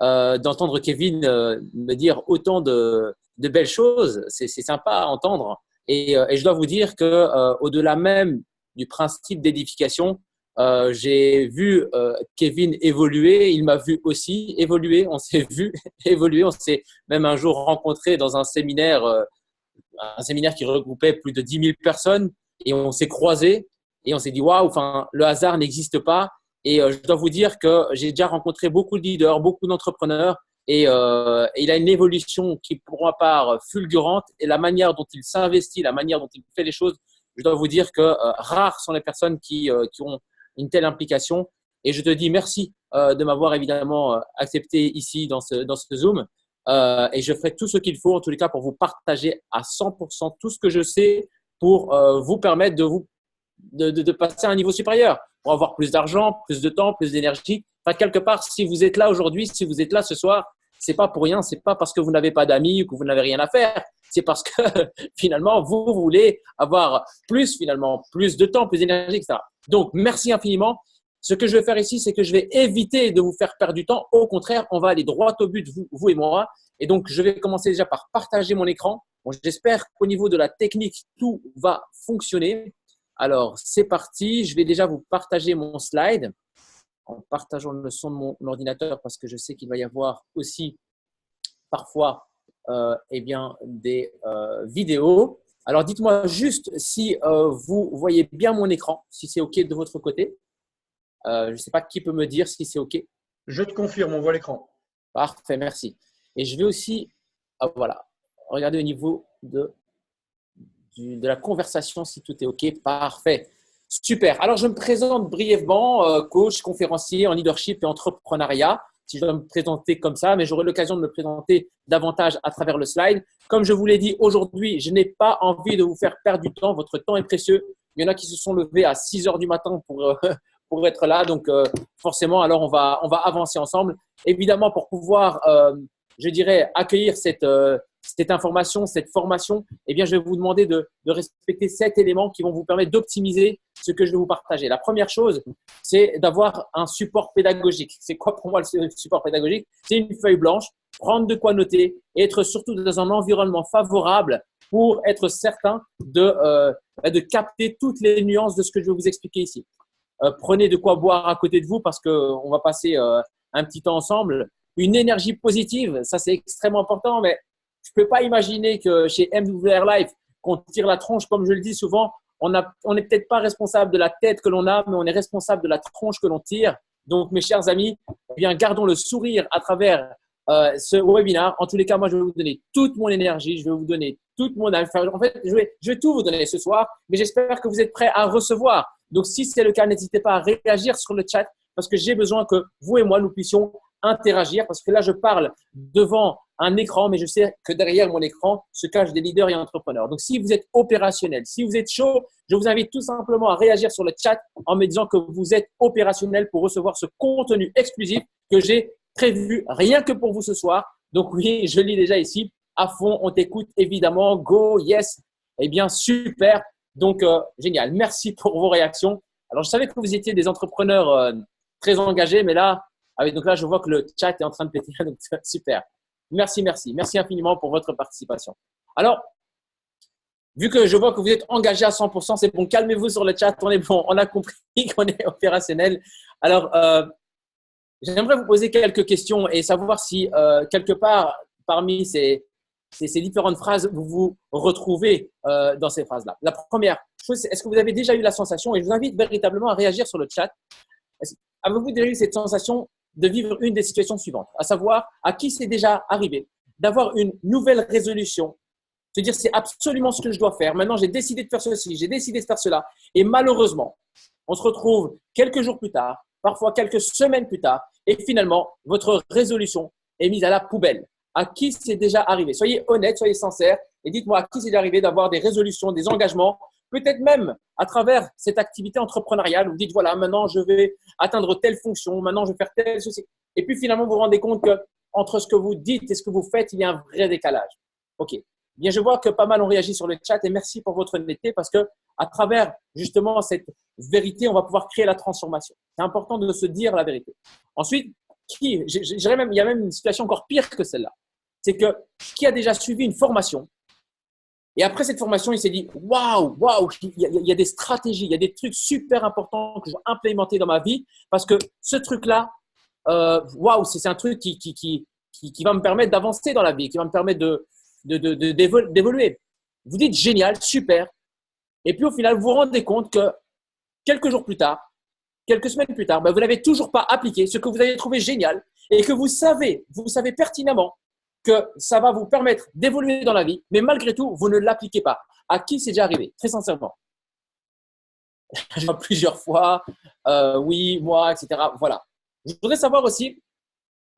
d'entendre Kevin me dire autant de belles choses. C'est sympa à entendre. Et je dois vous dire que au-delà même du principe d'édification, j'ai vu Kevin évoluer. Il m'a vu aussi évoluer. On s'est vu évoluer. On s'est même un jour rencontré dans un séminaire qui regroupait plus de 10 000 personnes. Et on s'est croisés et on s'est dit waouh, enfin, le hasard n'existe pas. Et je dois vous dire que j'ai déjà rencontré beaucoup de leaders, beaucoup d'entrepreneurs. Et il a une évolution qui, pour ma part, fulgurante. Et la manière dont il s'investit, la manière dont il fait les choses, je dois vous dire que rares sont les personnes qui ont une telle implication. Et je te dis merci de m'avoir évidemment accepté ici dans ce Zoom. Et je ferai tout ce qu'il faut, en tous les cas, pour vous partager à 100% tout ce que je sais pour vous permettre de passer à un niveau supérieur, pour avoir plus d'argent, plus de temps, plus d'énergie. Enfin, quelque part, si vous êtes là aujourd'hui, si vous êtes là ce soir, c'est pas pour rien, c'est pas parce que vous n'avez pas d'amis ou que vous n'avez rien à faire. C'est parce que finalement, vous voulez avoir finalement, plus de temps, plus d'énergie, etc. Donc, merci infiniment. Ce que je vais faire ici, c'est que je vais éviter de vous faire perdre du temps. Au contraire, on va aller droit au but, vous et moi. Et donc, je vais commencer déjà par partager mon écran. Bon, j'espère qu'au niveau de la technique, tout va fonctionner. Alors, c'est parti. Je vais déjà vous partager mon slide en partageant le son de mon ordinateur parce que je sais qu'il va y avoir aussi parfois des vidéos. Alors, dites-moi juste si vous voyez bien mon écran, si c'est OK de votre côté. Je ne sais pas qui peut me dire si c'est OK. Je te confirme, on voit l'écran. Parfait, merci. Et je vais aussi, voilà, regarder au niveau de la conversation si tout est OK. Parfait. Super. Alors, je me présente brièvement, coach, conférencier en leadership et entrepreneuriat, si je dois me présenter comme ça, mais j'aurai l'occasion de me présenter davantage à travers le slide. Comme je vous l'ai dit, aujourd'hui, je n'ai pas envie de vous faire perdre du temps. Votre temps est précieux. Il y en a qui se sont levés à 6 heures du matin pour être là. Donc, forcément, alors on va avancer ensemble. Évidemment, pour pouvoir, je dirais, accueillir cette information, cette formation, eh bien, je vais vous demander de respecter 7 éléments qui vont vous permettre d'optimiser ce que je vais vous partager. La première chose, c'est d'avoir un support pédagogique. C'est quoi pour moi le support pédagogique? C'est une feuille blanche, prendre de quoi noter et être surtout dans un environnement favorable pour être certain de capter toutes les nuances de ce que je vais vous expliquer ici. Prenez de quoi boire à côté de vous parce qu'on va passer un petit temps ensemble. Une énergie positive, ça c'est extrêmement important, mais je ne peux pas imaginer que chez MWR Life, qu'on tire la tronche, comme je le dis souvent, on n'est peut-être pas responsable de la tête que l'on a, mais on est responsable de la tronche que l'on tire. Donc, mes chers amis, eh bien, gardons le sourire à travers ce webinaire. En tous les cas, moi, je vais vous donner toute mon énergie, je vais vous donner toute mon… En fait, je vais tout vous donner ce soir, mais j'espère que vous êtes prêts à recevoir. Donc, si c'est le cas, n'hésitez pas à réagir sur le chat parce que j'ai besoin que vous et moi, nous puissions interagir parce que là, je parle devant un écran, mais je sais que derrière mon écran se cachent des leaders et entrepreneurs. Donc, si vous êtes opérationnel, si vous êtes chaud, je vous invite tout simplement à réagir sur le chat en me disant que vous êtes opérationnel pour recevoir ce contenu exclusif que j'ai prévu rien que pour vous ce soir. Donc, oui, je lis déjà ici. À fond, on t'écoute évidemment. Go, yes. Eh bien, super. Donc, génial. Merci pour vos réactions. Alors, je savais que vous étiez des entrepreneurs très engagés, mais là, donc là, je vois que le chat est en train de péter. Donc, super. Merci, merci. Merci infiniment pour votre participation. Alors, vu que je vois que vous êtes engagés à 100%, c'est bon, calmez-vous sur le chat. On est bon, on a compris qu'on est opérationnel. Alors, j'aimerais vous poser quelques questions et savoir si, quelque part, parmi ces différentes phrases, vous vous retrouvez dans ces phrases-là. La première chose, c'est est-ce que vous avez déjà eu la sensation, et je vous invite véritablement à réagir sur le chat, avez-vous déjà eu cette sensation de vivre une des situations suivantes, à savoir à qui c'est déjà arrivé d'avoir une nouvelle résolution, se dire c'est absolument ce que je dois faire, maintenant j'ai décidé de faire ceci, j'ai décidé de faire cela, et malheureusement, on se retrouve quelques jours plus tard, parfois quelques semaines plus tard, et finalement, votre résolution est mise à la poubelle. À qui c'est déjà arrivé? Soyez honnête, soyez sincère, et dites-moi à qui c'est déjà arrivé d'avoir des résolutions, des engagements, peut-être même à travers cette activité entrepreneuriale, vous dites voilà, maintenant je vais atteindre telle fonction, maintenant je vais faire telle ceci. Et puis finalement, vous vous rendez compte que entre ce que vous dites et ce que vous faites, il y a un vrai décalage. OK. Bien, je vois que pas mal ont réagi sur le chat et merci pour votre honnêteté parce que à travers justement cette vérité, on va pouvoir créer la transformation. C'est important de se dire la vérité. Ensuite, je dirais même, il y a même une situation encore pire que celle-là. C'est que qui a déjà suivi une formation et après cette formation, il s'est dit waouh, waouh, il y a des stratégies, il y a des trucs super importants que je vais implémenter dans ma vie parce que ce truc-là, waouh, c'est un truc qui va me permettre d'avancer dans la vie, qui va me permettre d'évoluer. Vous dites génial, super. Et puis au final, vous vous rendez compte que quelques jours plus tard, quelques semaines plus tard, vous n'avez toujours pas appliqué ce que vous avez trouvé génial et que vous savez pertinemment que ça va vous permettre d'évoluer dans la vie, mais malgré tout, vous ne l'appliquez pas. À qui c'est déjà arrivé, très sincèrement? Plusieurs fois, oui, moi, etc. Voilà. Je voudrais savoir aussi,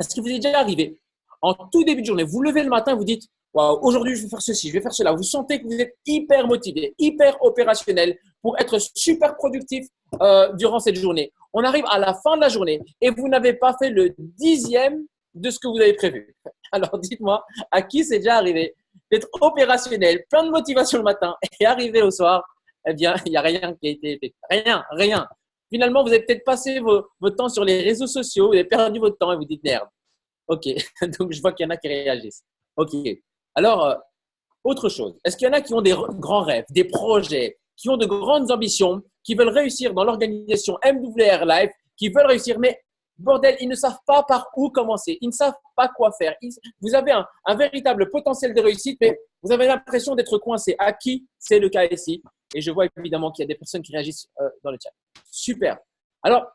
est-ce que vous est déjà arrivé en tout début de journée, vous levez le matin, vous dites waouh, aujourd'hui je vais faire ceci, je vais faire cela. Vous sentez que vous êtes hyper motivé, hyper opérationnel pour être super productif durant cette journée. On arrive à la fin de la journée et vous n'avez pas fait le 10e de ce que vous avez prévu. Alors dites-moi, à qui c'est déjà arrivé d'être opérationnel, plein de motivation le matin et arriver au soir, eh bien, il n'y a rien qui a été fait. Rien. Finalement, vous avez peut-être passé votre temps sur les réseaux sociaux, vous avez perdu votre temps et vous dites merde. Ok, donc je vois qu'il y en a qui réagissent. Ok, alors, autre chose. Est-ce qu'il y en a qui ont des grands rêves, des projets, qui ont de grandes ambitions, qui veulent réussir dans l'organisation MWR Life, qui veulent réussir, mais bordel, ils ne savent pas par où commencer, ils ne savent pas quoi faire. Vous avez un véritable potentiel de réussite, mais vous avez l'impression d'être coincé. À qui c'est le cas ici? Et je vois évidemment qu'il y a des personnes qui réagissent dans le chat. Super. Alors,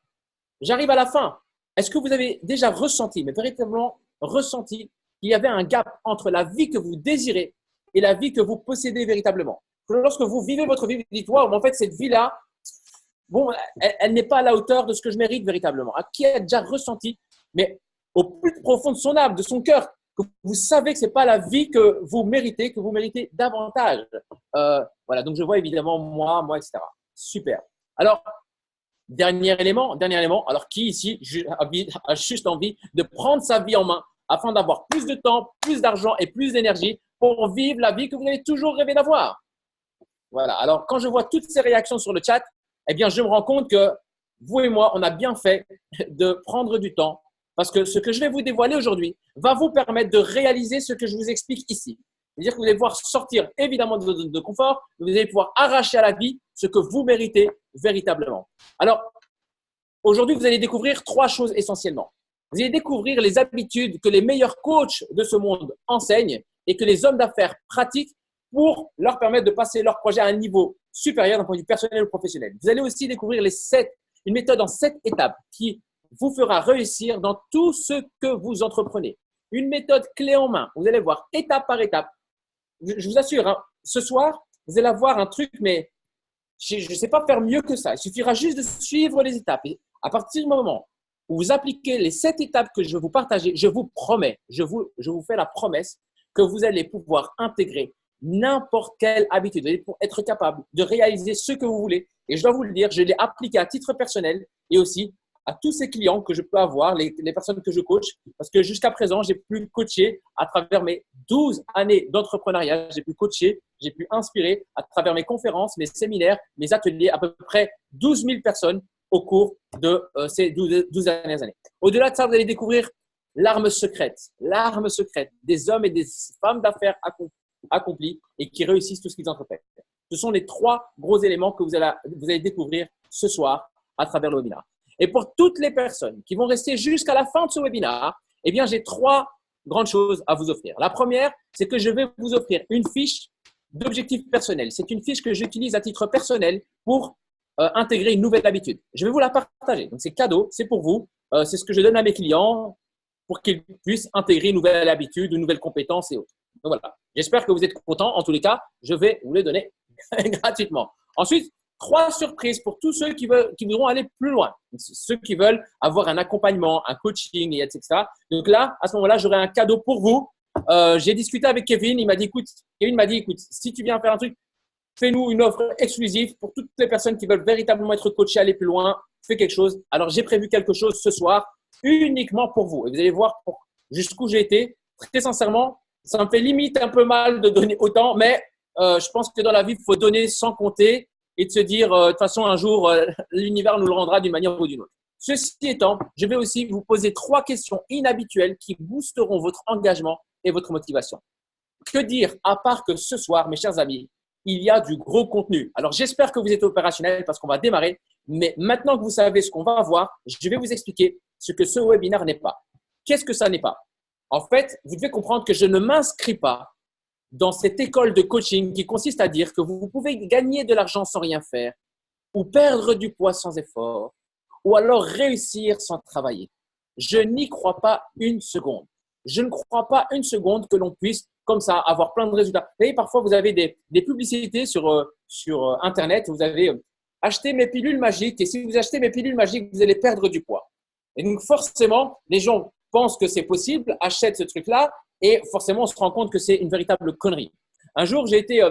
j'arrive à la fin. Est-ce que vous avez déjà ressenti, mais véritablement ressenti, qu'il y avait un gap entre la vie que vous désirez et la vie que vous possédez véritablement? Lorsque vous vivez votre vie, vous dites, waouh, mais en fait, cette vie-là, bon, elle n'est pas à la hauteur de ce que je mérite véritablement. À qui a déjà ressenti, mais au plus profond de son âme, de son cœur, que vous savez que ce n'est pas la vie que vous méritez davantage. Voilà, donc je vois évidemment moi, etc. Super. Alors, dernier élément. Alors, qui ici a juste envie de prendre sa vie en main afin d'avoir plus de temps, plus d'argent et plus d'énergie pour vivre la vie que vous avez toujours rêvé d'avoir? Voilà. Alors, quand je vois toutes ces réactions sur le chat, eh bien, je me rends compte que vous et moi, on a bien fait de prendre du temps parce que ce que je vais vous dévoiler aujourd'hui va vous permettre de réaliser ce que je vous explique ici. C'est-à-dire que vous allez pouvoir sortir évidemment de votre zone de confort, vous allez pouvoir arracher à la vie ce que vous méritez véritablement. Alors, aujourd'hui, vous allez découvrir 3 choses essentiellement. Vous allez découvrir les habitudes que les meilleurs coachs de ce monde enseignent et que les hommes d'affaires pratiquent pour leur permettre de passer leur projet à un niveau supérieur d'un point de vue personnel ou professionnel. Vous allez aussi découvrir une méthode en 7 étapes qui vous fera réussir dans tout ce que vous entreprenez. Une méthode clé en main. Vous allez voir étape par étape. Je vous assure, hein, ce soir, vous allez avoir un truc, mais je ne sais pas faire mieux que ça. Il suffira juste de suivre les étapes. Et à partir du moment où vous appliquez les 7 étapes que je vais vous partager, je vous promets, je vous fais la promesse que vous allez pouvoir intégrer n'importe quelle habitude. Vous allez être capable de réaliser ce que vous voulez. Et je dois vous le dire, je l'ai appliqué à titre personnel et aussi à tous ces clients que je peux avoir, les personnes que je coach, parce que jusqu'à présent, j'ai pu coacher à travers mes 12 années d'entrepreneuriat. J'ai pu coacher, j'ai pu inspirer à travers mes conférences, mes séminaires, mes ateliers, à peu près 12 000 personnes au cours de ces 12 dernières années. Au-delà de ça, vous allez découvrir l'arme secrète des hommes et des femmes d'affaires accomplis et qui réussissent tout ce qu'ils entreprennent. Ce sont les 3 gros éléments que vous allez découvrir ce soir à travers le webinaire. Et pour toutes les personnes qui vont rester jusqu'à la fin de ce webinaire, eh bien, j'ai 3 grandes choses à vous offrir. La première, c'est que je vais vous offrir une fiche d'objectifs personnels. C'est une fiche que j'utilise à titre personnel pour intégrer une nouvelle habitude. Je vais vous la partager. Donc, c'est cadeau, c'est pour vous. C'est ce que je donne à mes clients pour qu'ils puissent intégrer une nouvelle habitude, une nouvelle compétence et autres. Donc, voilà. J'espère que vous êtes contents. En tous les cas, je vais vous les donner gratuitement. Ensuite, 3 surprises pour tous ceux qui voudront aller plus loin. Ceux qui veulent avoir un accompagnement, un coaching, etc. Donc là, à ce moment-là, j'aurai un cadeau pour vous. J'ai discuté avec Kevin. Kevin m'a dit, écoute, si tu viens faire un truc, fais-nous une offre exclusive pour toutes les personnes qui veulent véritablement être coachées, aller plus loin. Fais quelque chose. Alors, j'ai prévu quelque chose ce soir uniquement pour vous. Et vous allez voir jusqu'où j'ai été. Très sincèrement, ça me fait limite un peu mal de donner autant, mais je pense que dans la vie, il faut donner sans compter et de se dire, de toute façon, un jour, l'univers nous le rendra d'une manière ou d'une autre. Ceci étant, je vais aussi vous poser 3 questions inhabituelles qui boosteront votre engagement et votre motivation. Que dire à part que ce soir, mes chers amis, il y a du gros contenu. Alors, j'espère que vous êtes opérationnels parce qu'on va démarrer. Mais maintenant que vous savez ce qu'on va voir, je vais vous expliquer ce que ce webinaire n'est pas. Qu'est-ce que ça n'est pas? En fait, vous devez comprendre que je ne m'inscris pas dans cette école de coaching qui consiste à dire que vous pouvez gagner de l'argent sans rien faire ou perdre du poids sans effort ou alors réussir sans travailler. Je n'y crois pas une seconde. Je ne crois pas une seconde que l'on puisse, comme ça, avoir plein de résultats. Vous voyez, parfois, vous avez des publicités sur Internet. Vous avez acheté mes pilules magiques et si vous achetez mes pilules magiques, vous allez perdre du poids. Et donc, forcément, les gens pensent que c'est possible, achètent ce truc-là et forcément, on se rend compte que c'est une véritable connerie. Un jour, j'étais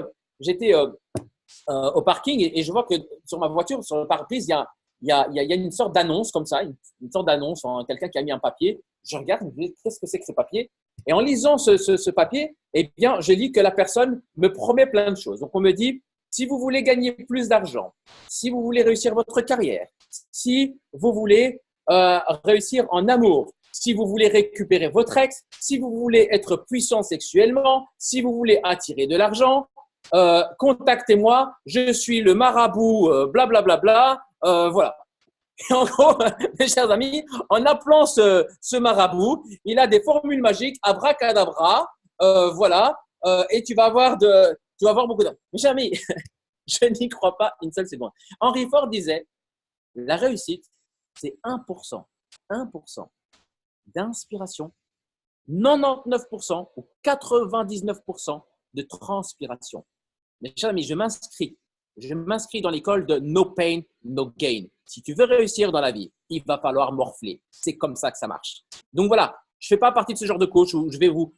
au parking et je vois que sur ma voiture, sur le pare-brise, il y a une sorte d'annonce comme ça, une sorte d'annonce, quelqu'un qui a mis un papier. Je regarde, je me dis, qu'est-ce que c'est que ce papier? Et en lisant ce papier, eh bien, je lis que la personne me promet plein de choses. Donc, on me dit, si vous voulez gagner plus d'argent, si vous voulez réussir votre carrière, si vous voulez réussir en amour, si vous voulez récupérer votre ex, si vous voulez être puissant sexuellement, si vous voulez attirer de l'argent, contactez-moi, je suis le marabout, blablabla, voilà. Et en gros, mes chers amis, en appelant ce marabout, il a des formules magiques, abracadabra, voilà, et tu vas avoir beaucoup d'argent. Mes chers amis, je n'y crois pas une seule seconde. Henry Ford disait, la réussite, c'est 1%, 1% d'inspiration, 99% ou 99% de transpiration. Mes chers amis, je m'inscris dans l'école de no pain, no gain. Si tu veux réussir dans la vie, il va falloir morfler. C'est comme ça que ça marche. Donc voilà, je ne fais pas partie de ce genre de coach où je vais vous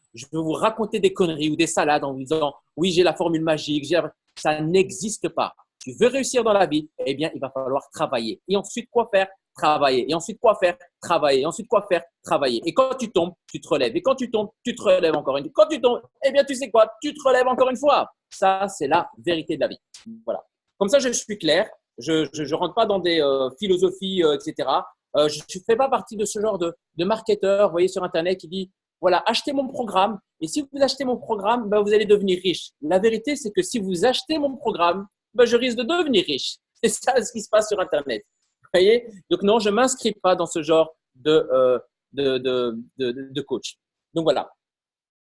raconter des conneries ou des salades en vous disant oui, j'ai la formule magique. Ça n'existe pas. Tu veux réussir dans la vie, eh bien, il va falloir travailler. Et ensuite, quoi faire? Travailler. Et ensuite, quoi faire? Travailler. Et ensuite, quoi faire? Travailler. Et quand tu tombes, tu te relèves. Et quand tu tombes, tu te relèves encore une fois. Quand tu tombes, eh bien, tu sais quoi? Tu te relèves encore une fois. Ça, c'est la vérité de la vie. Voilà. Comme ça, je suis clair. Je ne rentre pas dans des philosophies, etc. Je ne fais pas partie de ce genre de marketeur, vous voyez, sur Internet qui dit, voilà, achetez mon programme. Et si vous achetez mon programme, ben, vous allez devenir riche. La vérité, c'est que si vous achetez mon programme, ben, je risque de devenir riche. C'est ça ce qui se passe sur Internet. Vous voyez? Donc non, je ne m'inscris pas dans ce genre de coach. Donc voilà.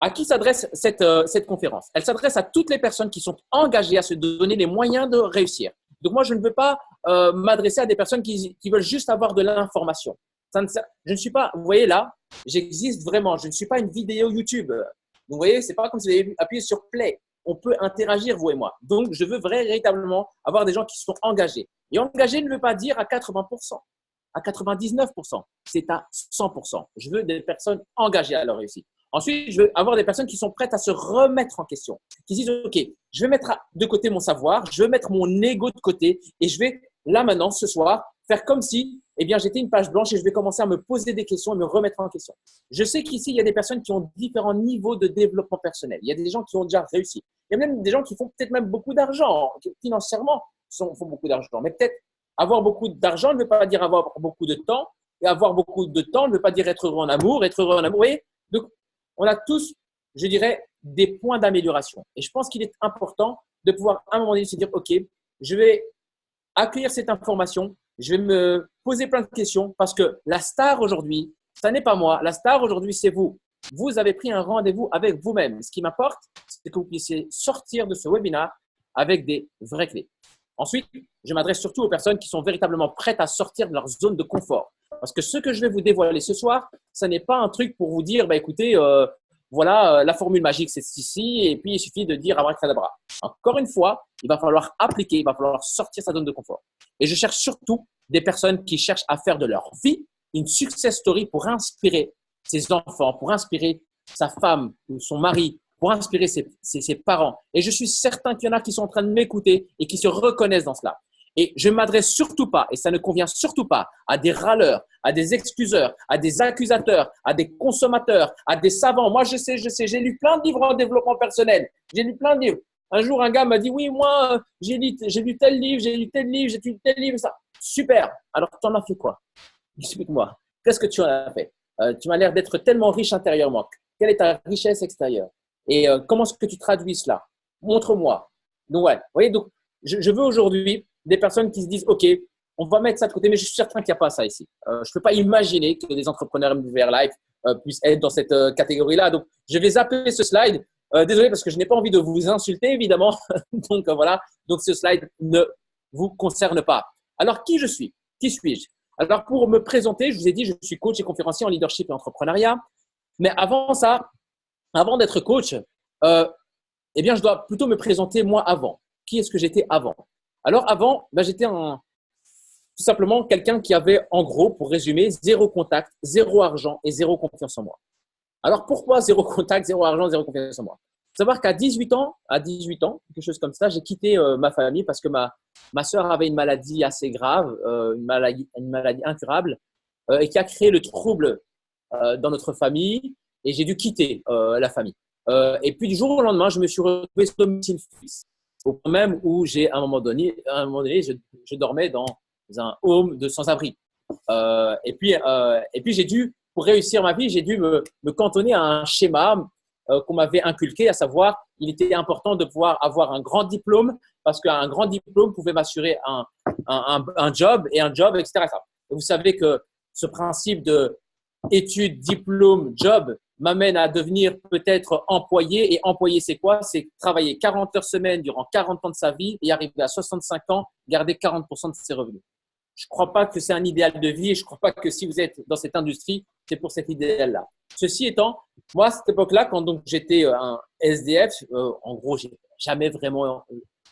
À qui s'adresse cette conférence? Elle s'adresse à toutes les personnes qui sont engagées à se donner les moyens de réussir. Donc moi, je ne veux pas m'adresser à des personnes qui veulent juste avoir de l'information. Je ne suis pas, vous voyez là, j'existe vraiment. Je ne suis pas une vidéo YouTube. Vous voyez, c'est pas comme si vous avez appuyé sur play. On peut interagir, vous et moi. Donc, je veux véritablement avoir des gens qui sont engagés. Et engagé ne veut pas dire à 80%, à 99%. C'est à 100%. Je veux des personnes engagées à leur réussite. Ensuite, je veux avoir des personnes qui sont prêtes à se remettre en question, qui disent, OK, je vais mettre de côté mon savoir, je vais mettre mon ego de côté et je vais, là maintenant, ce soir, faire comme si j'étais une page blanche et je vais commencer à me poser des questions et me remettre en question. Je sais qu'ici, il y a des personnes qui ont différents niveaux de développement personnel. Il y a des gens qui ont déjà réussi. Il y a même des gens qui font peut-être même beaucoup d'argent, qui financièrement font beaucoup d'argent. Mais peut-être avoir beaucoup d'argent ne veut pas dire avoir beaucoup de temps. Et avoir beaucoup de temps ne veut pas dire être heureux en amour. Être heureux en amour, vous voyez? Donc, on a tous, je dirais, des points d'amélioration. Et je pense qu'il est important de pouvoir, à un moment donné, se dire, OK, je vais accueillir cette information, je vais me poser plein de questions parce que la star aujourd'hui, ça n'est pas moi. La star aujourd'hui, c'est vous. Vous avez pris un rendez-vous avec vous-même. Ce qui m'importe, c'est que vous puissiez sortir de ce webinaire avec des vraies clés. Ensuite, je m'adresse surtout aux personnes qui sont véritablement prêtes à sortir de leur zone de confort. Parce que ce que je vais vous dévoiler ce soir, ce n'est pas un truc pour vous dire, écoutez, voilà, la formule magique, c'est ici, et puis il suffit de dire abracadabra. Encore une fois, il va falloir appliquer, il va falloir sortir sa zone de confort. Et je cherche surtout des personnes qui cherchent à faire de leur vie une success story pour inspirer ses enfants, pour inspirer sa femme ou son mari, pour inspirer ses parents. Et je suis certain qu'il y en a qui sont en train de m'écouter et qui se reconnaissent dans cela. Et je ne m'adresse surtout pas, et ça ne convient surtout pas, à des râleurs, à des excuseurs, à des accusateurs, à des consommateurs, à des savants. Moi, je sais, j'ai lu plein de livres en développement personnel. J'ai lu plein de livres. Un jour, un gars m'a dit, oui, moi, j'ai lu tel livre, j'ai lu tel livre, j'ai lu tel livre, ça. Super. Alors, tu en as fait quoi? Explique-moi. Qu'est-ce que tu en as fait? Tu m'as l'air d'être tellement riche intérieurement. Quelle est ta richesse extérieure? Et comment est-ce que tu traduis cela? Montre-moi. Donc, ouais. Vous voyez, donc, je veux aujourd'hui des personnes qui se disent, OK, on va mettre ça de côté, mais je suis certain qu'il n'y a pas ça ici. Je ne peux pas imaginer que des entrepreneurs MDVR Live puissent être dans cette catégorie-là. Donc, je vais zapper ce slide. Désolé parce que je n'ai pas envie de vous insulter, évidemment. Donc, voilà. Donc, ce slide ne vous concerne pas. Alors, qui je suis? Qui suis-je? Alors, pour me présenter, je vous ai dit, je suis coach et conférencier en leadership et entrepreneuriat. Mais avant ça, avant d'être coach, eh bien, je dois plutôt me présenter moi avant. Qui est-ce que j'étais avant? Alors, avant, j'étais tout simplement quelqu'un qui avait, en gros, pour résumer, zéro contact, zéro argent et zéro confiance en moi. Alors, pourquoi zéro contact, zéro argent, zéro confiance en moi? Il faut savoir qu'à 18 ans, quelque chose comme ça, j'ai quitté ma famille parce que ma sœur avait une maladie assez grave, une maladie incurable, et qui a créé le trouble dans notre famille, et j'ai dû quitter la famille. Et puis, du jour au lendemain, je me suis retrouvé sur domicile fixe, au point même où à un moment donné, je dormais dans un home de sans-abri. Et puis j'ai dû, pour réussir ma vie, j'ai dû me cantonner à un schéma qu'on m'avait inculqué, à savoir, il était important de pouvoir avoir un grand diplôme parce qu'un grand diplôme pouvait m'assurer un job, etc. Et vous savez que ce principe de études, diplôme, job m'amène à devenir peut-être employé. Et employé, c'est quoi? C'est travailler 40 heures semaine durant 40 ans de sa vie et arriver à 65 ans, garder 40% de ses revenus. Je ne crois pas que c'est un idéal de vie et je ne crois pas que si vous êtes dans cette industrie, c'est pour cet idéal-là. Ceci étant, moi, à cette époque-là, quand donc j'étais un SDF, en gros, j'ai jamais vraiment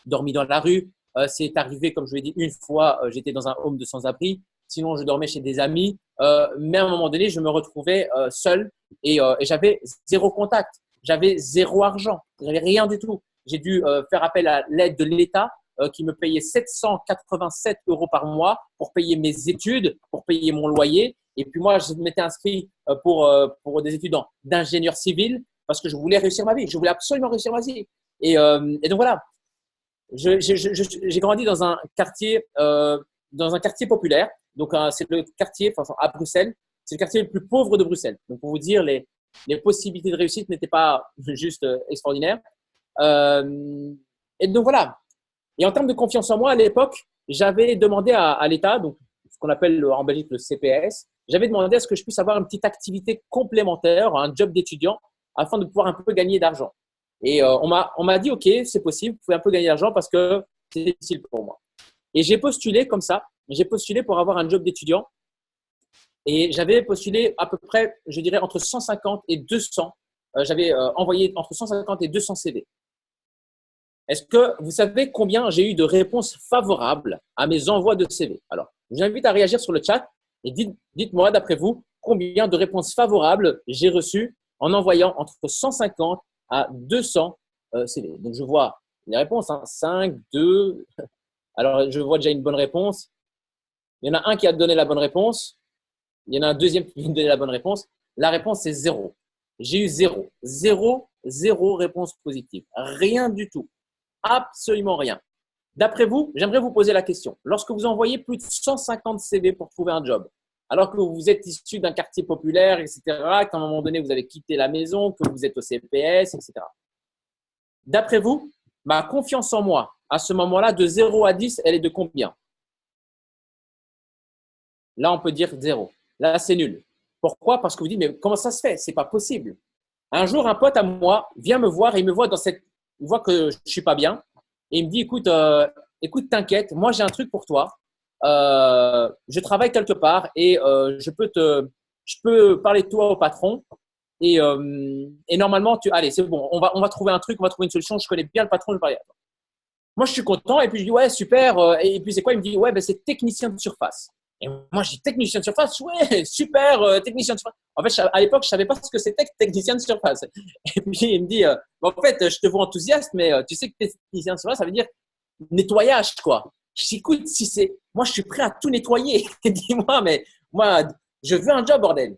dormi dans la rue. C'est arrivé, comme je l'ai dit, une fois, j'étais dans un home de sans-abri. Sinon, je dormais chez des amis. Mais à un moment donné, je me retrouvais seul et j'avais zéro contact. J'avais zéro argent. J'avais rien du tout. J'ai dû faire appel à l'aide de l'État qui me payait 787 € par mois pour payer mes études, pour payer mon loyer. Et puis moi, je m'étais inscrit pour des études d'ingénieur civil parce que je voulais réussir ma vie. Je voulais absolument réussir ma vie. Et donc voilà, j'ai grandi dans un quartier populaire. Donc c'est le quartier à Bruxelles. C'est le quartier le plus pauvre de Bruxelles. Donc pour vous dire, les possibilités de réussite n'étaient pas juste extraordinaires. Et donc voilà. Et en termes de confiance en moi, à l'époque, j'avais demandé à l'État, donc ce qu'on appelle en Belgique le CPS, j'avais demandé à ce que je puisse avoir une petite activité complémentaire, un job d'étudiant, afin de pouvoir un peu gagner d'argent. Et on m'a dit, OK, c'est possible, vous pouvez un peu gagner d'argent parce que c'est difficile pour moi. Et j'ai postulé comme ça, j'ai postulé pour avoir un job d'étudiant. Et j'avais postulé à peu près, je dirais, entre 150 et 200. J'avais envoyé entre 150 et 200 CV. Est-ce que vous savez combien j'ai eu de réponses favorables à mes envois de CV? Alors, je vous invite à réagir sur le chat et dites-moi, d'après vous, combien de réponses favorables j'ai reçues en envoyant entre 150 à 200 CV. Donc, je vois les réponses, 5, 2. Alors, je vois déjà une bonne réponse. Il y en a un qui a donné la bonne réponse. Il y en a un deuxième qui a donné la bonne réponse. La réponse, c'est 0. J'ai eu 0. 0 réponse positive. Rien du tout. Absolument rien. D'après vous, j'aimerais vous poser la question. Lorsque vous envoyez plus de 150 CV pour trouver un job, alors que vous êtes issu d'un quartier populaire, etc., qu'à un moment donné, vous avez quitté la maison, que vous êtes au CPS, etc. D'après vous, ma confiance en moi, à ce moment-là, de 0 à 10, elle est de combien? Là, on peut dire 0. Là, c'est nul. Pourquoi? Parce que vous dites, mais comment ça se fait? C'est pas possible. Un jour, un pote à moi vient me voir et il me voit il voit que je suis pas bien et il me dit, écoute, t'inquiète, moi j'ai un truc pour toi. Je travaille quelque part et je peux parler de toi au patron et normalement, allez, c'est bon, on va trouver un truc, on va trouver une solution. Je connais bien le patron, je vais parler à toi. Moi, je suis content et puis je dis, ouais, super. Et puis c'est quoi? Il me dit, ouais, ben, c'est technicien de surface. Et moi, je dis technicien de surface, ouais, super, technicien de surface. En fait, à l'époque, je savais pas ce que c'était que technicien de surface. Et puis, il me dit, en fait, je te vois enthousiaste, mais tu sais que technicien de surface, ça veut dire nettoyage, quoi. Je dis, écoute, moi, je suis prêt à tout nettoyer. Dis-moi, mais moi, je veux un job, bordel.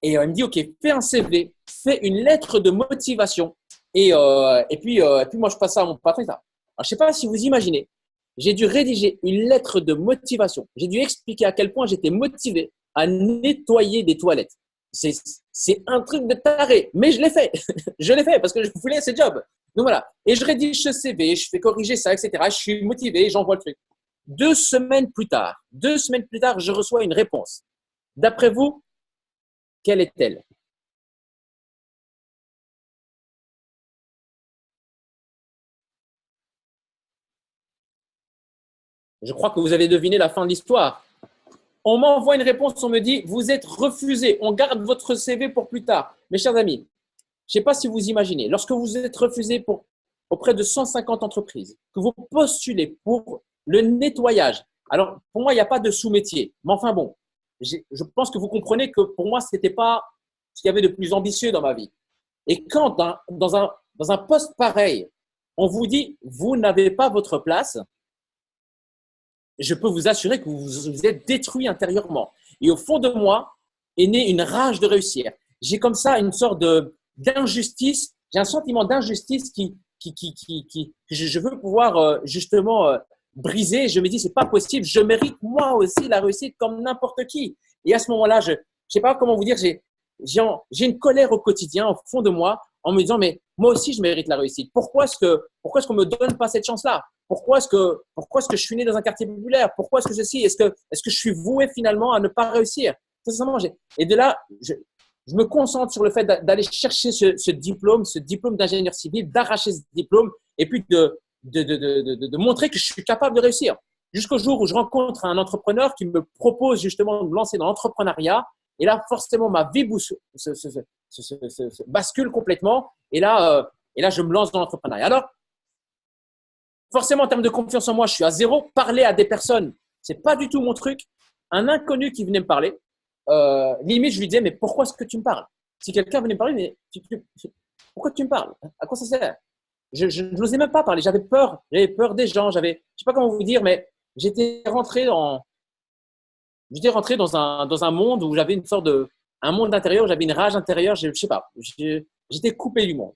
Et il me dit, OK, fais un CV, fais une lettre de motivation. Et puis, moi, je passe ça à mon patron. Alors, je ne sais pas si vous imaginez, j'ai dû rédiger une lettre de motivation. J'ai dû expliquer à quel point j'étais motivé à nettoyer des toilettes. C'est un truc de taré, mais je l'ai fait. Je l'ai fait parce que je voulais ce job. Donc voilà. Et je rédige ce CV, je fais corriger ça, etc. Je suis motivé, j'envoie le truc. 2 semaines plus tard, je reçois une réponse. D'après vous, quelle est-elle? Je crois que vous avez deviné la fin de l'histoire. On m'envoie une réponse, on me dit, vous êtes refusé, on garde votre CV pour plus tard. Mes chers amis, je ne sais pas si vous imaginez, lorsque vous êtes refusé auprès de 150 entreprises, que vous postulez pour le nettoyage. Alors, pour moi, il n'y a pas de sous-métier. Mais enfin bon, je pense que vous comprenez que pour moi, ce n'était pas ce qu'il y avait de plus ambitieux dans ma vie. Et quand dans un poste pareil, on vous dit, vous n'avez pas votre place, je peux vous assurer que vous êtes détruit intérieurement. Et au fond de moi est née une rage de réussir. J'ai comme ça une sorte d'injustice, j'ai un sentiment d'injustice que je veux pouvoir justement briser. Je me dis, c'est pas possible, je mérite moi aussi la réussite comme n'importe qui. Et à ce moment-là, je sais pas comment vous dire, j'ai une colère au quotidien, au fond de moi, en me disant, mais moi aussi, je mérite la réussite. Pourquoi est-ce qu'on me donne pas cette chance-là? Pourquoi est-ce que je suis né dans un quartier populaire? Pourquoi est-ce que est-ce que je suis voué finalement à ne pas réussir? Et de là, je me concentre sur le fait d'aller chercher ce diplôme d'ingénieur civil, d'arracher ce diplôme et puis de montrer que je suis capable de réussir. Jusqu'au jour où je rencontre un entrepreneur qui me propose justement de me lancer dans l'entrepreneuriat. Et là, forcément, ma vie se bascule complètement. Et là, je me lance dans l'entrepreneuriat. Alors, forcément, en termes de confiance en moi, je suis à zéro. Parler à des personnes, c'est pas du tout mon truc. Un inconnu qui venait me parler, limite, je lui disais, mais pourquoi est-ce que tu me parles? Si quelqu'un venait me parler, mais pourquoi tu me parles? À quoi ça sert? Je n'osais même pas parler. J'avais peur des gens. Je sais pas comment vous dire, mais j'étais rentré dans un monde où j'avais un monde intérieur, j'avais une rage intérieure, je sais pas, j'étais coupé du monde.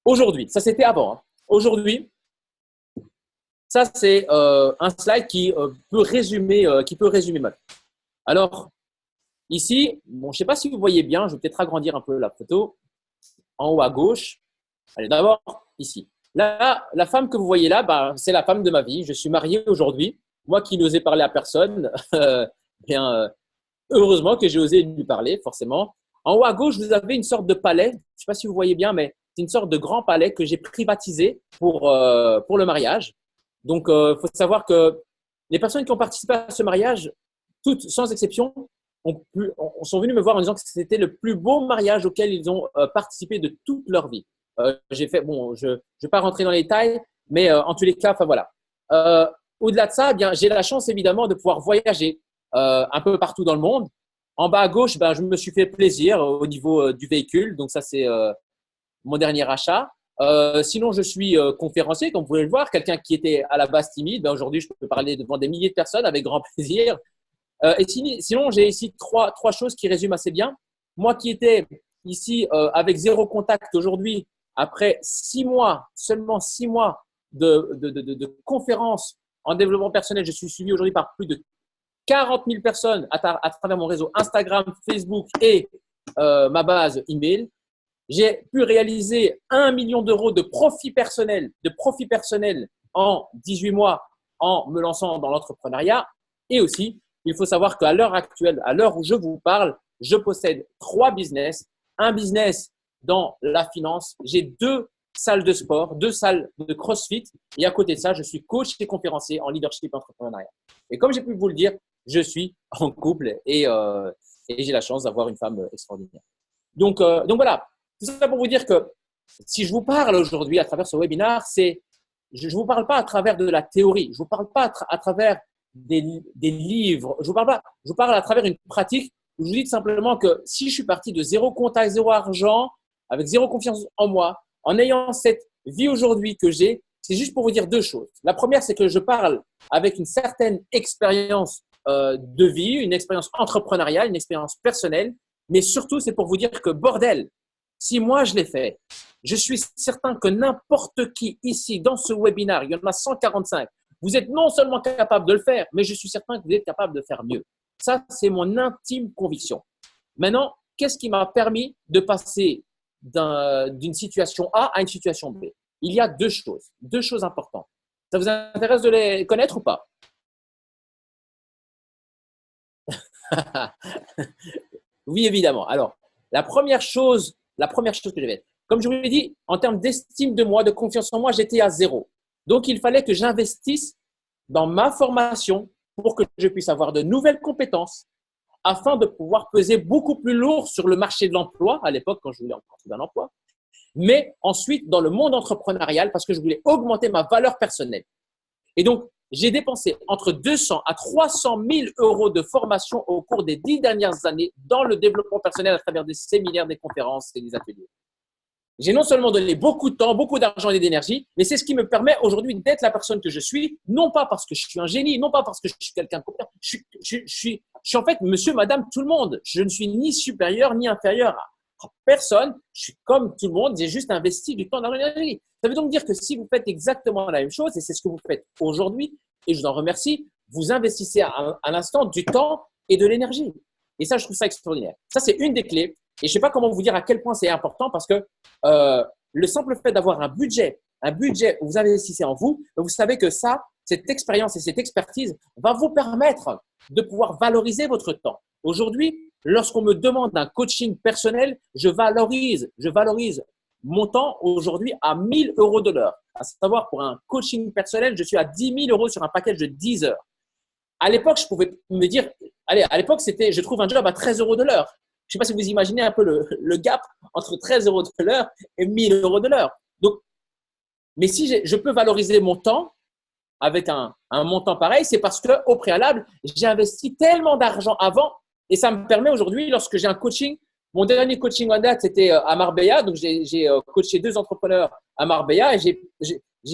Aujourd'hui, ça c'était avant. Hein. Aujourd'hui, ça c'est un slide qui peut résumer ma vie. Alors, ici, bon, je sais pas si vous voyez bien, je vais peut-être agrandir un peu la photo. En haut à gauche, allez d'abord ici. Là, la femme que vous voyez là, c'est la femme de ma vie. Je suis marié aujourd'hui. Moi qui n'osais parler à personne, heureusement que j'ai osé lui parler, forcément. En haut à gauche, vous avez une sorte de palais. Je ne sais pas si vous voyez bien, mais c'est une sorte de grand palais que j'ai privatisé pour le mariage. Donc, il faut savoir que les personnes qui ont participé à ce mariage, toutes sans exception, sont venues me voir en disant que c'était le plus beau mariage auquel ils ont participé de toute leur vie. Je ne vais pas rentrer dans les détails, mais en tous les cas, enfin voilà. Au-delà de ça, j'ai la chance évidemment de pouvoir voyager un peu partout dans le monde. En bas à gauche, je me suis fait plaisir au niveau du véhicule. Donc ça, c'est mon dernier achat. Sinon, je suis conférencier, comme vous pouvez le voir, quelqu'un qui était à la base timide. Aujourd'hui, je peux parler devant des milliers de personnes avec grand plaisir. Et sinon, j'ai ici trois choses qui résument assez bien. Moi qui étais ici avec zéro contact aujourd'hui, après 6 mois, seulement 6 mois de conférences en développement personnel, je suis suivi aujourd'hui par plus de 40 000 personnes à travers mon réseau Instagram, Facebook et ma base email. J'ai pu réaliser 1 million d'euros de profit personnel en 18 mois en me lançant dans l'entrepreneuriat. Et aussi, il faut savoir qu'à l'heure actuelle, à l'heure où je vous parle, je possède 3 business. Un business dans la finance. J'ai 2 salles de sport, 2 salles de CrossFit. Et à côté de ça, je suis coach et conférencier en leadership entrepreneurial. Et comme j'ai pu vous le dire, je suis en couple et j'ai la chance d'avoir une femme extraordinaire. Donc voilà, tout ça pour vous dire que si je vous parle aujourd'hui à travers ce webinaire, je ne vous parle pas à travers de la théorie, je ne vous parle pas à travers des livres, je vous parle à travers une pratique où je vous dis simplement que si je suis parti de zéro contact, zéro argent, avec zéro confiance en moi, en ayant cette vie aujourd'hui que j'ai, c'est juste pour vous dire 2 choses. La première, c'est que je parle avec une certaine expérience de vie, une expérience entrepreneuriale, une expérience personnelle, mais surtout, c'est pour vous dire que bordel, si moi je l'ai fait, je suis certain que n'importe qui ici dans ce webinaire, il y en a 145, vous êtes non seulement capable de le faire, mais je suis certain que vous êtes capable de faire mieux. Ça, c'est mon intime conviction. Maintenant, qu'est-ce qui m'a permis de passer d'une situation A à une situation B? Il y a deux choses importantes. Ça vous intéresse de les connaître ou pas? Oui, évidemment. Alors, la première chose que j'avais, comme je vous l'ai dit, en termes d'estime de moi, de confiance en moi, j'étais à zéro. Donc, il fallait que j'investisse dans ma formation pour que je puisse avoir de nouvelles compétences afin de pouvoir peser beaucoup plus lourd sur le marché de l'emploi, à l'époque, quand je voulais encore trouver un emploi, mais ensuite dans le monde entrepreneurial parce que je voulais augmenter ma valeur personnelle. Et donc, j'ai dépensé entre 200 à 300 000 euros de formation au cours des 10 dernières années dans le développement personnel à travers des séminaires, des conférences et des ateliers. J'ai non seulement donné beaucoup de temps, beaucoup d'argent et d'énergie, mais c'est ce qui me permet aujourd'hui d'être la personne que je suis, non pas parce que je suis un génie, non pas parce que je suis quelqu'un de compétent. Je suis en fait monsieur, madame, tout le monde. Je ne suis ni supérieur ni inférieur à personne. Je suis comme tout le monde, j'ai juste investi du temps, d'argent et d'énergie. Ça veut donc dire que si vous faites exactement la même chose, et c'est ce que vous faites aujourd'hui, et je vous en remercie, vous investissez à l'instant du temps et de l'énergie. Et ça, je trouve ça extraordinaire. Ça, c'est une des clés. Et je ne sais pas comment vous dire à quel point c'est important parce que le simple fait d'avoir un budget où vous investissez en vous, vous savez que ça, cette expérience et cette expertise va vous permettre de pouvoir valoriser votre temps. Aujourd'hui, lorsqu'on me demande un coaching personnel, je valorise mon temps aujourd'hui à 1 000 euros de l'heure. À savoir, pour un coaching personnel, je suis à 10 000 euros sur un package de 10 heures. À l'époque, je pouvais me dire, allez, à l'époque, c'était, je trouve un job à 13 euros de l'heure. Je ne sais pas si vous imaginez un peu le gap entre 13 euros de l'heure et 1 000 euros de l'heure. Donc, mais si je peux valoriser mon temps avec un montant pareil, c'est parce qu'au préalable, j'ai investi tellement d'argent avant et ça me permet aujourd'hui, lorsque j'ai un coaching, mon dernier coaching en date, c'était à Marbella. Donc, j'ai coaché 2 entrepreneurs à Marbella et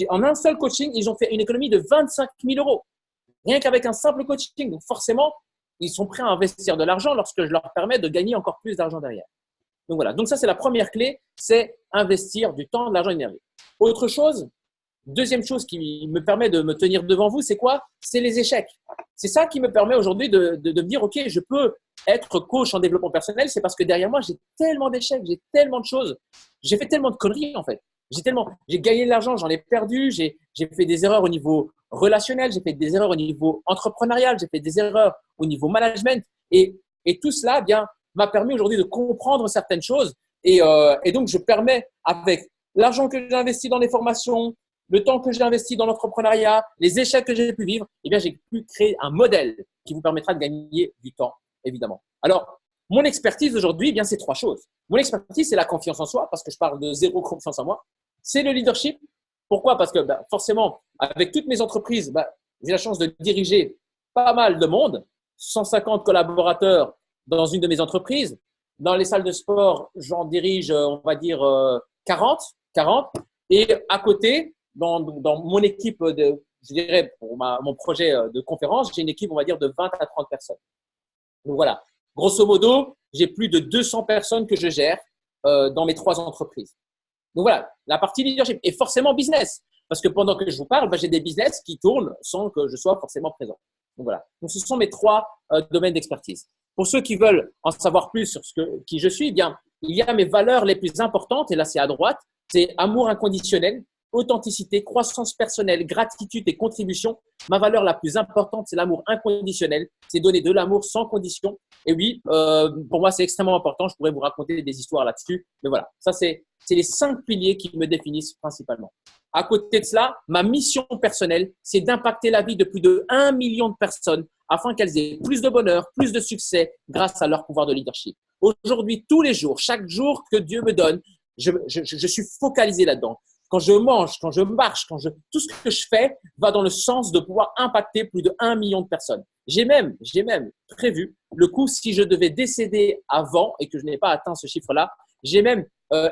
en un seul coaching, ils ont fait une économie de 25 000 euros. Rien qu'avec un simple coaching. Donc, forcément, ils sont prêts à investir de l'argent lorsque je leur permets de gagner encore plus d'argent derrière. Donc, voilà. Donc, ça, c'est la première clé, c'est investir du temps, de l'argent et de l'énergie. Autre chose, deuxième chose qui me permet de me tenir devant vous, c'est quoi? C'est les échecs. C'est ça qui me permet aujourd'hui de me dire, OK, je peux être coach en développement personnel, c'est parce que derrière moi, j'ai tellement d'échecs, j'ai tellement de choses. J'ai fait tellement de conneries, en fait. J'ai gagné de l'argent, j'en ai perdu, j'ai fait des erreurs au niveau relationnel, j'ai fait des erreurs au niveau entrepreneurial, j'ai fait des erreurs au niveau management. Et tout cela, bien, m'a permis aujourd'hui de comprendre certaines choses. Et donc, je permets, avec l'argent que j'ai investi dans les formations, le temps que j'ai investi dans l'entrepreneuriat, les échecs que j'ai pu vivre, eh bien, j'ai pu créer un modèle qui vous permettra de gagner du temps, évidemment. Alors, mon expertise aujourd'hui, eh bien, c'est 3 choses. Mon expertise, c'est la confiance en soi, parce que je parle de zéro confiance en moi. C'est le leadership. Pourquoi? Parce que forcément, avec toutes mes entreprises, j'ai la chance de diriger pas mal de monde, 150 collaborateurs dans une de mes entreprises. Dans les salles de sport, j'en dirige, on va dire, 40. Et à côté, dans mon équipe, je dirais, pour mon projet de conférence, j'ai une équipe, on va dire, de 20 à 30 personnes. Donc voilà, grosso modo, j'ai plus de 200 personnes que je gère dans mes 3 entreprises. Donc voilà, la partie leadership et forcément business. Parce que pendant que je vous parle, j'ai des business qui tournent sans que je sois forcément présent. Donc voilà, donc ce sont mes 3 domaines d'expertise. Pour ceux qui veulent en savoir plus sur qui je suis, eh bien, il y a mes valeurs les plus importantes, et là c'est à droite, c'est amour inconditionnel, authenticité, croissance personnelle, gratitude et contribution. Ma valeur la plus importante, c'est l'amour inconditionnel. C'est donner de l'amour sans condition. Et oui, pour moi, c'est extrêmement important. Je pourrais vous raconter des histoires là-dessus. Mais voilà, ça, c'est les 5 piliers qui me définissent principalement. À côté de cela, ma mission personnelle, c'est d'impacter la vie de plus de 1 million de personnes afin qu'elles aient plus de bonheur, plus de succès grâce à leur pouvoir de leadership. Aujourd'hui, tous les jours, chaque jour que Dieu me donne, je suis focalisé là-dedans. Quand je mange, quand je marche, tout ce que je fais va dans le sens de pouvoir impacter plus de 1 million de personnes. J'ai même prévu le coup si je devais décéder avant et que je n'ai pas atteint ce chiffre-là. J'ai même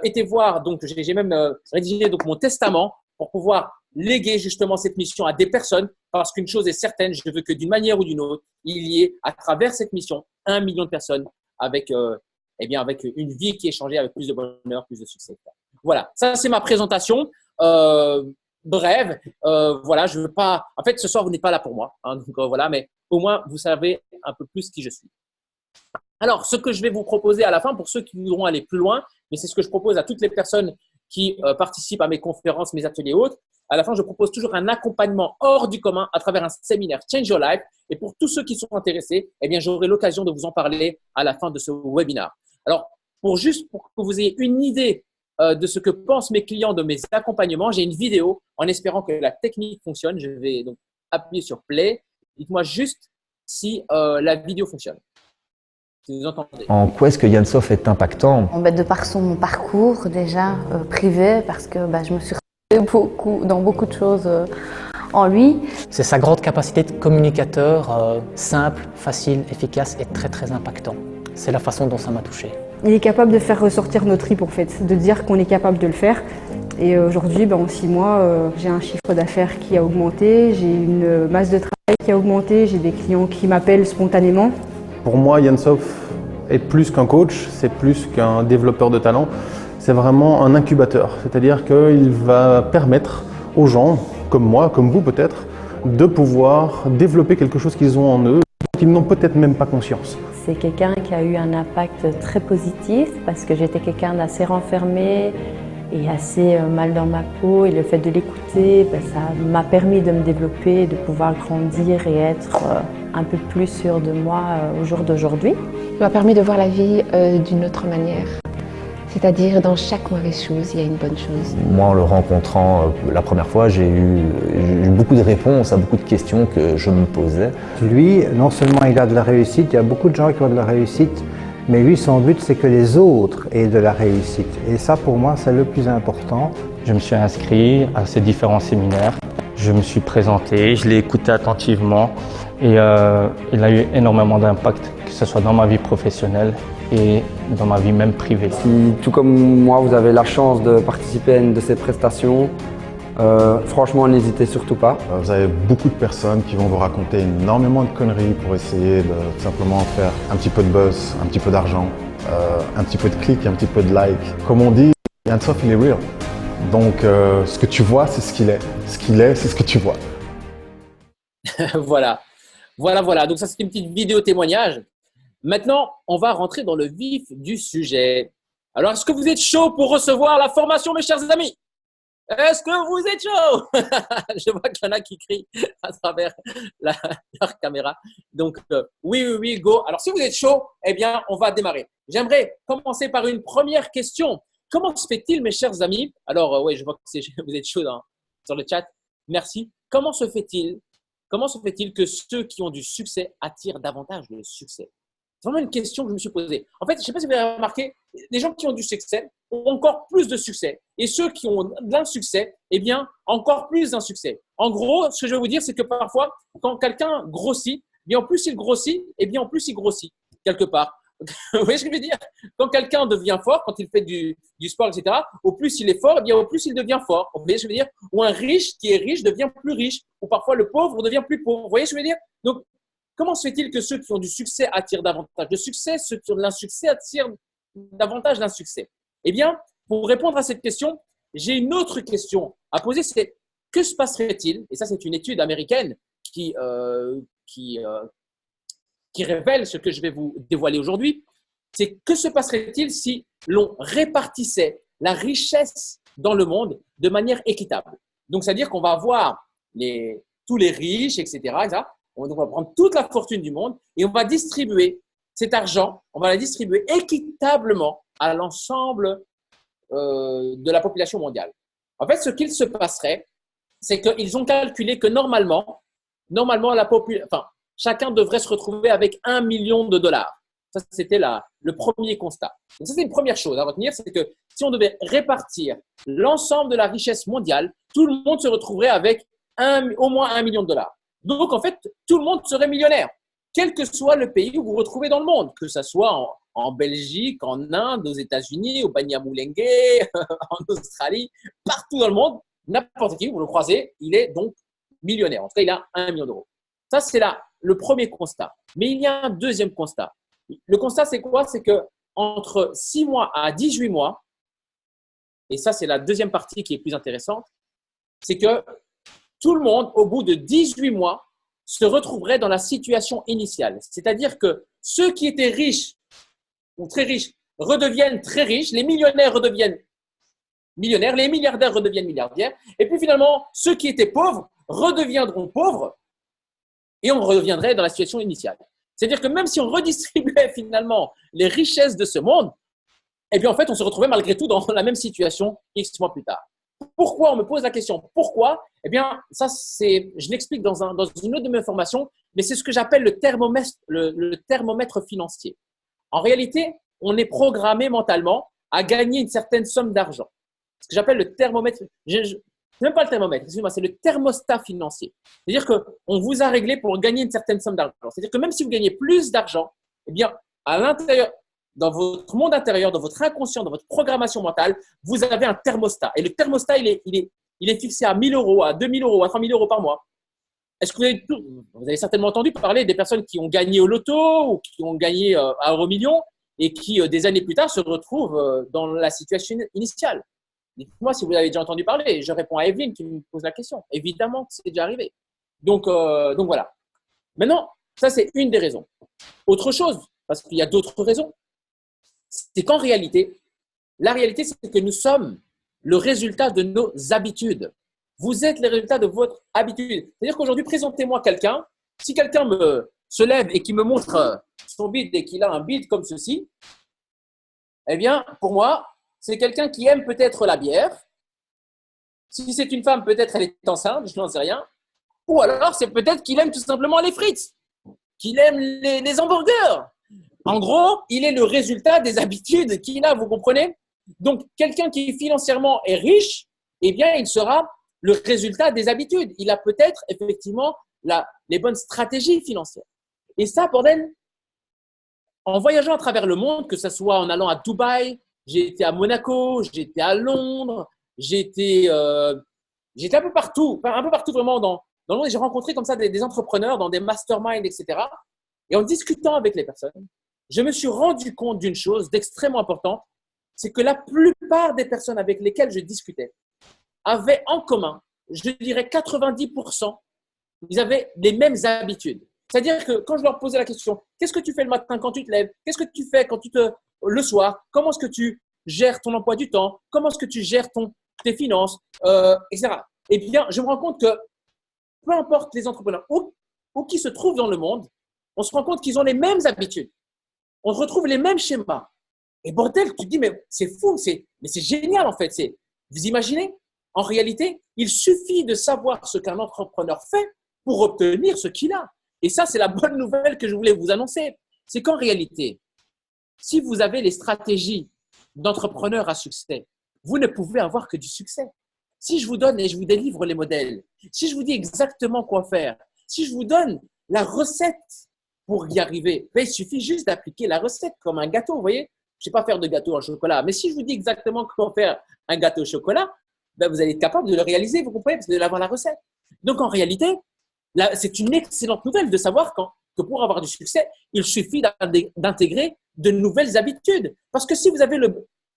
été voir, donc j'ai même rédigé donc mon testament pour pouvoir léguer justement cette mission à des personnes parce qu'une chose est certaine, je veux que d'une manière ou d'une autre, il y ait à travers cette mission 1 million de personnes avec une vie qui est changée avec plus de bonheur, plus de succès. Voilà, ça c'est ma présentation. brève. Voilà, je veux pas. En fait, ce soir, vous n'êtes pas là pour moi. Hein, donc voilà, mais au moins, vous savez un peu plus qui je suis. Alors, ce que je vais vous proposer à la fin, pour ceux qui voudront aller plus loin, mais c'est ce que je propose à toutes les personnes qui participent à mes conférences, mes ateliers et autres. À la fin, je propose toujours un accompagnement hors du commun à travers un séminaire Change Your Life. Et pour tous ceux qui sont intéressés, eh bien, j'aurai l'occasion de vous en parler à la fin de ce webinaire. Alors, pour que vous ayez une idée de ce que pensent mes clients de mes accompagnements, j'ai une vidéo en espérant que la technique fonctionne. Je vais donc appuyer sur Play. Dites-moi juste si la vidéo fonctionne. Si vous entendez. En quoi est-ce que Yann Sof est impactant? De par son parcours déjà privé, parce que je me suis retrouvée dans beaucoup de choses en lui. C'est sa grande capacité de communicateur, simple, facile, efficace et très très impactant. C'est la façon dont ça m'a touché. Il est capable de faire ressortir nos tripes en fait, de dire qu'on est capable de le faire. Et aujourd'hui, en 6 mois, j'ai un chiffre d'affaires qui a augmenté, j'ai une masse de travail qui a augmenté, j'ai des clients qui m'appellent spontanément. Pour moi, Yann Sof est plus qu'un coach, c'est plus qu'un développeur de talent, c'est vraiment un incubateur. C'est-à-dire qu'il va permettre aux gens, comme moi, comme vous peut-être, de pouvoir développer quelque chose qu'ils ont en eux, dont ils n'ont peut-être même pas conscience. C'est quelqu'un qui a eu un impact très positif parce que j'étais quelqu'un d'assez renfermé et assez mal dans ma peau, et le fait de l'écouter, ça m'a permis de me développer, de pouvoir grandir et être un peu plus sûre de moi au jour d'aujourd'hui. Il m'a permis de voir la vie d'une autre manière. C'est-à-dire, dans chaque mauvaise chose, il y a une bonne chose. Moi, en le rencontrant la première fois, j'ai eu beaucoup de réponses à beaucoup de questions que je me posais. Lui, non seulement il a de la réussite, il y a beaucoup de gens qui ont de la réussite, mais lui, son but, c'est que les autres aient de la réussite. Et ça, pour moi, c'est le plus important. Je me suis inscrit à ces différents séminaires. Je me suis présenté, je l'ai écouté attentivement et il a eu énormément d'impact, que ce soit dans ma vie professionnelle et dans ma vie même privée. Si, tout comme moi, vous avez la chance de participer à une de ces prestations, franchement, n'hésitez surtout pas. Vous avez beaucoup de personnes qui vont vous raconter énormément de conneries pour essayer de simplement faire un petit peu de buzz, un petit peu d'argent, un petit peu de clics, un petit peu de likes. Comme on dit, Yann Sof, il est real. Donc, ce que tu vois, c'est ce qu'il est. Ce qu'il est, c'est ce que tu vois. Voilà. Donc, ça, c'est une petite vidéo témoignage. Maintenant, on va rentrer dans le vif du sujet. Alors, est-ce que vous êtes chaud pour recevoir la formation, mes chers amis? Est-ce que vous êtes chaud? Je vois qu'il y en a qui crient à travers leur caméra. Donc, oui, go. Alors, si vous êtes chaud, eh bien, on va démarrer. J'aimerais commencer par une première question. Comment se fait-il, mes chers amis? Alors, oui, je vois que vous êtes chaud sur le chat. Merci. Comment se fait-il que ceux qui ont du succès attirent davantage le succès? C'est vraiment une question que je me suis posée. En fait, je ne sais pas si vous avez remarqué, les gens qui ont du succès ont encore plus de succès. Et ceux qui ont de l'insuccès, eh bien, encore plus d'insuccès. En gros, ce que je vais vous dire, c'est que parfois, quand quelqu'un grossit, eh bien, en plus il grossit, eh bien, en plus il grossit, quelque part. Vous voyez ce que je veux dire? Quand quelqu'un devient fort, quand il fait du sport, etc., au plus il est fort, eh bien, au plus il devient fort. Vous voyez ce que je veux dire? Ou un riche qui est riche devient plus riche. Ou parfois le pauvre devient plus pauvre. Vous voyez ce que je veux dire? Donc, comment se fait-il que ceux qui ont du succès attirent davantage de succès, ceux qui ont de l'insuccès attirent davantage d'insuccès? Eh bien, pour répondre à cette question, j'ai une autre question à poser, c'est que se passerait-il? Et ça, c'est une étude américaine qui révèle ce que je vais vous dévoiler aujourd'hui. C'est que se passerait-il si l'on répartissait la richesse dans le monde de manière équitable? Donc, c'est-à-dire qu'on va avoir tous les riches, etc. On va prendre toute la fortune du monde et on va distribuer cet argent, on va la distribuer équitablement à l'ensemble de la population mondiale. En fait, ce qu'il se passerait, c'est qu'ils ont calculé que normalement chacun devrait se retrouver avec 1 million de dollars. Ça, c'était le premier constat. Donc, ça, c'est une première chose à retenir, c'est que si on devait répartir l'ensemble de la richesse mondiale, tout le monde se retrouverait avec au moins 1 million de dollars. Donc, en fait, tout le monde serait millionnaire, quel que soit le pays où vous vous retrouvez dans le monde, que ce soit en Belgique, en Inde, aux États-Unis, au Banyamulenge, en Australie, partout dans le monde, n'importe qui, vous le croisez, il est donc millionnaire. En tout cas, il a 1 million d'euros. Ça, c'est le premier constat. Mais il y a un deuxième constat. Le constat, c'est quoi? C'est qu'entre 6 mois à 18 mois, et ça, c'est la deuxième partie qui est plus intéressante, c'est que tout le monde, au bout de 18 mois, se retrouverait dans la situation initiale. C'est-à-dire que ceux qui étaient riches ou très riches redeviennent très riches, les millionnaires redeviennent millionnaires, les milliardaires redeviennent milliardaires, et puis finalement, ceux qui étaient pauvres redeviendront pauvres et on reviendrait dans la situation initiale. C'est-à-dire que même si on redistribuait finalement les richesses de ce monde, eh bien en fait, on se retrouvait malgré tout dans la même situation X mois plus tard. Pourquoi? On me pose la question. Pourquoi? Eh bien, ça, je l'explique dans une autre de mes formations, mais c'est ce que j'appelle le thermomètre financier. En réalité, on est programmé mentalement à gagner une certaine somme d'argent. Ce que j'appelle le thermomètre, c'est même pas le thermomètre, excusez-moi, c'est le thermostat financier. C'est-à-dire qu'on vous a réglé pour gagner une certaine somme d'argent. C'est-à-dire que même si vous gagnez plus d'argent, eh bien, à l'intérieur, dans votre monde intérieur, dans votre inconscient, dans votre programmation mentale, vous avez un thermostat. Et le thermostat, il est fixé à 1 000 euros, à 2 000 euros, à 3 000 euros par mois. Est-ce que vous avez certainement entendu parler des personnes qui ont gagné au loto ou qui ont gagné à Euromillions et qui, des années plus tard, se retrouvent dans la situation initiale? Dites-moi si vous avez déjà entendu parler. Je réponds à Evelyne qui me pose la question. Évidemment que c'est déjà arrivé. Donc voilà. Maintenant, ça, c'est une des raisons. Autre chose, parce qu'il y a d'autres raisons, c'est qu'en réalité, la réalité, c'est que nous sommes le résultat de nos habitudes. Vous êtes le résultat de votre habitude. C'est-à-dire qu'aujourd'hui, présentez-moi quelqu'un. Si quelqu'un se lève et qui me montre son bide et qu'il a un bide comme ceci, eh bien, pour moi, c'est quelqu'un qui aime peut-être la bière. Si c'est une femme, peut-être elle est enceinte, je n'en sais rien. Ou alors, c'est peut-être qu'il aime tout simplement les frites, qu'il aime les hamburgers. En gros, il est le résultat des habitudes qu'il a, vous comprenez? Donc, quelqu'un qui financièrement est riche, eh bien, il sera le résultat des habitudes. Il a peut-être effectivement les bonnes stratégies financières. Et ça, bordel, en voyageant à travers le monde, que ce soit en allant à Dubaï, j'ai été à Monaco, j'ai été à Londres, j'étais un peu partout vraiment dans le monde. J'ai rencontré comme ça des entrepreneurs dans des masterminds, etc. Et en discutant avec les personnes, je me suis rendu compte d'une chose d'extrêmement importante, c'est que la plupart des personnes avec lesquelles je discutais avaient en commun, je dirais 90%, ils avaient les mêmes habitudes. C'est-à-dire que quand je leur posais la question, qu'est-ce que tu fais le matin quand tu te lèves? Qu'est-ce que tu fais le soir? Comment est-ce que tu gères ton emploi du temps? Comment est-ce que tu gères tes finances, etc. Eh bien, je me rends compte que peu importe les entrepreneurs où qui se trouvent dans le monde, on se rend compte qu'ils ont les mêmes habitudes. On retrouve les mêmes schémas. Et bordel, tu te dis, mais c'est fou, mais c'est génial en fait. Vous imaginez? En réalité, il suffit de savoir ce qu'un entrepreneur fait pour obtenir ce qu'il a. Et ça, c'est la bonne nouvelle que je voulais vous annoncer. C'est qu'en réalité, si vous avez les stratégies d'entrepreneur à succès, vous ne pouvez avoir que du succès. Si je vous donne et je vous délivre les modèles, si je vous dis exactement quoi faire, si je vous donne la recette pour y arriver, il suffit juste d'appliquer la recette comme un gâteau, vous voyez. Je ne sais pas faire de gâteau au chocolat, mais si je vous dis exactement comment faire un gâteau au chocolat, vous allez être capable de le réaliser, vous comprenez, parce que vous allez avoir la recette. Donc en réalité, c'est une excellente nouvelle de savoir que pour avoir du succès, il suffit d'intégrer de nouvelles habitudes. Parce que si vous avez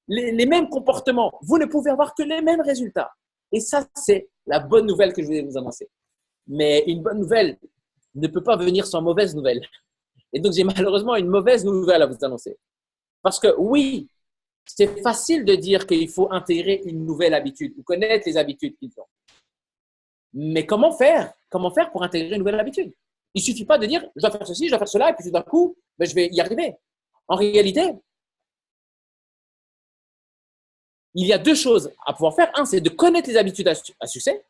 les mêmes comportements, vous ne pouvez avoir que les mêmes résultats. Et ça, c'est la bonne nouvelle que je voulais vous annoncer. Mais une bonne nouvelle ne peut pas venir sans mauvaise nouvelle. Et donc, j'ai malheureusement une mauvaise nouvelle à vous annoncer. Parce que oui, c'est facile de dire qu'il faut intégrer une nouvelle habitude ou connaître les habitudes qu'ils ont. Mais comment faire? Comment faire pour intégrer une nouvelle habitude? Il ne suffit pas de dire « je dois faire ceci, je dois faire cela » et puis tout d'un coup, je vais y arriver. En réalité, il y a deux choses à pouvoir faire. Un, c'est de connaître les habitudes à succès.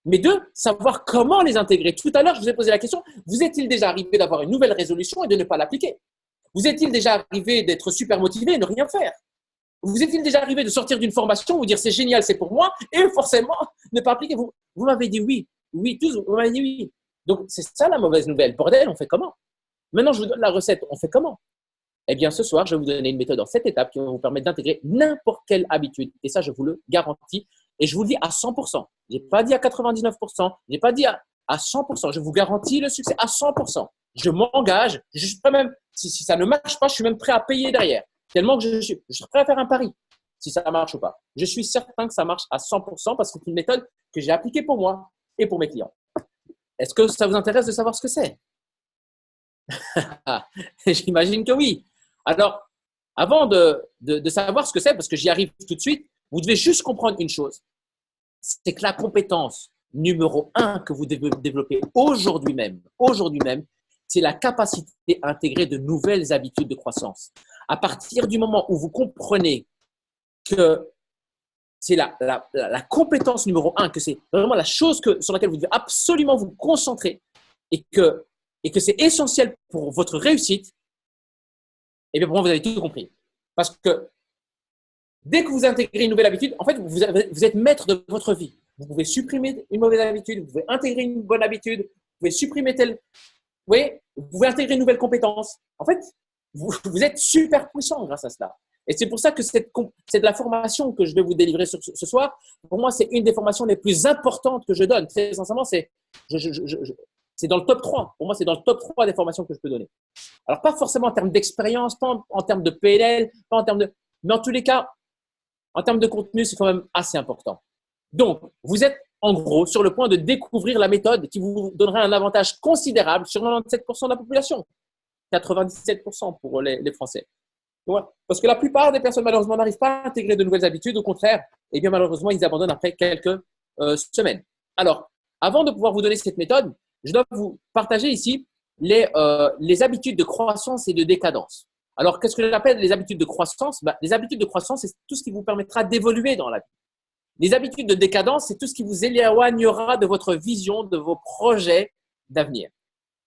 Mais deux, savoir comment les intégrer. Tout à l'heure, je vous ai posé la question, vous est-il déjà arrivé d'avoir une nouvelle résolution et de ne pas l'appliquer? Vous est-il déjà arrivé d'être super motivé et ne rien faire? Vous est-il déjà arrivé de sortir d'une formation, vous dire c'est génial, c'est pour moi, et forcément ne pas appliquer? Vous m'avez dit oui. Oui, tous, vous m'avez dit oui. Donc, c'est ça la mauvaise nouvelle. Bordel, on fait comment? Maintenant, je vous donne la recette. On fait comment? Eh bien, ce soir, je vais vous donner une méthode en 7 étapes qui va vous permettre d'intégrer n'importe quelle habitude. Et ça, je vous le garantis. Et je vous le dis à 100%. Je n'ai pas dit à 99%. Je n'ai pas dit à 100%. Je vous garantis le succès à 100%. Je m'engage. Je suis prêt même, si ça ne marche pas, je suis même prêt à payer derrière. Tellement que je suis prêt à faire un pari. si ça marche ou pas. Je suis certain que ça marche à 100% parce que c'est une méthode que j'ai appliquée pour moi et pour mes clients. Est-ce que ça vous intéresse de savoir ce que c'est? J'imagine que oui. Alors, avant de savoir ce que c'est, parce que j'y arrive tout de suite, vous devez juste comprendre une chose. C'est que la compétence numéro 1 que vous devez développer aujourd'hui même, c'est la capacité à intégrer de nouvelles habitudes de croissance. À partir du moment où vous comprenez que c'est la compétence numéro 1, que c'est vraiment la chose sur laquelle vous devez absolument vous concentrer et que c'est essentiel pour votre réussite, et bien pour moi, vous avez tout compris. Parce que dès que vous intégrez une nouvelle habitude, en fait, vous êtes maître de votre vie. Vous pouvez supprimer une mauvaise habitude, vous pouvez intégrer une bonne habitude, vous pouvez supprimer telle… Vous voyez, vous pouvez intégrer une nouvelle compétence. En fait, vous êtes super puissant grâce à cela. Et c'est pour ça que c'est de la formation que je vais vous délivrer ce soir. Pour moi, c'est une des formations les plus importantes que je donne. Très sincèrement, c'est dans le top 3. Pour moi, c'est dans le top 3 des formations que je peux donner. Alors, pas forcément en termes d'expérience, pas en termes de PNL, pas en termes de… Mais en tous les cas, en termes de contenu, c'est quand même assez important. Donc, vous êtes en gros sur le point de découvrir la méthode qui vous donnera un avantage considérable sur 97% de la population. 97% pour les Français. Ouais. Parce que la plupart des personnes, malheureusement, n'arrivent pas à intégrer de nouvelles habitudes. Au contraire, eh bien, malheureusement, ils abandonnent après quelques semaines. Alors, avant de pouvoir vous donner cette méthode, je dois vous partager ici les habitudes de croissance et de décadence. Alors, qu'est-ce que j'appelle les habitudes de croissance? Les habitudes de croissance, c'est tout ce qui vous permettra d'évoluer dans la vie. Les habitudes de décadence, c'est tout ce qui vous éloignera de votre vision, de vos projets d'avenir.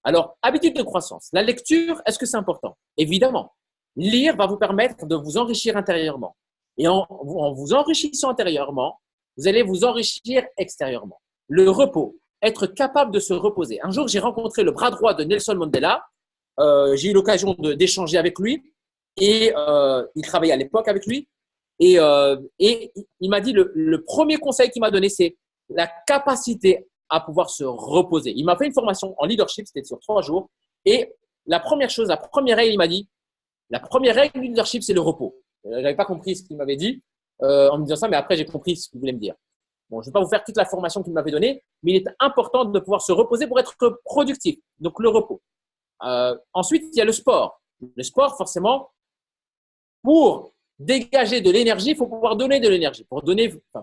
Alors, habitudes de croissance. La lecture, est-ce que c'est important? Évidemment. Lire va vous permettre de vous enrichir intérieurement. Et en vous enrichissant intérieurement, vous allez vous enrichir extérieurement. Le repos, être capable de se reposer. Un jour, j'ai rencontré le bras droit de Nelson Mandela. J'ai eu l'occasion d'échanger avec lui et il travaillait à l'époque avec lui. Et il m'a dit le premier conseil qu'il m'a donné, c'est la capacité à pouvoir se reposer. Il m'a fait une formation en leadership, c'était sur 3 jours. Et la première règle, il m'a dit, la première règle du leadership, c'est le repos. Je n'avais pas compris ce qu'il m'avait dit en me disant ça, mais après, j'ai compris ce qu'il voulait me dire. Bon, je ne vais pas vous faire toute la formation qu'il m'avait donnée, mais il est important de pouvoir se reposer pour être productif. Donc, le repos. Ensuite, il y a le sport. Le sport, forcément, pour dégager de l'énergie, il faut pouvoir donner de l'énergie. Pour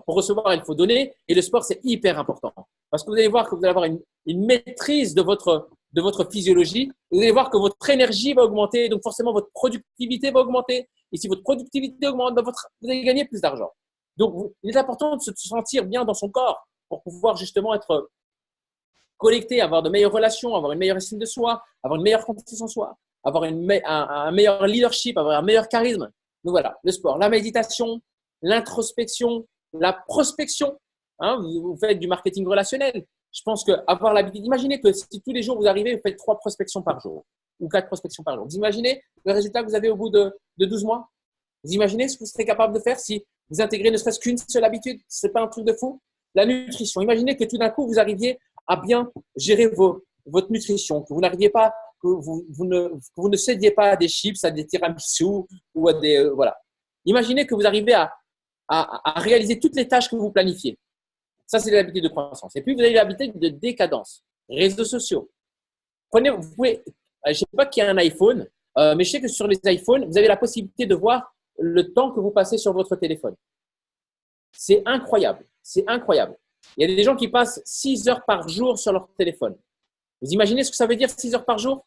recevoir, il faut donner. Et le sport, c'est hyper important. Parce que vous allez voir que vous allez avoir une maîtrise de votre physiologie. Vous allez voir que votre énergie va augmenter. Donc, forcément, votre productivité va augmenter. Et si votre productivité augmente, vous allez gagner plus d'argent. Donc, il est important de se sentir bien dans son corps pour pouvoir justement être connecté, avoir de meilleures relations, avoir une meilleure estime de soi, avoir une meilleure confiance en soi, avoir un meilleur leadership, avoir un meilleur charisme. Donc voilà, le sport, la méditation, l'introspection, la prospection. Hein, vous faites du marketing relationnel. Je pense qu'avoir l'habitude, imaginez que si tous les jours vous arrivez, vous faites 3 prospections par jour ou 4 prospections par jour. Vous imaginez le résultat que vous avez au bout de 12 mois? Vous imaginez ce que vous serez capable de faire si vous intégrez ne serait-ce qu'une seule habitude? Ce n'est pas un truc de fou? La nutrition. Imaginez que tout d'un coup, vous arriviez à bien gérer votre nutrition, que vous n'arriviez pas, que vous ne cédiez pas à des chips, à des tiramisu ou à des… voilà. Imaginez que vous arrivez à réaliser toutes les tâches que vous planifiez. Ça, c'est l'habitude de croissance. Et puis, vous avez l'habitude de décadence. Réseaux sociaux. Vous pouvez… Je ne sais pas qui a un iPhone, mais je sais que sur les iPhones, vous avez la possibilité de voir le temps que vous passez sur votre téléphone. C'est incroyable. C'est incroyable. Il y a des gens qui passent 6 heures par jour sur leur téléphone. Vous imaginez ce que ça veut dire 6 heures par jour?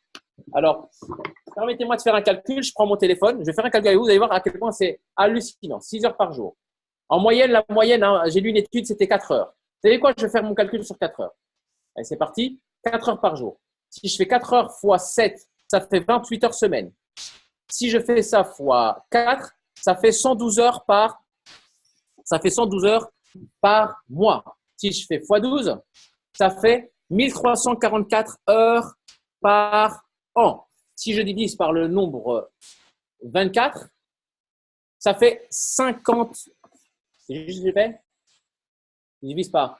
Alors, permettez-moi de faire un calcul. Je prends mon téléphone. Je vais faire un calcul avec vous. Vous allez voir à quel point c'est hallucinant. 6 heures par jour. En moyenne, la moyenne, hein, j'ai lu une étude, c'était 4 heures. Vous savez quoi? Je vais faire mon calcul sur 4 heures. Allez, c'est parti. 4 heures par jour. Si je fais 4 heures fois 7, ça fait 28 heures semaine. Si je fais ça fois 4, ça fait 112 heures par mois. Si je fais fois 12, ça fait 1344 heures par an. Si je divise par le nombre 24, ça fait 50. C'est juste ce que j'ai fait? Je divise par…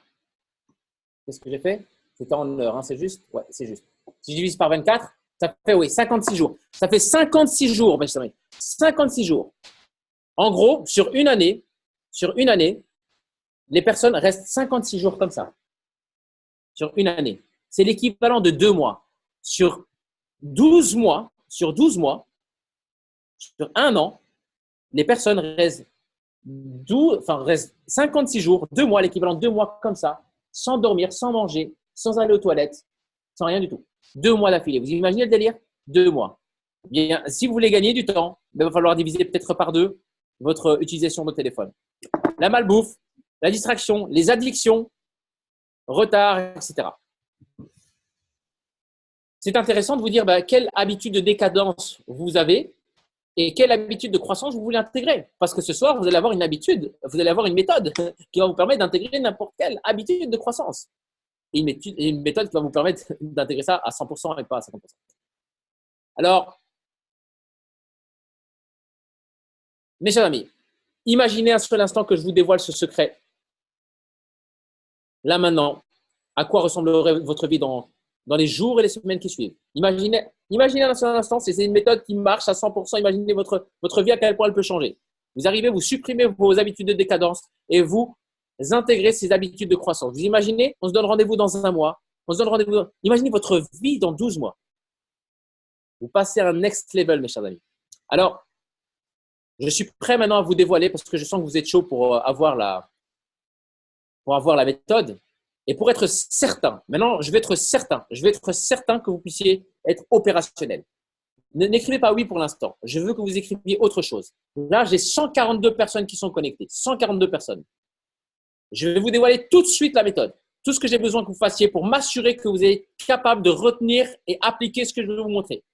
Qu'est-ce que j'ai fait? C'était en heures, hein, c'est juste? Ouais, c'est juste. Si je divise par 24, ça fait 56 jours. Ça fait 56 jours, mes amis. 56 jours. En gros, sur une année, les personnes restent 56 jours comme ça. Sur une année. C'est l'équivalent de 2 mois. Sur 12 mois, sur un an, les personnes restent 56 jours, 2 mois, l'équivalent de 2 mois comme ça, sans dormir, sans manger, sans aller aux toilettes, sans rien du tout. 2 mois d'affilée. Vous imaginez le délire? 2 mois. Bien, si vous voulez gagner du temps, il va falloir diviser peut-être par 2 votre utilisation de téléphone. La malbouffe, la distraction, les addictions, retard, etc. C'est intéressant de vous dire quelle habitude de décadence vous avez et quelle habitude de croissance vous voulez intégrer. Parce que ce soir, vous allez avoir une habitude, vous allez avoir une méthode qui va vous permettre d'intégrer n'importe quelle habitude de croissance. Et une méthode qui va vous permettre d'intégrer ça à 100% et pas à 50%. Alors, mes chers amis, imaginez un seul instant que je vous dévoile ce secret. Là maintenant, à quoi ressemblerait votre vie dans les jours et les semaines qui suivent. Imaginez un seul instant, c'est une méthode qui marche à 100%. Imaginez votre vie, à quel point elle peut changer. Vous arrivez, vous supprimez vos habitudes de décadence et vous intégrez ces habitudes de croissance. Vous imaginez, on se donne rendez-vous dans un mois. Imaginez votre vie dans 12 mois. Vous passez à un next level, mes chers amis. Alors, je suis prêt maintenant à vous dévoiler parce que je sens que vous êtes chaud pour avoir la méthode. Et pour être certain, maintenant, je vais être certain que vous puissiez être opérationnel. N'écrivez pas oui pour l'instant. Je veux que vous écriviez autre chose. Là, j'ai 142 personnes qui sont connectées. 142 personnes. Je vais vous dévoiler tout de suite la méthode. Tout ce que j'ai besoin que vous fassiez pour m'assurer que vous êtes capable de retenir et appliquer ce que je vais vous montrer.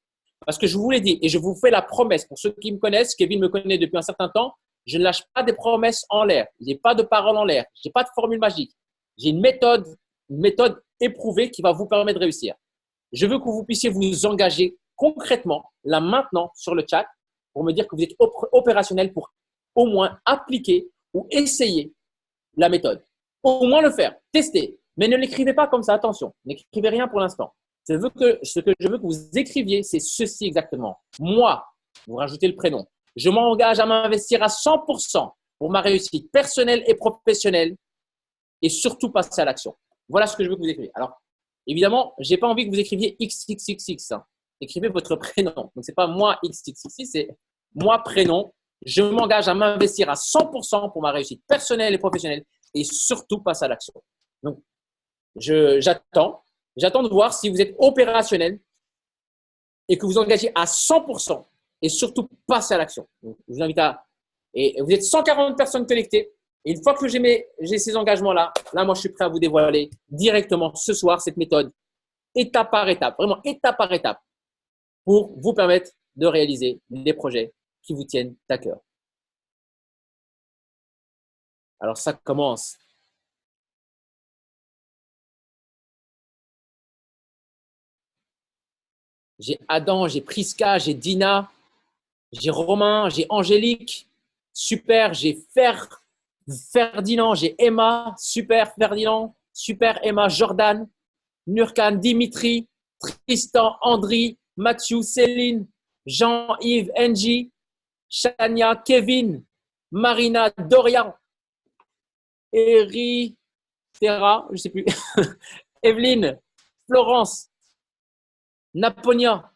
Parce que je vous l'ai dit et je vous fais la promesse. Pour ceux qui me connaissent, Kevin me connaît depuis un certain temps, je ne lâche pas des promesses en l'air. Je n'ai pas de paroles en l'air. Je n'ai pas de formule magique. J'ai une méthode éprouvée qui va vous permettre de réussir. Je veux que vous puissiez vous engager concrètement, là maintenant, sur le chat, pour me dire que vous êtes opérationnel pour au moins appliquer ou essayer la méthode. Au moins le faire, tester. Mais ne l'écrivez pas comme ça, attention. N'écrivez rien pour l'instant. Ce que je veux que vous écriviez, c'est ceci exactement. Moi, vous rajoutez le prénom. Je m'engage à m'investir à 100% pour ma réussite personnelle et professionnelle et surtout passer à l'action. Voilà ce que je veux que vous écriviez. Alors, évidemment, je n'ai pas envie que vous écriviez XXXX. Hein. Écrivez votre prénom. Donc, ce n'est pas moi XXXX, c'est moi prénom. Je m'engage à m'investir à 100% pour ma réussite personnelle et professionnelle et surtout passer à l'action. Donc, j'attends de voir si vous êtes opérationnel et que vous engagez à 100% et surtout passer à l'action. Donc, je vous invite à… Et vous êtes 140 personnes connectées. Et une fois que j'ai ces engagements-là, moi, je suis prêt à vous dévoiler directement ce soir cette méthode, étape par étape, vraiment étape par étape, pour vous permettre de réaliser les projets qui vous tiennent à cœur. Alors, ça commence. J'ai Adam, j'ai Priska, j'ai Dina, j'ai Romain, j'ai Angélique. Super, j'ai Ferdinand, j'ai Emma, super Ferdinand, super Emma, Jordan, Nurkan, Dimitri, Tristan, Andri, Mathieu, Céline, Jean-Yves, Angie, Chania, Kevin, Marina, Dorian, Eri, Terra, je ne sais plus, Evelyne, Florence, Naponia.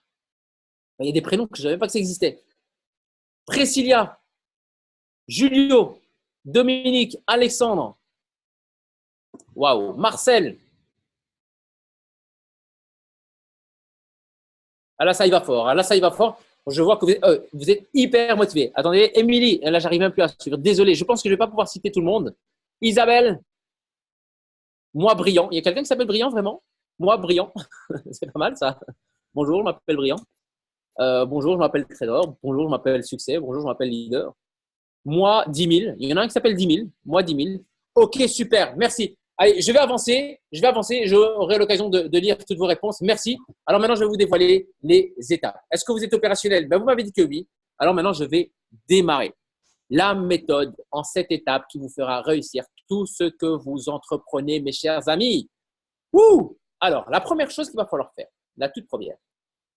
Il y a des prénoms que je ne savais pas que ça existait. Priscilla, Julio, Dominique, Alexandre, waouh, Marcel. Ah là, ça y va fort. Ah là, ça y va fort. Je vois que vous êtes hyper motivé. Attendez, Émilie, là, j'arrive même plus à suivre. Désolé, je pense que je ne vais pas pouvoir citer tout le monde. Isabelle, moi, Brillant. Il y a quelqu'un qui s'appelle Brillant, vraiment? Moi, Brillant. C'est pas mal, ça. Bonjour, je m'appelle Brillant. Bonjour, je m'appelle Trésor. Bonjour, je m'appelle Succès. Bonjour, je m'appelle Leader. Moi, 10 000. Il y en a un qui s'appelle 10 000. Moi, 10 000. Ok, super. Merci. Allez, je vais avancer. J'aurai l'occasion de lire toutes vos réponses. Merci. Alors maintenant, je vais vous dévoiler les étapes. Est-ce que vous êtes opérationnel? Vous m'avez dit que oui. Alors maintenant, je vais démarrer la méthode en 7 étapes qui vous fera réussir tout ce que vous entreprenez, mes chers amis. Alors, la première chose qu'il va falloir faire, la toute première,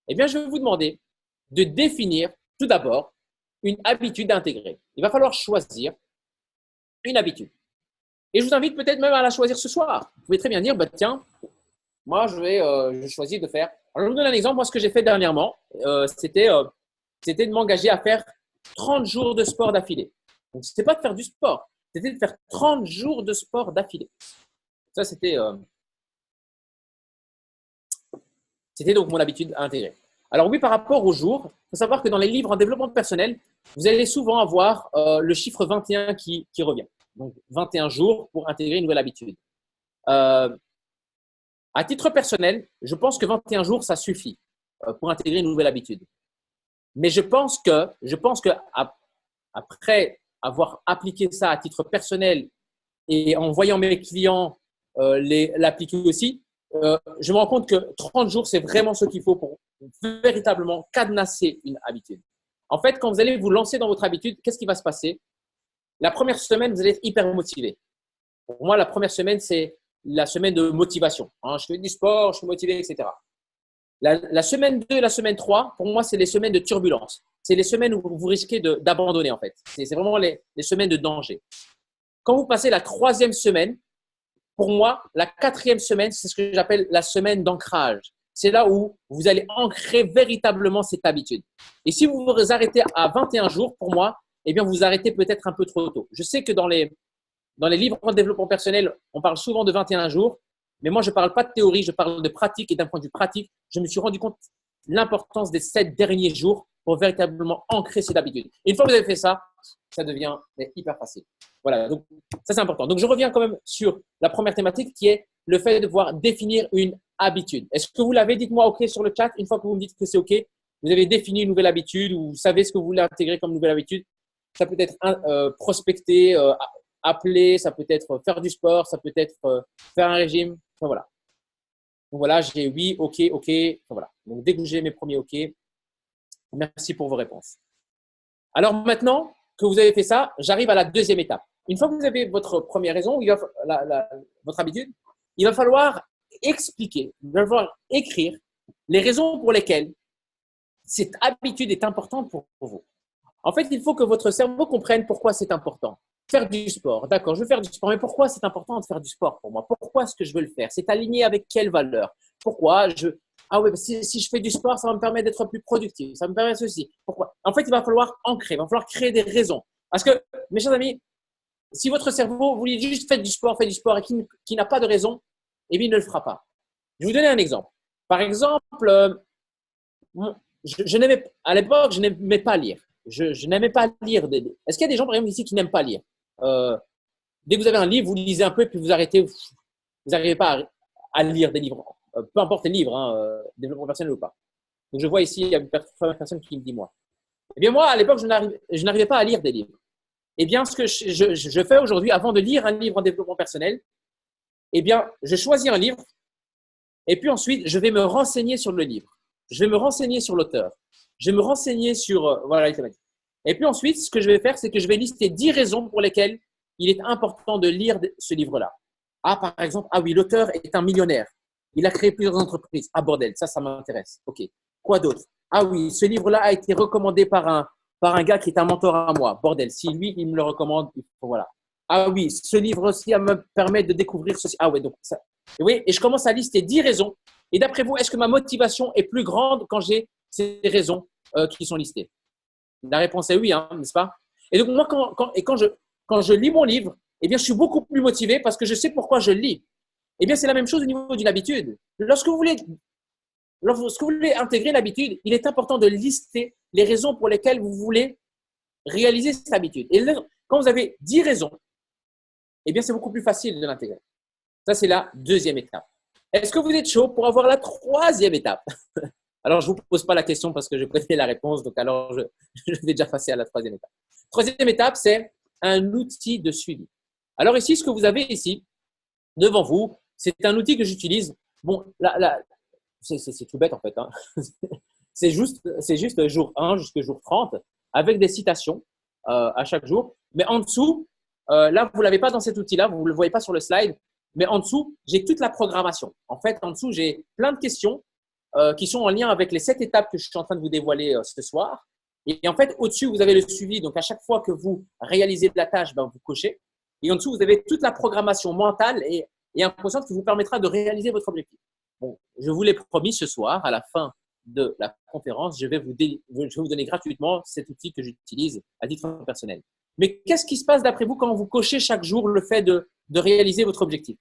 eh bien, je vais vous demander de définir tout d'abord une habitude à intégrer. Il va falloir choisir une habitude. Et je vous invite peut-être même à la choisir ce soir. Vous pouvez très bien dire, bah, tiens, moi, je choisis de faire. Alors, je vous donne un exemple. Moi, ce que j'ai fait dernièrement, c'était de m'engager à faire 30 jours de sport d'affilée. Donc, ce n'était pas de faire du sport, c'était de faire 30 jours de sport d'affilée. Ça, c'était donc mon habitude à intégrer. Alors oui, par rapport au jour, il faut savoir que dans les livres en développement personnel, vous allez souvent avoir le chiffre 21 qui revient. Donc 21 jours pour intégrer une nouvelle habitude. À titre personnel, je pense que 21 jours, ça suffit pour intégrer une nouvelle habitude. Mais je pense que après avoir appliqué ça à titre personnel et en voyant mes clients l'appliquer aussi, je me rends compte que 30 jours, c'est vraiment ce qu'il faut pour véritablement cadenasser une habitude. En fait, quand vous allez vous lancer dans votre habitude, qu'est-ce qui va se passer? La première semaine, vous allez être hyper motivé. Pour moi, la première semaine, c'est la semaine de motivation. Je fais du sport, je suis motivé, etc. La semaine 2 et la semaine 3, pour moi, c'est les semaines de turbulence. C'est les semaines où vous risquez d'abandonner, en fait. C'est vraiment les semaines de danger. Quand vous passez la 3e semaine, pour moi, la 4e semaine, c'est ce que j'appelle la semaine d'ancrage. C'est là où vous allez ancrer véritablement cette habitude. Et si vous vous arrêtez à 21 jours, pour moi, eh bien, vous arrêtez peut-être un peu trop tôt. Je sais que dans les livres de développement personnel, on parle souvent de 21 jours, mais moi, je ne parle pas de théorie, je parle de pratique. Et d'un point de vue pratique, je me suis rendu compte de l'importance des 7 derniers jours pour véritablement ancrer cette habitude. Et une fois que vous avez fait ça, ça devient hyper facile. Voilà, donc ça c'est important. Donc je reviens quand même sur la première thématique qui est le fait de pouvoir définir une habitude. Est-ce que vous l'avez? Dites-moi OK sur le chat. Une fois que vous me dites que c'est OK, vous avez défini une nouvelle habitude ou vous savez ce que vous voulez intégrer comme nouvelle habitude. Ça peut être prospecter, appeler, ça peut être faire du sport, ça peut être faire un régime. Enfin, voilà. Donc voilà, j'ai oui, OK, OK. Enfin, voilà. Donc dès que j'ai mes premiers OK, merci pour vos réponses. Alors maintenant que vous avez fait ça, j'arrive à la 2e étape. Une fois que vous avez votre première raison, votre habitude, il va falloir expliquer, il va falloir écrire les raisons pour lesquelles cette habitude est importante pour vous. En fait, il faut que votre cerveau comprenne pourquoi c'est important. Faire du sport, d'accord, je veux faire du sport, mais pourquoi c'est important de faire du sport pour moi? Pourquoi est-ce que je veux le faire? C'est aligné avec quelle valeur? Pourquoi Ah oui, si je fais du sport, ça va me permettre d'être plus productif, ça me permet ceci. Pourquoi? En fait, il va falloir ancrer, il va falloir créer des raisons. Parce que, mes chers amis, si votre cerveau vous dit juste faites du sport et qui n'a pas de raison, eh bien, il ne le fera pas. Je vais vous donner un exemple. Par exemple, à l'époque, je n'aimais pas lire. Je n'aimais pas lire. Est-ce qu'il y a des gens, par exemple, ici qui n'aiment pas lire? Dès que vous avez un livre, vous lisez un peu et puis vous arrêtez. Vous n'arrivez pas à lire des livres. Peu importe les livres, développement personnel ou pas. Donc, je vois ici, il y a une personne qui me dit moi. Eh bien, moi, à l'époque, je n'arrivais pas à lire des livres. Eh bien, ce que je fais aujourd'hui, avant de lire un livre en développement personnel, eh bien, je choisis un livre et puis ensuite, je vais me renseigner sur le livre. Je vais me renseigner sur l'auteur. Je vais me renseigner sur voilà, les thématiques. Et puis ensuite, ce que je vais faire, c'est que je vais lister 10 raisons pour lesquelles il est important de lire ce livre-là. Ah, par exemple, ah oui, l'auteur est un millionnaire. Il a créé plusieurs entreprises. Ah, bordel, ça m'intéresse. OK. Quoi d'autre? Ah oui, ce livre-là a été recommandé par un gars qui est un mentor à moi. Bordel, si lui, il me le recommande, voilà. Ah oui, ce livre aussi me permet de découvrir ceci. Ah oui, donc ça. Oui, et je commence à lister 10 raisons. Et d'après vous, est-ce que ma motivation est plus grande quand j'ai ces raisons qui sont listées? La réponse est oui, hein, n'est-ce pas? Et donc, moi, quand je lis mon livre, eh bien, je suis beaucoup plus motivé parce que je sais pourquoi je le lis. Eh bien, c'est la même chose au niveau d'une habitude. Lorsque vous voulez intégrer l'habitude, il est important de lister les raisons pour lesquelles vous voulez réaliser cette habitude. Et là, quand vous avez 10 raisons, eh bien, c'est beaucoup plus facile de l'intégrer. Ça, c'est la 2e étape. Est-ce que vous êtes chaud pour avoir la 3e étape? Alors, je ne vous pose pas la question parce que je connais la réponse, donc alors je vais déjà passer à la 3e étape. 3e étape, c'est un outil de suivi. Alors ici, ce que vous avez ici, devant vous, c'est un outil que j'utilise. Bon, c'est tout bête en fait. Hein. C'est juste jour 1 jusqu'au jour 30 avec des citations à chaque jour. Mais en dessous, là, vous ne l'avez pas dans cet outil-là, vous ne le voyez pas sur le slide, mais en dessous, j'ai toute la programmation. En fait, en dessous, j'ai plein de questions qui sont en lien avec les 7 étapes que je suis en train de vous dévoiler ce soir. Et en fait, au-dessus, vous avez le suivi. Donc, à chaque fois que vous réalisez la tâche, ben, vous cochez. Et en dessous, vous avez toute la programmation mentale et inconsciente qui vous permettra de réaliser votre objectif. Bon, je vous l'ai promis ce soir, à la fin de la conférence, je vais vous donner gratuitement cet outil que j'utilise à titre personnel. Mais qu'est-ce qui se passe d'après vous quand vous cochez chaque jour le fait de réaliser votre objectif?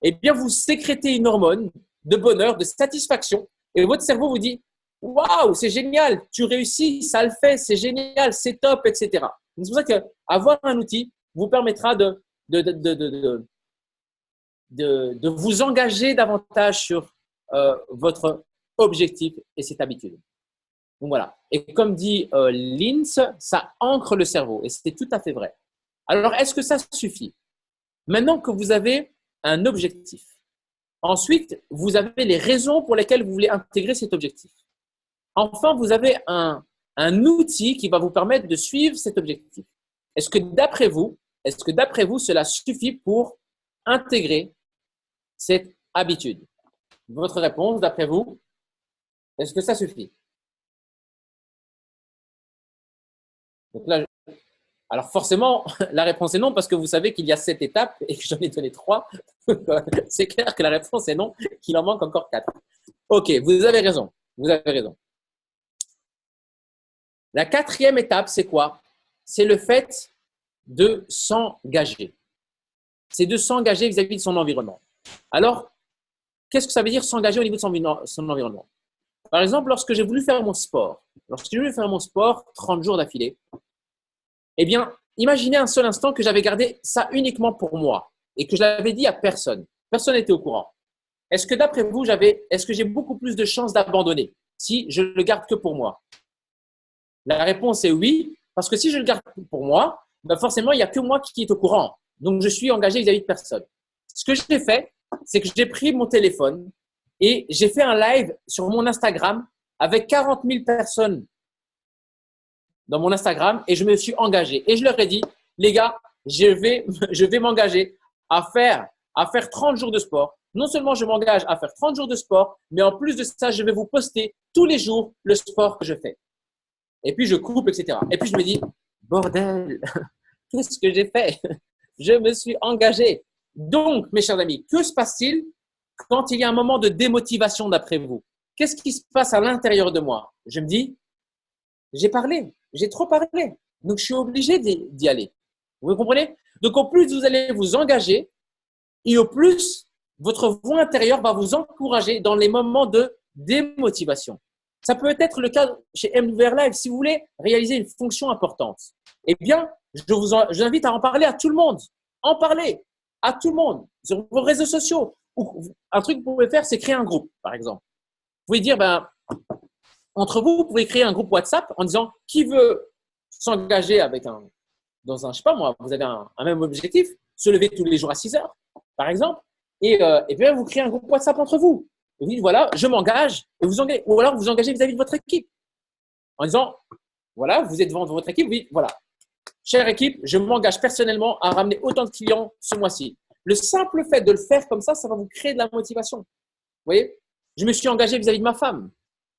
Eh bien, vous sécrétez une hormone de bonheur, de satisfaction, et votre cerveau vous dit « Waouh, c'est génial, tu réussis, ça le fait, c'est génial, c'est top, etc. » C'est pour ça qu'avoir un outil vous permettra de vous engager davantage sur votre objectif et cette habitude. Donc voilà. Et comme dit Linz, ça ancre le cerveau. Et c'est tout à fait vrai. Alors, est-ce que ça suffit? Maintenant que vous avez un objectif, ensuite, vous avez les raisons pour lesquelles vous voulez intégrer cet objectif. Enfin, vous avez un outil qui va vous permettre de suivre cet objectif. Est-ce que d'après vous, cela suffit pour intégrer cette habitude? Votre réponse, d'après vous, est-ce que ça suffit? Donc là, alors forcément, la réponse est non parce que vous savez qu'il y a 7 étapes et que j'en ai donné 3. C'est clair que la réponse est non, qu'il en manque encore 4. Ok, vous avez raison. Vous avez raison. La 4e étape, c'est quoi? C'est le fait de s'engager. C'est de s'engager vis-à-vis de son environnement. Alors, qu'est-ce que ça veut dire s'engager au niveau de son environnement? Par exemple, lorsque j'ai voulu faire mon sport, 30 jours d'affilée, eh bien, imaginez un seul instant que j'avais gardé ça uniquement pour moi et que je l'avais dit à personne. Personne n'était au courant. Est-ce que d'après vous, est-ce que j'ai beaucoup plus de chances d'abandonner si je le garde que pour moi? La réponse est oui, parce que si je le garde pour moi, ben forcément, il n'y a que moi qui est au courant. Donc, je suis engagé vis-à-vis de personne. Ce que j'ai fait, c'est que j'ai pris mon téléphone et j'ai fait un live sur mon Instagram avec 40 000 personnes dans mon Instagram et je me suis engagé. Et je leur ai dit, les gars, je vais m'engager à faire 30 jours de sport. Non seulement je m'engage à faire 30 jours de sport, mais en plus de ça, je vais vous poster tous les jours le sport que je fais. Et puis, je coupe, etc. Et puis, je me dis, bordel, qu'est-ce que j'ai fait? Je me suis engagé. Donc, mes chers amis, que se passe-t-il quand il y a un moment de démotivation d'après vous? Qu'est-ce qui se passe à l'intérieur de moi? Je me dis, j'ai parlé, j'ai trop parlé. Donc, je suis obligé d'y aller. Vous comprenez? Donc, au plus vous allez vous engager et au plus votre voix intérieure va vous encourager dans les moments de démotivation. Ça peut être le cas chez MWR Live. Si vous voulez réaliser une fonction importante, eh bien, je vous invite à en parler à tout le monde. En parler à tout le monde sur vos réseaux sociaux. Ou un truc que vous pouvez faire, c'est créer un groupe, par exemple. Vous pouvez dire, entre vous, vous pouvez créer un groupe WhatsApp en disant qui veut s'engager dans un, je sais pas moi, vous avez un même objectif, se lever tous les jours à 6 heures, par exemple, et bien vous créez un groupe WhatsApp entre vous. Vous dites, voilà, je m'engage, et vous engagez, ou alors vous engagez vis-à-vis de votre équipe. En disant, voilà, vous êtes devant votre équipe, vous dites, voilà, chère équipe, je m'engage personnellement à ramener autant de clients ce mois-ci. Le simple fait de le faire comme ça va vous créer de la motivation. Vous voyez? Je me suis engagé vis-à-vis de ma femme.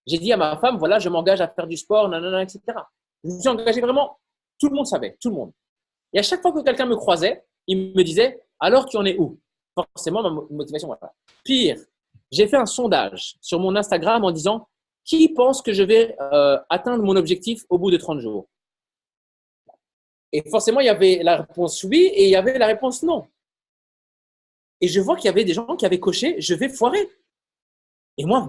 J'ai dit à ma femme, voilà, je m'engage à faire du sport, nanana, etc. Je me suis engagé vraiment, tout le monde savait, tout le monde. Et à chaque fois que quelqu'un me croisait, il me disait, alors tu en es où? Forcément, ma motivation, voilà. Pire, j'ai fait un sondage sur mon Instagram en disant, qui pense que je vais atteindre mon objectif au bout de 30 jours? Et forcément, il y avait la réponse oui et il y avait la réponse non. Et je vois qu'il y avait des gens qui avaient coché « je vais foirer ». Et moi,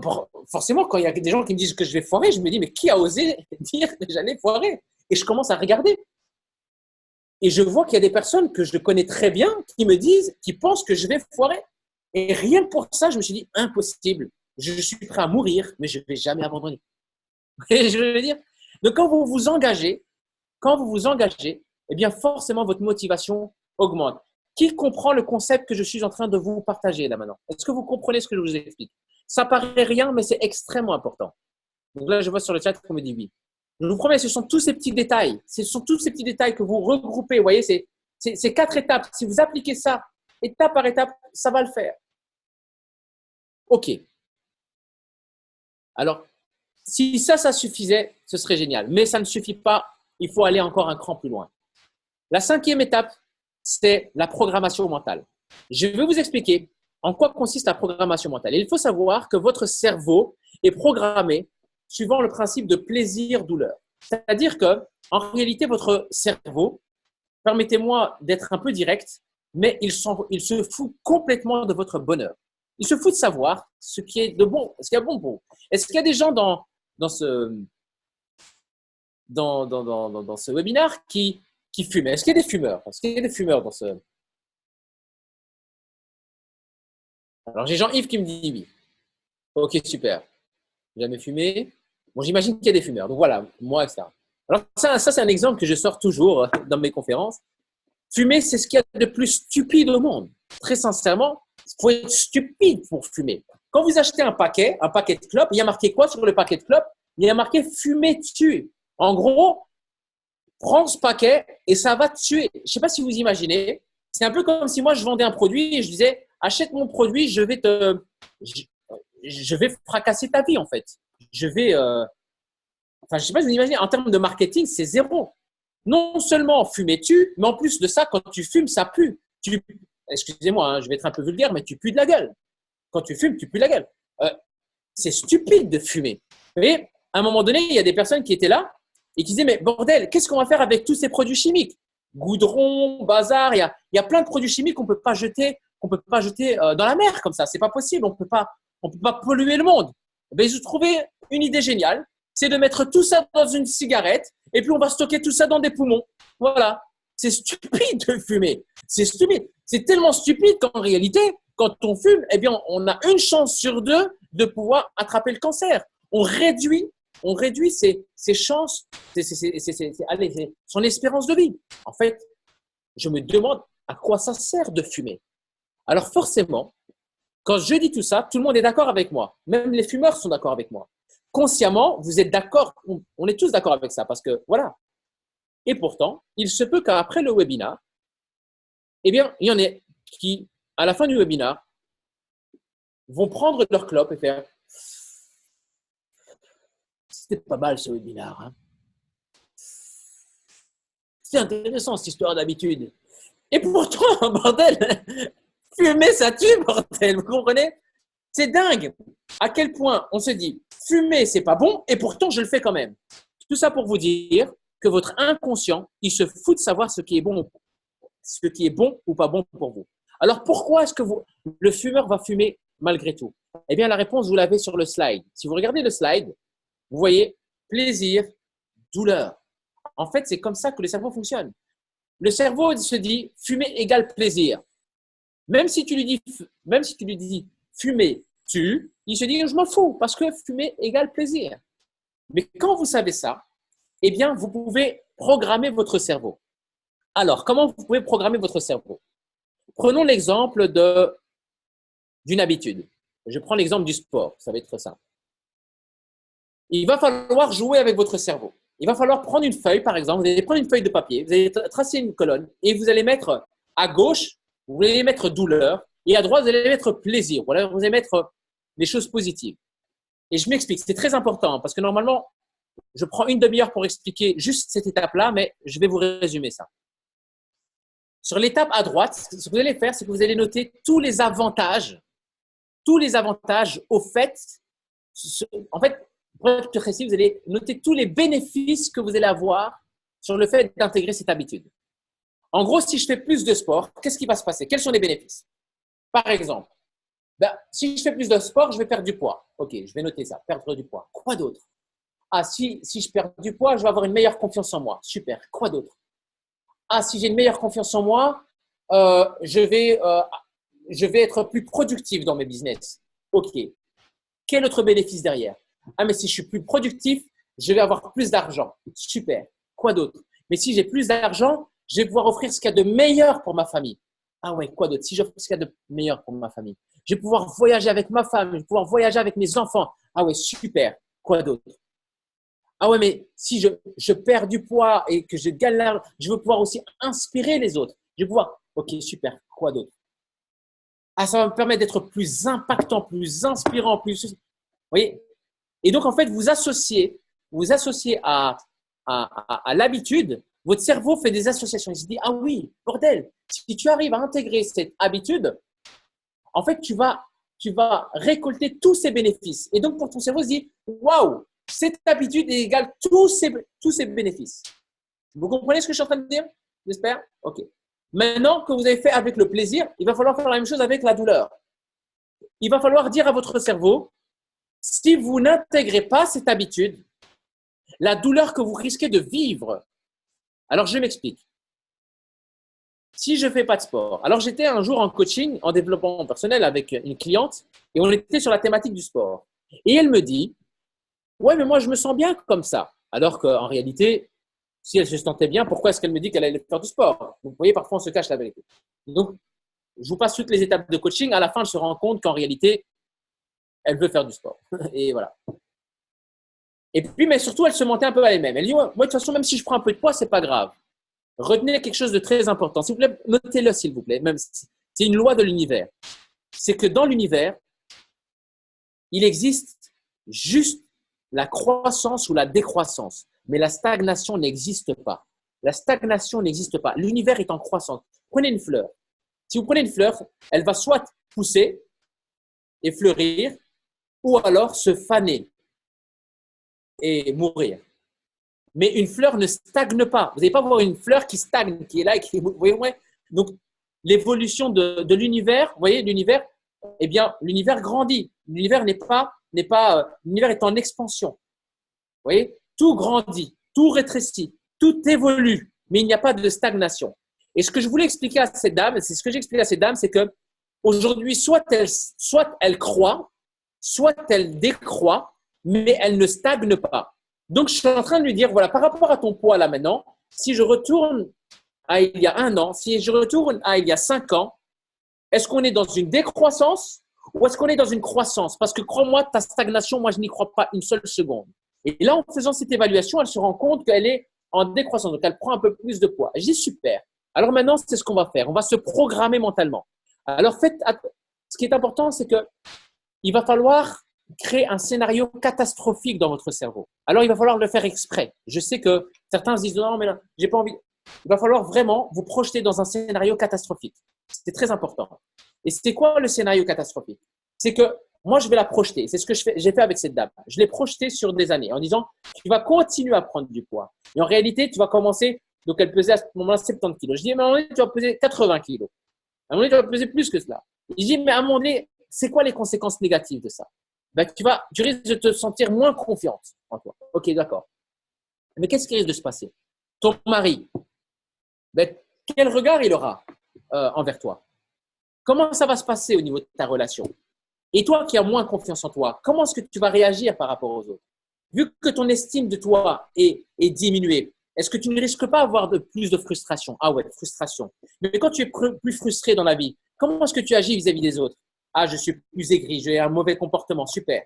forcément, quand il y a des gens qui me disent que je vais foirer, je me dis « mais qui a osé dire que j'allais foirer ?» Et je commence à regarder. Et je vois qu'il y a des personnes que je connais très bien qui me disent, qui pensent que je vais foirer. Et rien que pour ça, je me suis dit « impossible, je suis prêt à mourir, mais je ne vais jamais abandonner ». Et je veux dire, donc quand vous vous engagez, eh bien forcément votre motivation augmente. Qui comprend le concept que je suis en train de vous partager là maintenant? Est-ce que vous comprenez ce que je vous explique? Ça paraît rien, mais c'est extrêmement important. Donc là, je vois sur le chat qu'on me dit oui. Je vous promets, ce sont tous ces petits détails. Ce sont tous ces petits détails que vous regroupez. Vous voyez, c'est 4 étapes. Si vous appliquez ça étape par étape, ça va le faire. OK. Alors, si ça suffisait, ce serait génial. Mais ça ne suffit pas, il faut aller encore un cran plus loin. La 5e étape, c'est la programmation mentale. Je vais vous expliquer en quoi consiste la programmation mentale. Il faut savoir que votre cerveau est programmé suivant le principe de plaisir-douleur. C'est-à-dire que, en réalité, votre cerveau, permettez-moi d'être un peu direct, mais il se fout complètement de votre bonheur. Il se fout de savoir ce qui est de bon, ce qui est bon pour vous. Est-ce qu'il y a des gens dans ce webinaire qui fument? Est-ce qu'il y a des fumeurs? Est-ce qu'il y a des fumeurs dans ce… Alors, j'ai Jean-Yves qui me dit oui. Ok, super. Jamais fumé. Bon, j'imagine qu'il y a des fumeurs. Donc voilà, moi, etc. Alors, ça c'est un exemple que je sors toujours dans mes conférences. Fumer, c'est ce qu'il y a de plus stupide au monde. Très sincèrement, il faut être stupide pour fumer. Quand vous achetez un paquet de clopes, il y a marqué quoi sur le paquet de clopes? Il y a marqué « fumer tue ». En gros, prends ce paquet et ça va te tuer. Je ne sais pas si vous imaginez. C'est un peu comme si moi, je vendais un produit et je disais « achète mon produit, je vais fracasser ta vie en fait. Je vais… Enfin, je ne sais pas si vous imaginez, en termes de marketing, c'est zéro. Non seulement fumer tue, mais en plus de ça, quand tu fumes, ça pue. Excusez-moi, hein, je vais être un peu vulgaire, mais tu pues de la gueule. Quand tu fumes, tu pues de la gueule. C'est stupide de fumer. Mais à un moment donné, il y a des personnes qui étaient là et qui disaient « mais bordel, qu'est-ce qu'on va faire avec tous ces produits chimiques? Goudron, bazar, il y a plein de produits chimiques qu'on ne peut pas jeter dans la mer comme ça. C'est pas possible, on peut pas polluer le monde. » Ben, ils ont trouvé une idée géniale, c'est de mettre tout ça dans une cigarette et puis on va stocker tout ça dans des poumons. Voilà. C'est stupide de fumer. C'est stupide. C'est tellement stupide qu'en réalité, quand on fume, eh bien, on a une chance sur 2 de pouvoir attraper le cancer. On réduit ses chances, son espérance de vie. En fait, je me demande à quoi ça sert de fumer. Alors forcément, quand je dis tout ça, tout le monde est d'accord avec moi. Même les fumeurs sont d'accord avec moi. Consciemment, vous êtes d'accord, on est tous d'accord avec ça parce que voilà. Et pourtant, il se peut qu'après le webinaire, eh bien, il y en ait qui, à la fin du webinaire, vont prendre leur clope et faire « c'était pas mal ce webinaire. Hein. C'est intéressant cette histoire d'habitude. » Et pourtant, bordel, fumer ça tue, bordel, vous comprenez? C'est dingue à quel point on se dit fumer c'est pas bon et pourtant je le fais quand même. Tout ça pour vous dire que votre inconscient, il se fout de savoir ce qui est bon ou pas bon pour vous. Alors pourquoi est-ce que le fumeur va fumer malgré tout? Eh bien la réponse vous l'avez sur le slide. Si vous regardez le slide, vous voyez plaisir, douleur. En fait, c'est comme ça que le cerveau fonctionne. Le cerveau se dit fumer égale plaisir. Même si tu lui dis fumer tue, il se dit je m'en fous parce que fumer égale plaisir. Mais quand vous savez ça, eh bien vous pouvez programmer votre cerveau. Alors, comment vous pouvez programmer votre cerveau? Prenons l'exemple d'une habitude. Je prends l'exemple du sport, ça va être simple. Il va falloir jouer avec votre cerveau. Il va falloir prendre une feuille, par exemple, vous allez prendre une feuille de papier, vous allez tracer une colonne et vous allez mettre à gauche, vous allez mettre douleur et à droite, vous allez mettre plaisir. Voilà, vous allez mettre les choses positives. Et je m'explique, c'est très important parce que normalement, je prends une demi-heure pour expliquer juste cette étape-là, mais je vais vous résumer ça. Sur l'étape à droite, ce que vous allez faire, c'est que vous allez noter tous les avantages au fait. En fait, pour être plus précis, vous allez noter tous les bénéfices que vous allez avoir sur le fait d'intégrer cette habitude. En gros, si je fais plus de sport, qu'est-ce qui va se passer? Quels sont les bénéfices? Par exemple, si je fais plus de sport, je vais perdre du poids. Ok, je vais noter ça, perdre du poids. Quoi d'autre? Ah, si je perds du poids, je vais avoir une meilleure confiance en moi. Super. Quoi d'autre? Ah, si j'ai une meilleure confiance en moi, je vais être plus productif dans mes business. Ok. Quel autre bénéfice derrière? Ah, mais si je suis plus productif, je vais avoir plus d'argent. Super. Quoi d'autre? Mais si j'ai plus d'argent, je vais pouvoir offrir ce qu'il y a de meilleur pour ma famille. Ah ouais, quoi d'autre? Si j'offre ce qu'il y a de meilleur pour ma famille, je vais pouvoir voyager avec ma femme, je vais pouvoir voyager avec mes enfants. Ah ouais, super. Quoi d'autre? Ah ouais, mais si je perds du poids et que je gagne l'argent, je vais pouvoir aussi inspirer les autres. Je vais pouvoir… Ok, super. Quoi d'autre? Ah, ça va me permettre d'être plus impactant, plus inspirant, plus… Vous voyez? Et donc, en fait, vous associez vous associez à l'habitude, votre cerveau fait des associations. Il se dit, ah oui, bordel, si tu arrives à intégrer cette habitude, en fait, tu vas récolter tous ces bénéfices. Et donc, pour ton cerveau, il se dit, waouh, cette habitude est égale tous ces bénéfices. Vous comprenez ce que je suis en train de dire? J'espère? Ok. Maintenant que vous avez fait avec le plaisir, il va falloir faire la même chose avec la douleur. Il va falloir dire à votre cerveau, si vous n'intégrez pas cette habitude, la douleur que vous risquez de vivre. Alors, je m'explique. Si je ne fais pas de sport, alors j'étais un jour en coaching, en développement personnel avec une cliente et on était sur la thématique du sport. Et elle me dit, ouais, mais moi, je me sens bien comme ça. Alors qu'en réalité, si elle se sentait bien, pourquoi est-ce qu'elle me dit qu'elle allait faire du sport? Vous voyez, parfois, on se cache la vérité. Donc, je vous passe toutes les étapes de coaching. À la fin, elle se rend compte qu'en réalité, elle veut faire du sport. Et voilà. Et puis, mais surtout, elle se mentait un peu à elle-même. Elle dit, ouais, moi, de toute façon, même si je prends un peu de poids, ce n'est pas grave. Retenez quelque chose de très important. S'il vous plaît, notez-le, s'il vous plaît. Même c'est une loi de l'univers. C'est que dans l'univers, il existe juste la croissance ou la décroissance. Mais la stagnation n'existe pas. La stagnation n'existe pas. L'univers est en croissance. Prenez une fleur. Si vous prenez une fleur, elle va soit pousser et fleurir, ou alors se faner et mourir. Mais une fleur ne stagne pas. Vous n'allez pas voir une fleur qui stagne, qui est là et qui… Vous voyez, ouais. Donc, l'évolution de l'univers, vous voyez, l'univers, eh bien, l'univers grandit. L'univers l'univers est en expansion. Vous voyez, tout grandit, tout rétrécit, tout évolue, mais il n'y a pas de stagnation. Et ce que je voulais expliquer à cette dame, c'est ce que j'explique à cette dame, c'est que aujourd'hui, soit elle croît, soit elle décroît, mais elle ne stagne pas. Donc, je suis en train de lui dire, voilà, par rapport à ton poids là maintenant, si je retourne à il y a 1 an, si je retourne à il y a 5 ans, est-ce qu'on est dans une décroissance ou est-ce qu'on est dans une croissance? Parce que crois-moi, ta stagnation, moi, je n'y crois pas une seule seconde. Et là, en faisant cette évaluation, elle se rend compte qu'elle est en décroissance, donc elle prend un peu plus de poids. Je dis super. Alors maintenant, c'est ce qu'on va faire. On va se programmer mentalement. Alors, ce qui est important, c'est qu'il va falloir créer un scénario catastrophique dans votre cerveau. Alors, il va falloir le faire exprès. Je sais que certains se disent non, mais là, j'ai pas envie. Il va falloir vraiment vous projeter dans un scénario catastrophique. C'est très important. Et c'est quoi le scénario catastrophique? C'est que moi, je vais la projeter. C'est ce que j'ai fait avec cette dame. Je l'ai projetée sur des années en disant tu vas continuer à prendre du poids. Et en réalité, tu vas commencer. Donc, elle pesait à ce moment-là 70 kilos. Je dis, mais à un moment donné, tu vas peser 80 kilos. À un moment donné, tu vas peser plus que cela. Je dis, mais à un moment donné, c'est quoi les conséquences négatives de ça? Ben, tu risques de te sentir moins confiante en toi. Ok, d'accord. Mais qu'est-ce qui risque de se passer? Ton mari, ben, quel regard il aura envers toi? Comment ça va se passer au niveau de ta relation? Et toi qui as moins confiance en toi, comment est-ce que tu vas réagir par rapport aux autres? Vu que ton estime de toi est diminuée, est-ce que tu ne risques pas d'avoir plus de frustration? Ah ouais, frustration. Mais quand tu es plus frustré dans la vie, comment est-ce que tu agis vis-à-vis des autres? Ah, je suis plus aigri, j'ai un mauvais comportement, super.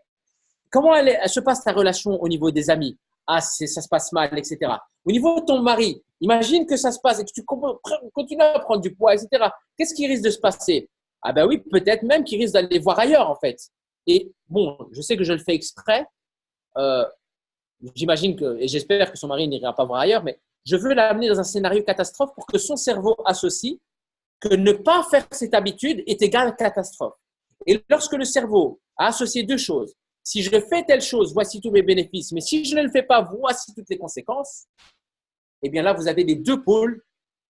Comment elle se passe ta relation au niveau des amis? Ah, ça se passe mal, etc. Au niveau de ton mari, imagine que ça se passe et que tu continues à prendre du poids, etc. Qu'est-ce qui risque de se passer? Ah ben oui, peut-être même qu'il risque d'aller voir ailleurs en fait. Et bon, je sais que je le fais exprès. J'imagine et j'espère que son mari n'ira pas voir ailleurs, mais je veux l'amener dans un scénario catastrophe pour que son cerveau associe que ne pas faire cette habitude est égal à catastrophe. Et lorsque le cerveau a associé 2 choses, si je fais telle chose, voici tous mes bénéfices, mais si je ne le fais pas, voici toutes les conséquences, eh bien là, vous avez les 2 pôles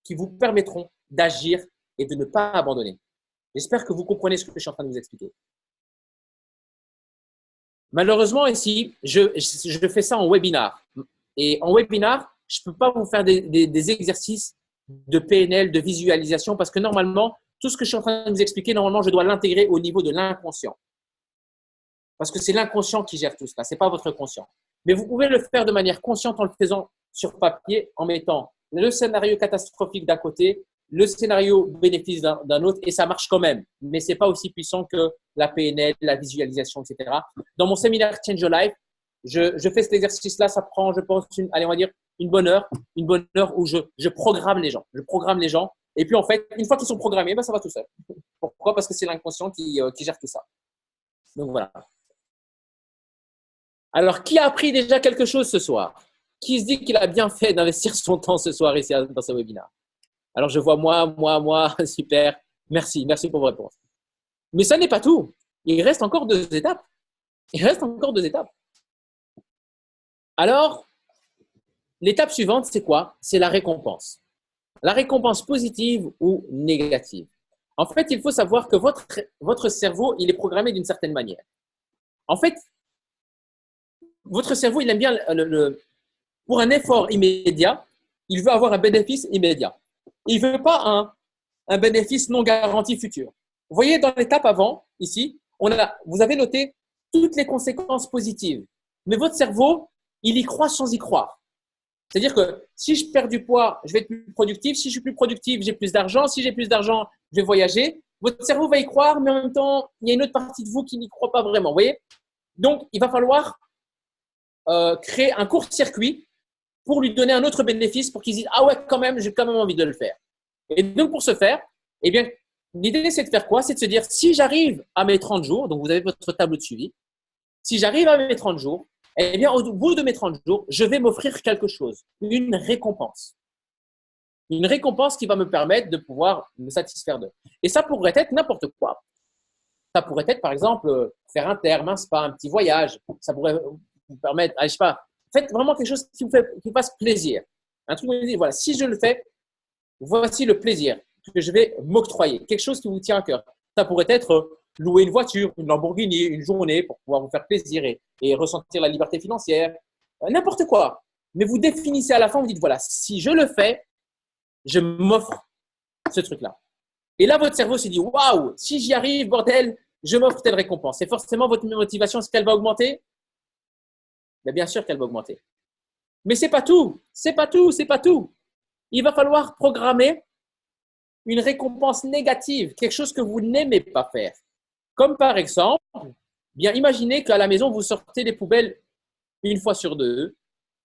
qui vous permettront d'agir et de ne pas abandonner. J'espère que vous comprenez ce que je suis en train de vous expliquer. Malheureusement, ici, je fais ça en webinar. Et en webinar, je ne peux pas vous faire des exercices de PNL, de visualisation, parce que normalement, tout ce que je suis en train de vous expliquer, normalement, je dois l'intégrer au niveau de l'inconscient. Parce que c'est l'inconscient qui gère tout cela, ce n'est pas votre conscient. Mais vous pouvez le faire de manière consciente en le faisant sur papier, en mettant le scénario catastrophique d'un côté, le scénario bénéfice d'un autre, et ça marche quand même. Mais ce n'est pas aussi puissant que la PNL, la visualisation, etc. Dans mon séminaire Change Your Life, je fais cet exercice-là, ça prend, je pense, on va dire une bonne heure où je programme les gens. Je programme les gens. Et puis, en fait, une fois qu'ils sont programmés, ben, ça va tout seul. Pourquoi? Parce que c'est l'inconscient qui gère tout ça. Donc, voilà. Alors, qui a appris déjà quelque chose ce soir? Qui se dit qu'il a bien fait d'investir son temps ce soir ici dans ce webinaire? Alors, je vois moi, super. Merci pour vos réponses. Mais ça n'est pas tout. Il reste encore 2 étapes. Alors, l'étape suivante, c'est quoi? C'est la récompense. La récompense positive ou négative. En fait, il faut savoir que votre cerveau, il est programmé d'une certaine manière. En fait, votre cerveau, il aime bien pour un effort immédiat, il veut avoir un bénéfice immédiat. Il ne veut pas un bénéfice non garanti futur. Vous voyez, dans l'étape avant, ici, vous avez noté toutes les conséquences positives. Mais votre cerveau, il y croit sans y croire. C'est-à-dire que si je perds du poids, je vais être plus productif. Si je suis plus productif, j'ai plus d'argent. Si j'ai plus d'argent, je vais voyager. Votre cerveau va y croire, mais en même temps, il y a une autre partie de vous qui n'y croit pas vraiment. Vous voyez? Donc, il va falloir créer un court-circuit pour lui donner un autre bénéfice pour qu'il dise « Ah ouais, quand même, j'ai quand même envie de le faire. » Et donc, pour ce faire, eh bien, l'idée, c'est de faire quoi? C'est de se dire, si j'arrive à mes 30 jours, donc vous avez votre tableau de suivi, si j'arrive à mes 30 jours, eh bien, au bout de mes 30 jours, je vais m'offrir quelque chose, une récompense. Une récompense qui va me permettre de pouvoir me satisfaire d'eux. Et ça pourrait être n'importe quoi. Ça pourrait être, par exemple, faire un terme, un spa, un petit voyage. Ça pourrait vous permettre, je sais pas, faites vraiment quelque chose qui vous fasse plaisir. Un truc où vous dites, voilà, si je le fais, voici le plaisir que je vais m'octroyer. Quelque chose qui vous tient à cœur. Ça pourrait être louer une voiture, une Lamborghini, une journée pour pouvoir vous faire plaisir et ressentir la liberté financière. N'importe quoi. Mais vous définissez à la fin, vous dites, voilà, si je le fais, je m'offre ce truc-là. Et là, votre cerveau se dit, waouh, si j'y arrive, bordel, je m'offre telle récompense. Et forcément, votre motivation, est-ce qu'elle va augmenter? Bien sûr qu'elle va augmenter. Mais c'est pas tout. Il va falloir programmer une récompense négative, quelque chose que vous n'aimez pas faire. Comme par exemple, bien imaginez qu'à la maison, vous sortez les poubelles une fois sur 2,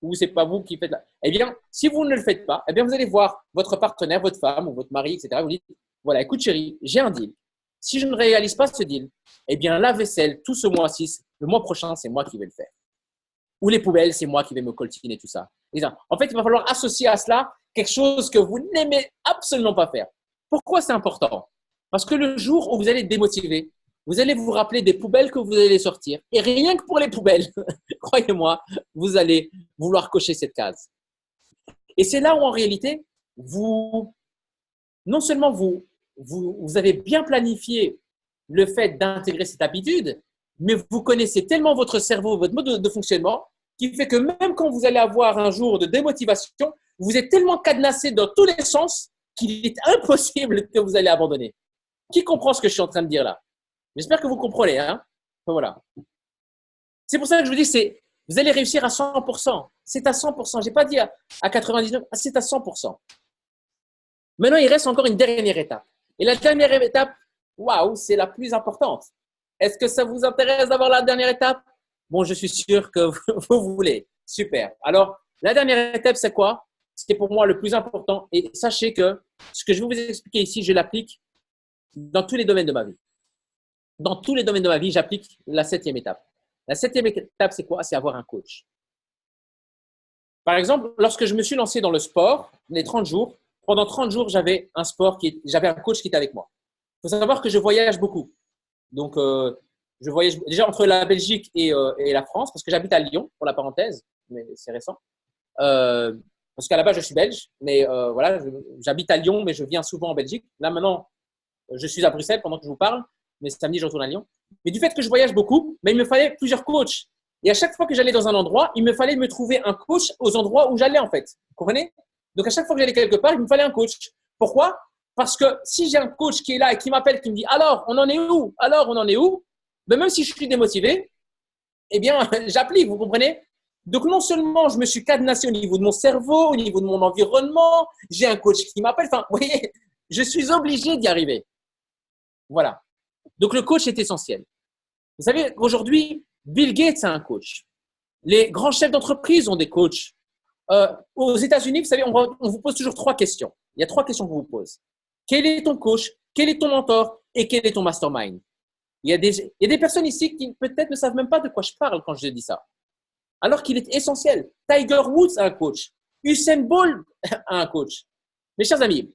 ou c'est pas vous qui faites là. Eh bien, si vous ne le faites pas, eh bien, vous allez voir votre partenaire, votre femme ou votre mari, etc. Vous dites, voilà, écoute chérie, j'ai un deal. Si je ne réalise pas ce deal, eh bien, la vaisselle, tout ce mois-ci, le mois prochain, c'est moi qui vais le faire. Ou les poubelles, c'est moi qui vais me coltiner tout ça. En fait, il va falloir associer à cela quelque chose que vous n'aimez absolument pas faire. Pourquoi c'est important? Parce que le jour où vous allez être démotivé, vous allez vous rappeler des poubelles que vous allez sortir. Et rien que pour les poubelles, croyez-moi, vous allez vouloir cocher cette case. Et c'est là où, en réalité, non seulement vous avez bien planifié le fait d'intégrer cette habitude, mais vous connaissez tellement votre cerveau, votre mode de fonctionnement, qui fait que même quand vous allez avoir un jour de démotivation, vous êtes tellement cadenassé dans tous les sens qu'il est impossible que vous allez abandonner. Qui comprend ce que je suis en train de dire là? J'espère que vous comprenez. Hein? Voilà. C'est pour ça que je vous dis, vous allez réussir à 100%. C'est à 100%. Je n'ai pas dit à 99%, c'est à 100%. Maintenant, il reste encore une dernière étape. Et la dernière étape, waouh, c'est la plus importante. Est-ce que ça vous intéresse d'avoir la dernière étape? Bon, je suis sûr que vous voulez. Super. Alors, la dernière étape, c'est quoi? C'est pour moi le plus important. Et sachez que ce que je vais vous expliquer ici, je l'applique dans tous les domaines de ma vie. Dans tous les domaines de ma vie, j'applique la 7e étape. La 7e étape, c'est quoi? C'est avoir un coach. Par exemple, lorsque je me suis lancé dans le sport, les 30 jours, pendant 30 jours, j'avais un coach qui était avec moi. Il faut savoir que je voyage beaucoup. Donc, je voyage déjà entre la Belgique et la France, parce que j'habite à Lyon, pour la parenthèse, mais c'est récent. Parce qu'à la base, je suis belge, mais voilà, j'habite à Lyon, mais je viens souvent en Belgique. Là, maintenant, je suis à Bruxelles pendant que je vous parle, mais samedi, je retourne à Lyon. Mais du fait que je voyage beaucoup, mais il me fallait plusieurs coachs. Et à chaque fois que j'allais dans un endroit, il me fallait me trouver un coach aux endroits où j'allais, en fait. Vous comprenez? Donc, à chaque fois que j'allais quelque part, il me fallait un coach. Pourquoi? Parce que si j'ai un coach qui est là et qui m'appelle, qui me dit « Alors, on en est où? Alors, on en est où ?» Ben, même si je suis démotivé, eh bien, j'applique, vous comprenez? Donc, non seulement je me suis cadenassé au niveau de mon cerveau, au niveau de mon environnement, j'ai un coach qui m'appelle. Enfin, vous voyez, je suis obligé d'y arriver. Voilà. Donc, le coach est essentiel. Vous savez, aujourd'hui, Bill Gates a un coach. Les grands chefs d'entreprise ont des coachs. Aux États-Unis, vous savez, on vous pose toujours 3 questions. Il y a 3 questions qu'on vous pose. Quel est ton coach? Quel est ton mentor? Et quel est ton mastermind? Il y a des personnes ici qui peut-être ne savent même pas de quoi je parle quand je dis ça. alors qu'il est essentiel. Tiger Woods a un coach. Usain Bolt a un coach. Mes chers amis,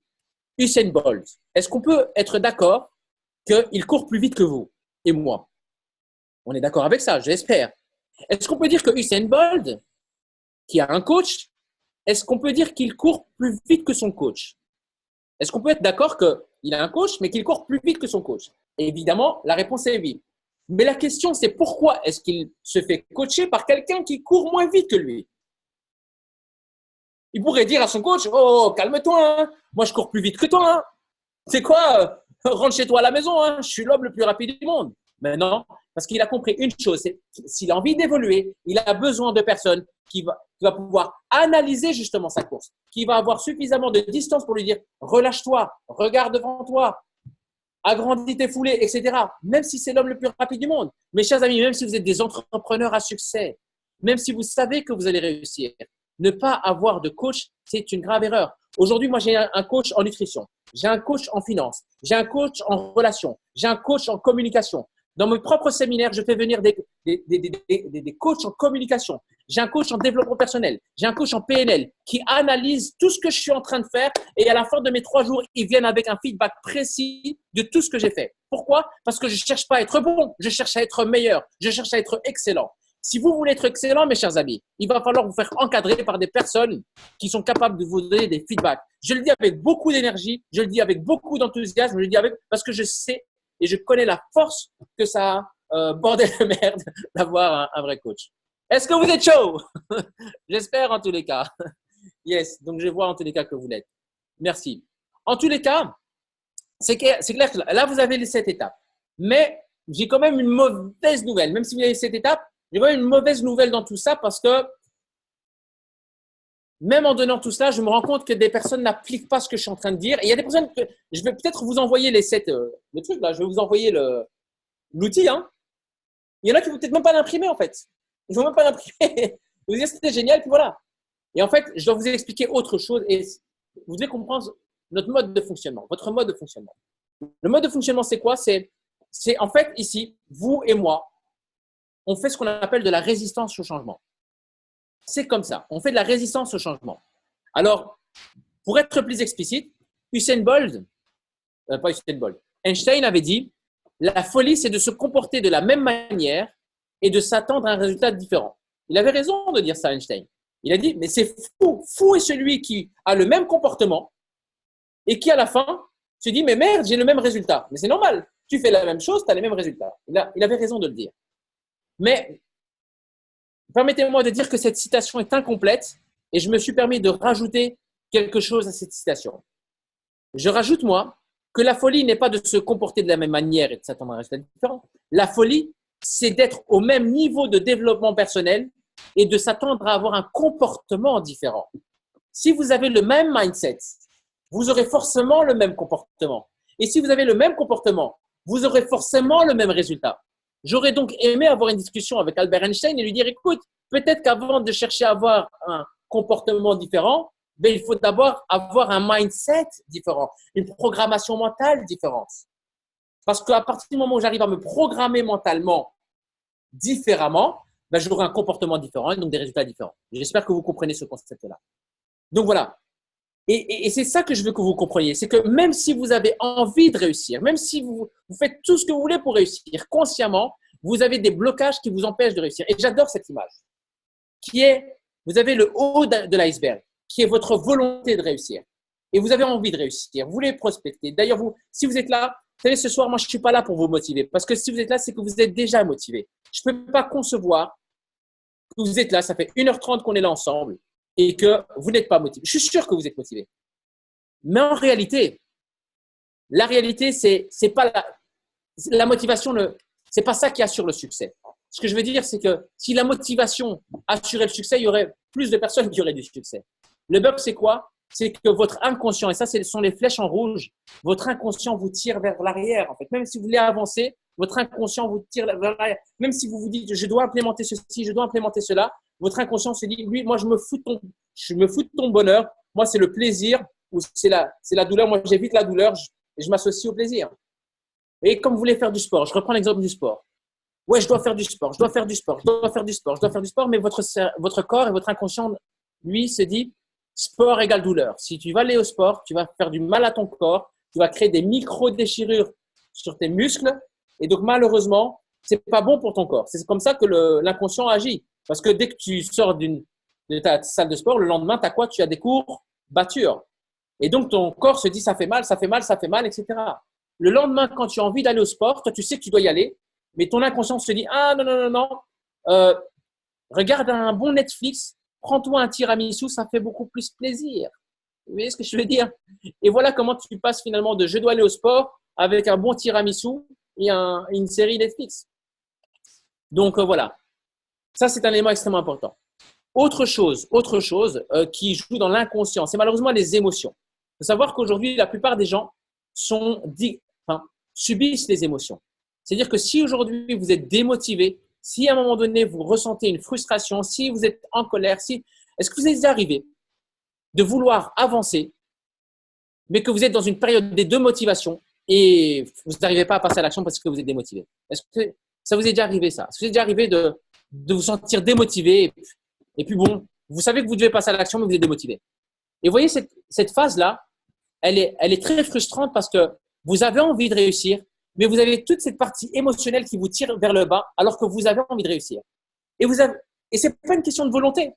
Usain Bolt, est-ce qu'on peut être d'accord qu'il court plus vite que vous et moi? On est d'accord avec ça, j'espère. Est-ce qu'on peut dire que Usain Bolt, qui a un coach, est-ce qu'on peut dire qu'il court plus vite que son coach? Est-ce qu'on peut être d'accord qu'il a un coach, mais qu'il court plus vite que son coach? Et évidemment, la réponse est oui. Mais la question, c'est pourquoi est-ce qu'il se fait coacher par quelqu'un qui court moins vite que lui? Il pourrait dire à son coach, oh, calme-toi, hein. Moi je cours plus vite que toi. Hein. C'est quoi? Rentre chez toi à la maison, hein. Je suis l'homme le plus rapide du monde. Mais non, parce qu'il a compris une chose, c'est s'il a envie d'évoluer, il a besoin de personnes qui va pouvoir analyser justement sa course, qui va avoir suffisamment de distance pour lui dire relâche-toi, regarde devant toi, agrandis tes foulées, etc. Même si c'est l'homme le plus rapide du monde. Mes chers amis, même si vous êtes des entrepreneurs à succès, même si vous savez que vous allez réussir, ne pas avoir de coach, c'est une grave erreur. Aujourd'hui, moi, j'ai un coach en nutrition, j'ai un coach en finance, j'ai un coach en relations, j'ai un coach en communication. Dans mes propres séminaires, je fais venir des coachs en communication. J'ai un coach en développement personnel. J'ai un coach en PNL qui analyse tout ce que je suis en train de faire et à la fin de mes 3 jours, ils viennent avec un feedback précis de tout ce que j'ai fait. Pourquoi? Parce que je ne cherche pas à être bon, je cherche à être meilleur, je cherche à être excellent. Si vous voulez être excellent, mes chers amis, il va falloir vous faire encadrer par des personnes qui sont capables de vous donner des feedbacks. Je le dis avec beaucoup d'énergie, je le dis avec beaucoup d'enthousiasme, je le dis parce que je sais et je connais la force que ça a, bordel de merde, d'avoir un vrai coach. Est-ce que vous êtes chaud? J'espère en tous les cas. Yes, donc je vois en tous les cas que vous l'êtes. Merci. En tous les cas, c'est clair que là, vous avez les 7 étapes. Mais j'ai quand même une mauvaise nouvelle. Même si vous avez 7 étapes, j'ai quand même une mauvaise nouvelle dans tout ça parce que même en donnant tout cela, je me rends compte que des personnes n'appliquent pas ce que je suis en train de dire. Et il y a des personnes que je vais peut-être vous envoyer le truc là, je vais vous envoyer l'outil. Hein. Il y en a qui ne vont peut-être même pas l'imprimer en fait. Ils ne vont même pas l'imprimer. Vous dire c'était génial, puis voilà. Et en fait, je dois vous expliquer autre chose et vous devez comprendre notre mode de fonctionnement, votre mode de fonctionnement. Le mode de fonctionnement, c'est quoi? C'est en fait ici, vous et moi, on fait ce qu'on appelle de la résistance au changement. C'est comme ça. On fait de la résistance au changement. Alors, pour être plus explicite, Einstein avait dit la folie, c'est de se comporter de la même manière et de s'attendre à un résultat différent. Il avait raison de dire ça, Einstein. Il a dit, mais c'est fou. Fou est celui qui a le même comportement et qui, à la fin, se dit, mais merde, j'ai le même résultat. Mais c'est normal. Tu fais la même chose, tu as les mêmes résultats. Il avait raison de le dire. Mais permettez-moi de dire que cette citation est incomplète et je me suis permis de rajouter quelque chose à cette citation. Je rajoute, moi, que la folie n'est pas de se comporter de la même manière et de s'attendre à un résultat différent. La folie, c'est d'être au même niveau de développement personnel et de s'attendre à avoir un comportement différent. Si vous avez le même mindset, vous aurez forcément le même comportement. Et si vous avez le même comportement, vous aurez forcément le même résultat. J'aurais donc aimé avoir une discussion avec Albert Einstein et lui dire, écoute, peut-être qu'avant de chercher à avoir un comportement différent, ben, il faut d'abord avoir un mindset différent, une programmation mentale différente. Parce qu'à partir du moment où j'arrive à me programmer mentalement différemment, ben, j'aurai un comportement différent et donc des résultats différents. J'espère que vous comprenez ce concept-là. Donc voilà. Et c'est ça que je veux que vous compreniez. C'est que même si vous avez envie de réussir, même si vous faites tout ce que vous voulez pour réussir, consciemment, vous avez des blocages qui vous empêchent de réussir. Et j'adore cette image, qui est, vous avez le haut de l'iceberg, qui est votre volonté de réussir. Et vous avez envie de réussir, vous voulez prospecter. D'ailleurs, si vous êtes là, vous savez, ce soir, moi, je ne suis pas là pour vous motiver. Parce que si vous êtes là, c'est que vous êtes déjà motivé. Je ne peux pas concevoir que vous êtes là, ça fait 1h30 qu'on est là ensemble, et que vous n'êtes pas motivé. Je suis sûr que vous êtes motivé. Mais en réalité, la réalité, c'est pas la motivation, c'est pas ça qui assure le succès. Ce que je veux dire, c'est que si la motivation assurait le succès, il y aurait plus de personnes qui auraient du succès. Le bug, c'est quoi? C'est que votre inconscient, et ça, ce sont les flèches en rouge, votre inconscient vous tire vers l'arrière. En fait, même si vous voulez avancer, votre inconscient vous tire vers l'arrière. Même si vous vous dites, je dois implémenter ceci, je dois implémenter cela, votre inconscient se dit, oui, moi, je me fous de ton bonheur. Moi, c'est le plaisir ou c'est la douleur. Moi, j'évite la douleur et je m'associe au plaisir. Et comme vous voulez faire du sport, je reprends l'exemple du sport. ouais, je dois faire du sport, je dois faire du sport, je dois faire du sport, je dois faire du sport, mais votre corps et votre inconscient, lui, se dit sport égale douleur. Si tu vas aller au sport, tu vas faire du mal à ton corps, tu vas créer des micro-déchirures sur tes muscles, et donc malheureusement, c'est pas bon pour ton corps. C'est comme ça que l'inconscient agit. Parce que dès que tu sors de ta salle de sport, le lendemain, tu as quoi? Tu as des courbatures. Et donc, ton corps se dit ça fait mal, ça fait mal, ça fait mal, etc. Le lendemain, quand tu as envie d'aller au sport, toi, tu sais que tu dois y aller, mais ton inconscient se dit ah non, non, non, non, regarde un bon Netflix, prends-toi un tiramisu, ça fait beaucoup plus plaisir. Vous voyez ce que je veux dire? Et voilà comment tu passes finalement de je dois aller au sport avec un bon tiramisu et une série Netflix. Donc voilà, ça c'est un élément extrêmement important. Autre chose qui joue dans l'inconscient, c'est malheureusement les émotions. Il faut savoir qu'aujourd'hui, la plupart des gens subissent les émotions. C'est-à-dire que si aujourd'hui vous êtes démotivé, si à un moment donné vous ressentez une frustration, si vous êtes en colère, est-ce que vous êtes arrivé de vouloir avancer, mais que vous êtes dans une période de démotivation et vous n'arrivez pas à passer à l'action parce que vous êtes démotivé? Est-ce que ça vous est déjà arrivé ça? Est-ce que vous est déjà arrivé de vous sentir démotivé et puis bon, vous savez que vous devez passer à l'action, mais vous êtes démotivé? Et vous voyez, cette phase-là, elle est très frustrante parce que vous avez envie de réussir, mais vous avez toute cette partie émotionnelle qui vous tire vers le bas alors que vous avez envie de réussir. Et ce n'est pas une question de volonté.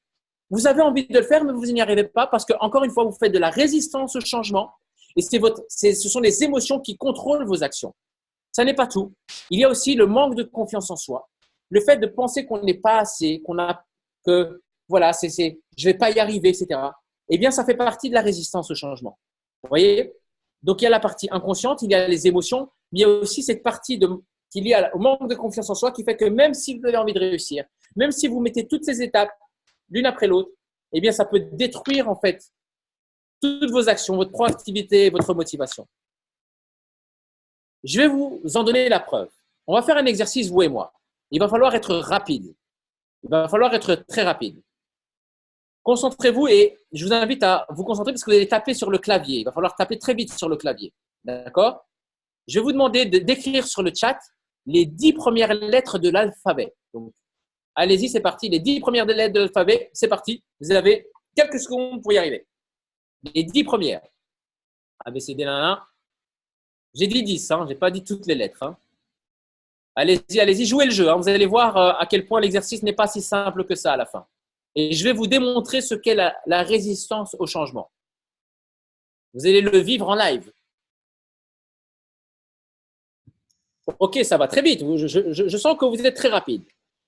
Vous avez envie de le faire, mais vous n'y arrivez pas parce que, encore une fois, vous faites de la résistance au changement et ce sont les émotions qui contrôlent vos actions. Ça n'est pas tout. Il y a aussi le manque de confiance en soi, le fait de penser qu'on n'est pas assez, que voilà, je ne vais pas y arriver, etc. Eh bien, ça fait partie de la résistance au changement. Vous voyez? Donc, il y a la partie inconsciente, il y a les émotions, mais il y a aussi cette partie qui est liée au manque de confiance en soi qui fait que même si vous avez envie de réussir, même si vous mettez toutes ces étapes l'une après l'autre, eh bien, ça peut détruire en fait toutes vos actions, votre proactivité, votre motivation. Je vais vous en donner la preuve. On va faire un exercice, vous et moi. Il va falloir être rapide. Il va falloir être très rapide. Concentrez-vous et je vous invite à vous concentrer parce que vous allez taper sur le clavier. Il va falloir taper très vite sur le clavier. D'accord? Je vais vous demander d'écrire sur le chat les 10 premières lettres de l'alphabet. Donc, allez-y, c'est parti. Les 10 premières lettres de l'alphabet, c'est parti. Vous avez quelques secondes pour y arriver. Les 10 premières. A, B, C, D, N. J'ai dit 10, hein, je n'ai pas dit toutes les lettres. Hein. Allez-y, allez-y, jouez le jeu. Hein. Vous allez voir à quel point l'exercice n'est pas si simple que ça à la fin. Et je vais vous démontrer ce qu'est la résistance au changement. Vous allez le vivre en live. Ok, ça va très vite. Je sens que vous êtes très rapide.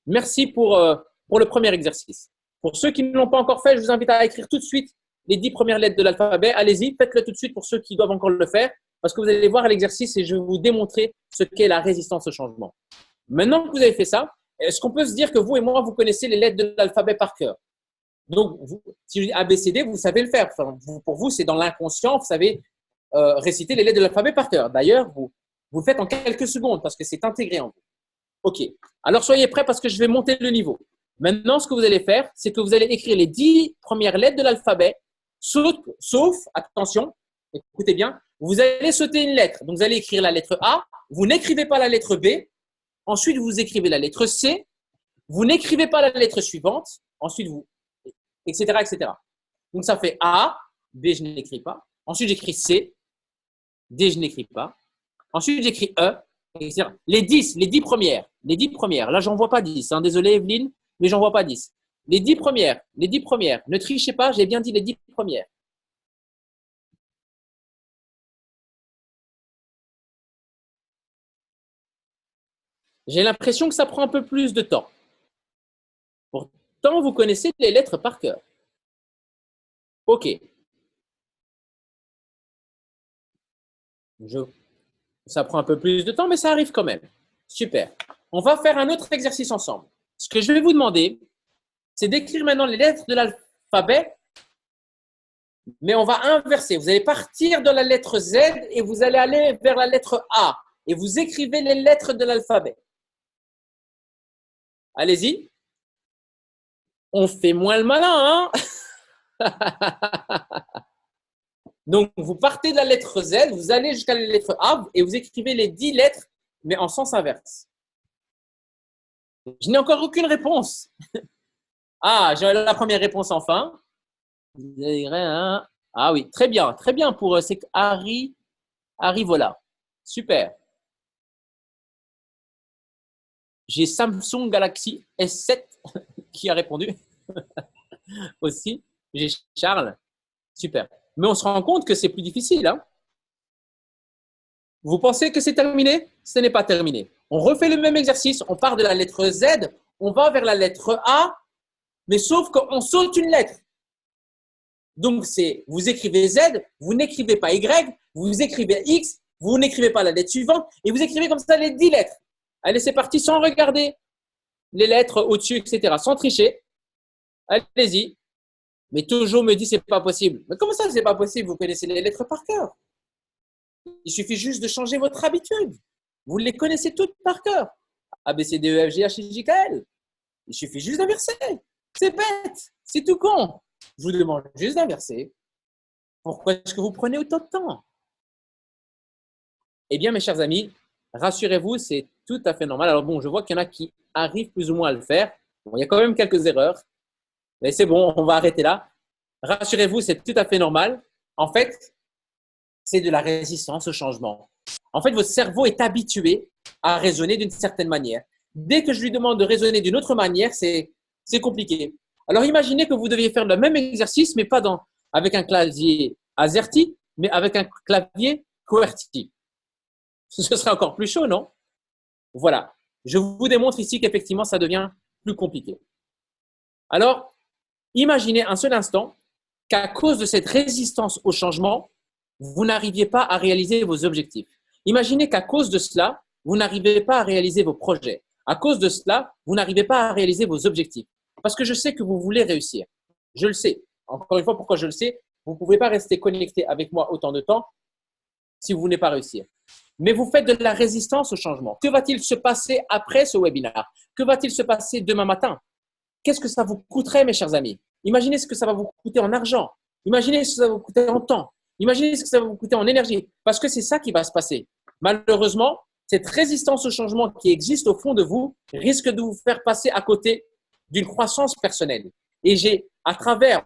Merci pour le premier exercice. Pour ceux qui ne l'ont pas encore fait, je vous invite à écrire tout de suite les 10 premières lettres de l'alphabet. Allez-y, faites-le tout de suite pour ceux qui doivent encore le faire, parce que vous allez voir l'exercice et je vais vous démontrer ce qu'est la résistance au changement. Maintenant que vous avez fait ça, est-ce qu'on peut se dire que vous et moi, vous connaissez les lettres de l'alphabet par cœur? Donc, si je dis ABCD, vous savez le faire. Enfin, pour vous, c'est dans l'inconscient, vous savez réciter les lettres de l'alphabet par cœur. D'ailleurs, vous le faites en quelques secondes parce que c'est intégré en vous. OK. Alors, soyez prêts parce que je vais monter le niveau. Maintenant, ce que vous allez faire, c'est que vous allez écrire les 10 premières lettres de l'alphabet, sauf, attention, écoutez bien, vous allez sauter une lettre. Donc, vous allez écrire la lettre A, vous n'écrivez pas la lettre B, ensuite, vous écrivez la lettre C, vous n'écrivez pas la lettre suivante, ensuite, etc., etc. Donc, ça fait A, B, je n'écris pas. Ensuite, j'écris C, D, je n'écris pas. Ensuite, j'écris E, etc. Les 10 premières. Là, j'en vois pas 10. Hein. Désolé, Evelyne, mais j'en vois pas 10. Les 10 premières. Ne trichez pas, j'ai bien dit les 10 premières. J'ai l'impression que ça prend un peu plus de temps. Pourtant, vous connaissez les lettres par cœur. OK. Ça prend un peu plus de temps, mais ça arrive quand même. Super. On va faire un autre exercice ensemble. Ce que je vais vous demander, c'est d'écrire maintenant les lettres de l'alphabet, mais on va inverser. Vous allez partir de la lettre Z et vous allez aller vers la lettre A. Et vous écrivez les lettres de l'alphabet. Allez-y. On fait moins le malin, hein? Donc, vous partez de la lettre Z, vous allez jusqu'à la lettre A et vous écrivez les 10 lettres, mais en sens inverse. Je n'ai encore aucune réponse. Ah, j'ai la première réponse enfin. Ah oui, très bien pour eux. C'est Harry voilà. Super. J'ai Samsung Galaxy S7 qui a répondu aussi. J'ai Charles. Super. Mais on se rend compte que c'est plus difficile. Hein? Vous pensez que c'est terminé? Ce n'est pas terminé. On refait le même exercice. On part de la lettre Z. On va vers la lettre A. Mais sauf qu'on saute une lettre. Donc, vous écrivez Z, vous n'écrivez pas Y, vous écrivez X, vous n'écrivez pas la lettre suivante et vous écrivez comme ça les 10 lettres. Allez, c'est parti sans regarder les lettres au-dessus, etc. Sans tricher. Allez-y. Mais toujours me dit c'est pas possible. Mais comment ça, c'est pas possible? Vous connaissez les lettres par cœur. Il suffit juste de changer votre habitude. Vous les connaissez toutes par cœur. A, B, C, D, E, F, G, H, I, J, K, L. Il suffit juste d'inverser. C'est bête. C'est tout con. Je vous demande juste d'inverser. Pourquoi est-ce que vous prenez autant de temps? Eh bien, mes chers amis, rassurez-vous, c'est tout à fait normal. Alors bon, je vois qu'il y en a qui arrivent plus ou moins à le faire. Bon, il y a quand même quelques erreurs. Mais c'est bon, on va arrêter là. Rassurez-vous, c'est tout à fait normal. En fait, c'est de la résistance au changement. En fait, votre cerveau est habitué à raisonner d'une certaine manière. Dès que je lui demande de raisonner d'une autre manière, c'est compliqué. Alors, imaginez que vous deviez faire le même exercice, mais pas avec un clavier AZERTY, mais avec un clavier QWERTY. Ce serait encore plus chaud, non? Voilà. Je vous démontre ici qu'effectivement, ça devient plus compliqué. Alors, imaginez un seul instant qu'à cause de cette résistance au changement, vous n'arriviez pas à réaliser vos objectifs. Imaginez qu'à cause de cela, vous n'arrivez pas à réaliser vos projets. À cause de cela, vous n'arrivez pas à réaliser vos objectifs. Parce que je sais que vous voulez réussir. Je le sais. Encore une fois, pourquoi je le sais? Vous ne pouvez pas rester connecté avec moi autant de temps si vous ne voulez pas réussir. Mais vous faites de la résistance au changement. Que va-t-il se passer après ce webinaire? Que va-t-il se passer demain matin? Qu'est-ce que ça vous coûterait, mes chers amis? Imaginez ce que ça va vous coûter en argent. Imaginez ce que ça va vous coûter en temps. Imaginez ce que ça va vous coûter en énergie. Parce que c'est ça qui va se passer. Malheureusement, cette résistance au changement qui existe au fond de vous risque de vous faire passer à côté d'une croissance personnelle. Et à travers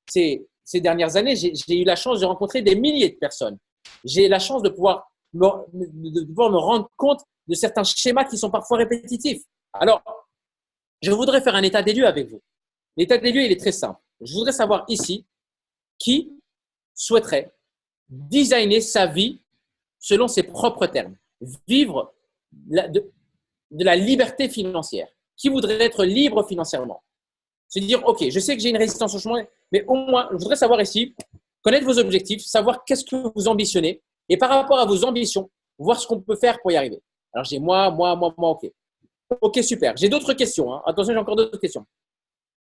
ces dernières années, j'ai eu la chance de rencontrer des milliers de personnes. J'ai la chance de pouvoir me rendre compte de certains schémas qui sont parfois répétitifs. Alors, je voudrais faire un état des lieux avec vous. L'état des lieux, il est très simple. Je voudrais savoir ici qui souhaiterait designer sa vie selon ses propres termes, vivre de la liberté financière. Qui voudrait être libre financièrement? Se dire, OK, je sais que j'ai une résistance au changement, mais au moins, je voudrais savoir ici, connaître vos objectifs, savoir qu'est-ce que vous ambitionnez et par rapport à vos ambitions, voir ce qu'on peut faire pour y arriver. Alors, j'ai moi, OK. OK, super. J'ai d'autres questions. Hein. Attention, j'ai encore d'autres questions.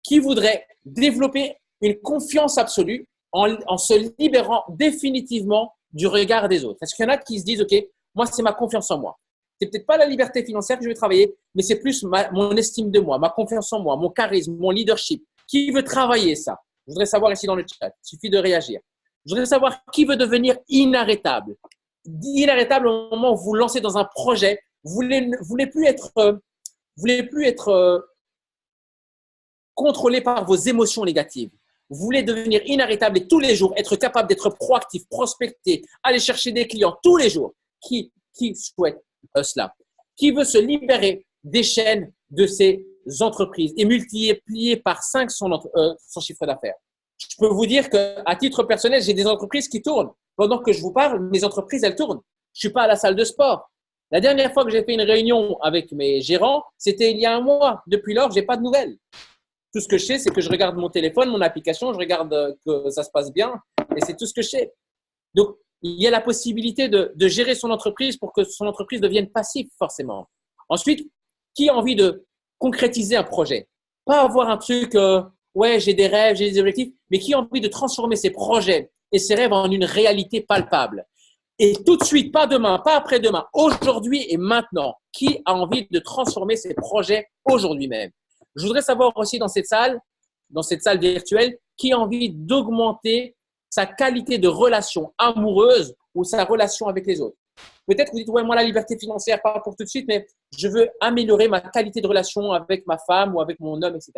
Qui voudrait développer une confiance absolue en se libérant définitivement du regard des autres? Est-ce qu'il y en a qui se disent, OK, moi, c'est ma confiance en moi. C'est peut-être pas la liberté financière que je vais travailler, mais c'est plus mon estime de moi, ma confiance en moi, mon charisme, mon leadership. Qui veut travailler ça? Je voudrais savoir ici dans le chat. Il suffit de réagir. Je voudrais savoir qui veut devenir inarrêtable. Inarrêtable au moment où vous vous lancez dans un projet. Vous voulez plus être contrôlé par vos émotions négatives. Vous voulez devenir inarrêtable et tous les jours être capable d'être proactif, prospecter, aller chercher des clients tous les jours. Qui souhaite cela? Qui veut se libérer des chaînes de ces entreprises et multiplier par 5 son chiffre d'affaires? Je peux vous dire qu'à titre personnel, j'ai des entreprises qui tournent. Pendant que je vous parle, mes entreprises, elles tournent. Je ne suis pas à la salle de sport. La dernière fois que j'ai fait une réunion avec mes gérants, c'était il y a un mois. Depuis lors, je n'ai pas de nouvelles. Tout ce que je sais, c'est que je regarde mon téléphone, mon application, je regarde que ça se passe bien et c'est tout ce que je sais. Donc, il y a la possibilité de gérer son entreprise pour que son entreprise devienne passive forcément. Ensuite, qui a envie de concrétiser un projet? Pas avoir un truc, ouais, j'ai des rêves, j'ai des objectifs, mais qui a envie de transformer ses projets et ses rêves en une réalité palpable. Et tout de suite, pas demain, pas après-demain, aujourd'hui et maintenant, qui a envie de transformer ses projets aujourd'hui même? Je voudrais savoir aussi dans cette salle virtuelle, qui a envie d'augmenter sa qualité de relation amoureuse ou sa relation avec les autres. Peut-être que vous dites, ouais, moi, la liberté financière, pas pour tout de suite, mais je veux améliorer ma qualité de relation avec ma femme ou avec mon homme, etc.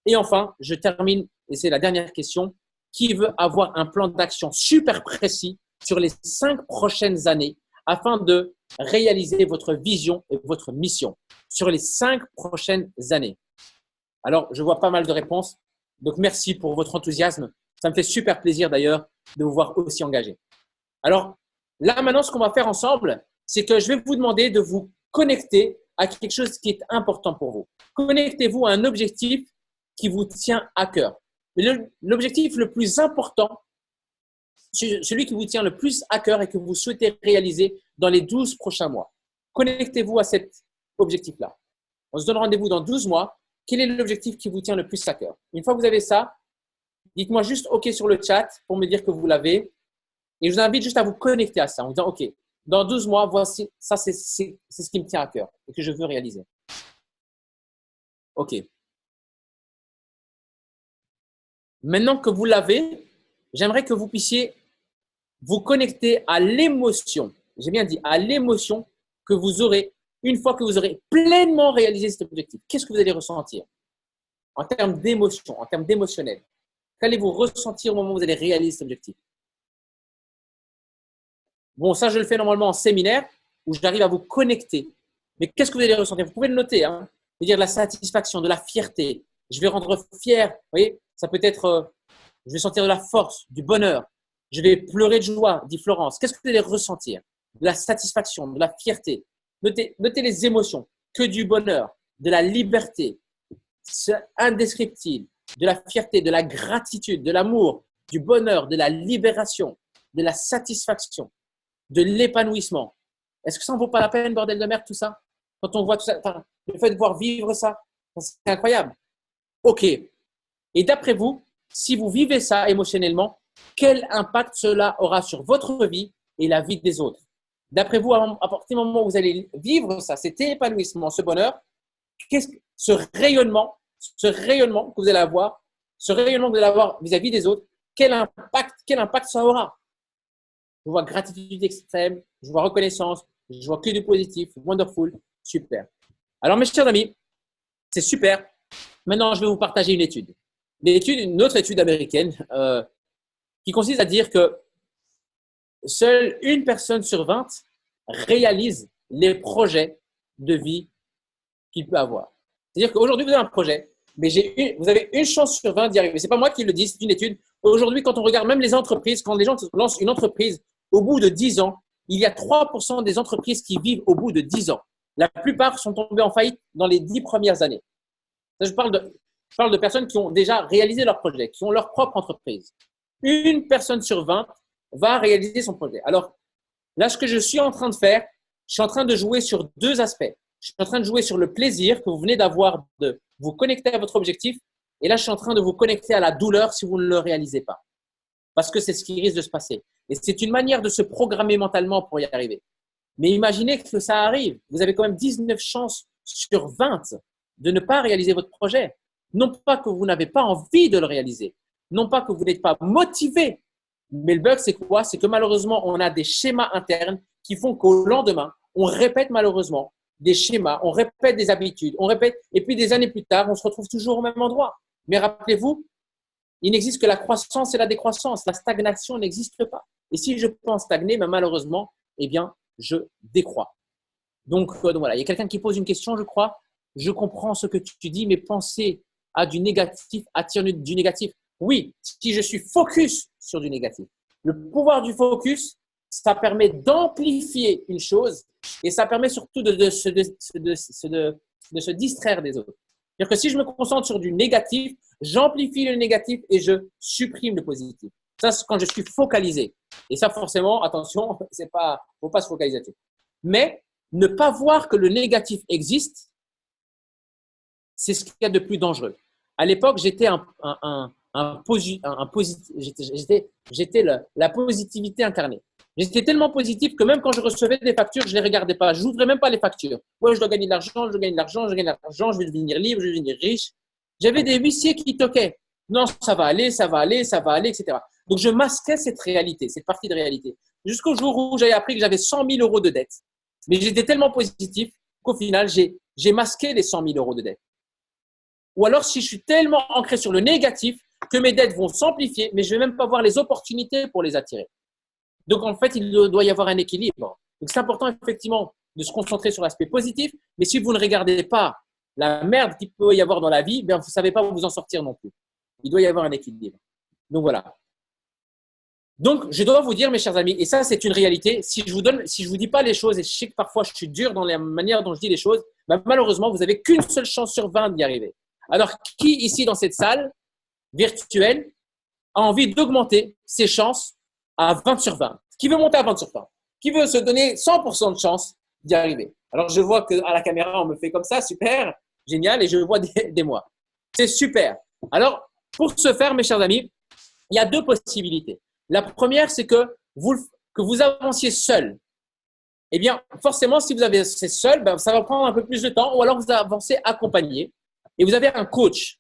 Et enfin, je termine, et c'est la dernière question. Qui veut avoir un plan d'action super précis sur les 5 prochaines années afin de réaliser votre vision et votre mission sur les 5 prochaines années? Alors, je vois pas mal de réponses. Donc, merci pour votre enthousiasme. Ça me fait super plaisir d'ailleurs de vous voir aussi engagé. Alors, là maintenant, ce qu'on va faire ensemble, c'est que je vais vous demander de vous connecter à quelque chose qui est important pour vous. Connectez-vous à un objectif qui vous tient à cœur. L'objectif le plus important, celui qui vous tient le plus à cœur et que vous souhaitez réaliser dans les 12 prochains mois. Connectez-vous à cet objectif-là. On se donne rendez-vous dans 12 mois. Quel est l'objectif qui vous tient le plus à cœur? Une fois que vous avez ça, dites-moi juste OK sur le chat pour me dire que vous l'avez. Et je vous invite juste à vous connecter à ça en vous disant OK, dans 12 mois, voici, ça c'est ce qui me tient à cœur et que je veux réaliser. OK. Maintenant que vous l'avez, j'aimerais que vous puissiez vous connecter à l'émotion. J'ai bien dit à l'émotion que vous aurez une fois que vous aurez pleinement réalisé cet objectif. Qu'est-ce que vous allez ressentir en termes d'émotion, en termes d'émotionnel? Qu'allez-vous ressentir au moment où vous allez réaliser cet objectif? Bon, ça, je le fais normalement en séminaire où j'arrive à vous connecter. Mais qu'est-ce que vous allez ressentir? Vous pouvez le noter. Hein. C'est-à-dire de la satisfaction, de la fierté. Je vais rendre fier. Vous voyez, ça peut être, je vais sentir de la force, du bonheur. Je vais pleurer de joie, dit Florence. Qu'est-ce que vous allez ressentir? De la satisfaction, de la fierté. Notez les émotions. Que du bonheur, de la liberté. C'est indescriptible. De la fierté, de la gratitude, de l'amour, du bonheur, de la libération, de la satisfaction, de l'épanouissement. Est-ce que ça ne vaut pas la peine, bordel de merde, tout ça? Quand on voit tout ça, le fait de pouvoir vivre ça, c'est incroyable. OK. Et d'après vous, si vous vivez ça émotionnellement, quel impact cela aura sur votre vie et la vie des autres? D'après vous, à partir du moment où vous allez vivre ça, cet épanouissement, ce bonheur, ce rayonnement que vous allez avoir, ce rayonnement que vous allez avoir vis-à-vis des autres, quel impact ça aura? Je vois gratitude extrême, je vois reconnaissance, je vois que du positif, wonderful, super. Alors mes chers amis, c'est super. Maintenant, je vais vous partager une étude. Une autre étude américaine qui consiste à dire que seule une personne sur 20 réalise les projets de vie qu'il peut avoir. C'est-à-dire qu'aujourd'hui, vous avez un projet, mais vous avez une chance sur 20 d'y arriver. Ce n'est pas moi qui le dis, c'est une étude. Aujourd'hui, quand on regarde même les entreprises, quand les gens lancent une entreprise, au bout de 10 ans, il y a 3% des entreprises qui vivent au bout de 10 ans. La plupart sont tombées en faillite dans les 10 premières années. Ça, je parle de personnes qui ont déjà réalisé leur projet, qui ont leur propre entreprise. Une personne sur 20 va réaliser son projet. Alors, là, ce que je suis en train de faire, je suis en train de jouer sur 2 aspects. Je suis en train de jouer sur le plaisir que vous venez d'avoir de vous connecter à votre objectif. Et là, je suis en train de vous connecter à la douleur si vous ne le réalisez pas. Parce que c'est ce qui risque de se passer. Et c'est une manière de se programmer mentalement pour y arriver. Mais imaginez que ça arrive. Vous avez quand même 19 chances sur 20 de ne pas réaliser votre projet. Non pas que vous n'avez pas envie de le réaliser. Non pas que vous n'êtes pas motivé. Mais le bug, c'est quoi? C'est que malheureusement, on a des schémas internes qui font qu'au lendemain, on répète malheureusement des schémas, on répète des habitudes, on répète. Et puis des années plus tard, on se retrouve toujours au même endroit. Mais rappelez-vous, il n'existe que la croissance et la décroissance. La stagnation n'existe pas. Et si je pense stagner, mais malheureusement, eh bien, je décroît. Donc voilà, il y a quelqu'un qui pose une question, je crois. Je comprends ce que tu dis, mais penser à du négatif attire du négatif. Oui, si je suis focus sur du négatif. Le pouvoir du focus, ça permet d'amplifier une chose et ça permet surtout de se distraire des autres. C'est-à-dire que si je me concentre sur du négatif, j'amplifie le négatif et je supprime le positif. Ça, c'est quand je suis focalisé. Et ça, forcément, attention, il ne faut pas se focaliser là-dessus. Mais ne pas voir que le négatif existe, c'est ce qu'il y a de plus dangereux. À l'époque, j'étais la positivité incarnée. J'étais tellement positif que même quand je recevais des factures, je ne les regardais pas. Je n'ouvrais même pas les factures. Ouais, je dois gagner de l'argent, je gagne de l'argent, je vais devenir libre, je vais devenir riche. J'avais des huissiers qui toquaient. Non, ça va aller, etc. Donc, je masquais cette réalité, cette partie de réalité. jusqu'au jour où j'avais appris que j'avais 100 000 euros de dette. Mais j'étais tellement positif qu'au final, j'ai masqué les 100 000 euros de dette. Ou alors, si je suis tellement ancré sur le négatif que mes dettes vont s'amplifier, mais je ne vais même pas voir les opportunités pour les attirer. Donc, en fait, il doit y avoir un équilibre. Donc, c'est important, effectivement, de se concentrer sur l'aspect positif. Mais si vous ne regardez pas la merde qu'il peut y avoir dans la vie, bien, vous ne savez pas vous en sortir non plus. Il doit y avoir un équilibre. Donc, voilà. Donc, je dois vous dire, mes chers amis, et ça, c'est une réalité, si je vous dis pas les choses, et je sais que parfois je suis dur dans la manière dont je dis les choses, ben, malheureusement, vous n'avez qu'une seule chance sur 20 d'y arriver. Alors, qui ici dans cette salle virtuelle a envie d'augmenter ses chances à 20 sur 20? Qui veut monter à 20 sur 20? Qui veut se donner 100% de chance d'y arriver? Alors, je vois qu'à la caméra, on me fait comme ça, super, génial, et je vois des mois. C'est super. Alors, pour ce faire, mes chers amis, il y a deux possibilités. La première, c'est que vous avanciez seul. Eh bien, forcément, si vous avancez seul, ben, ça va prendre un peu plus de temps, ou alors vous avancez accompagné. Et vous avez un coach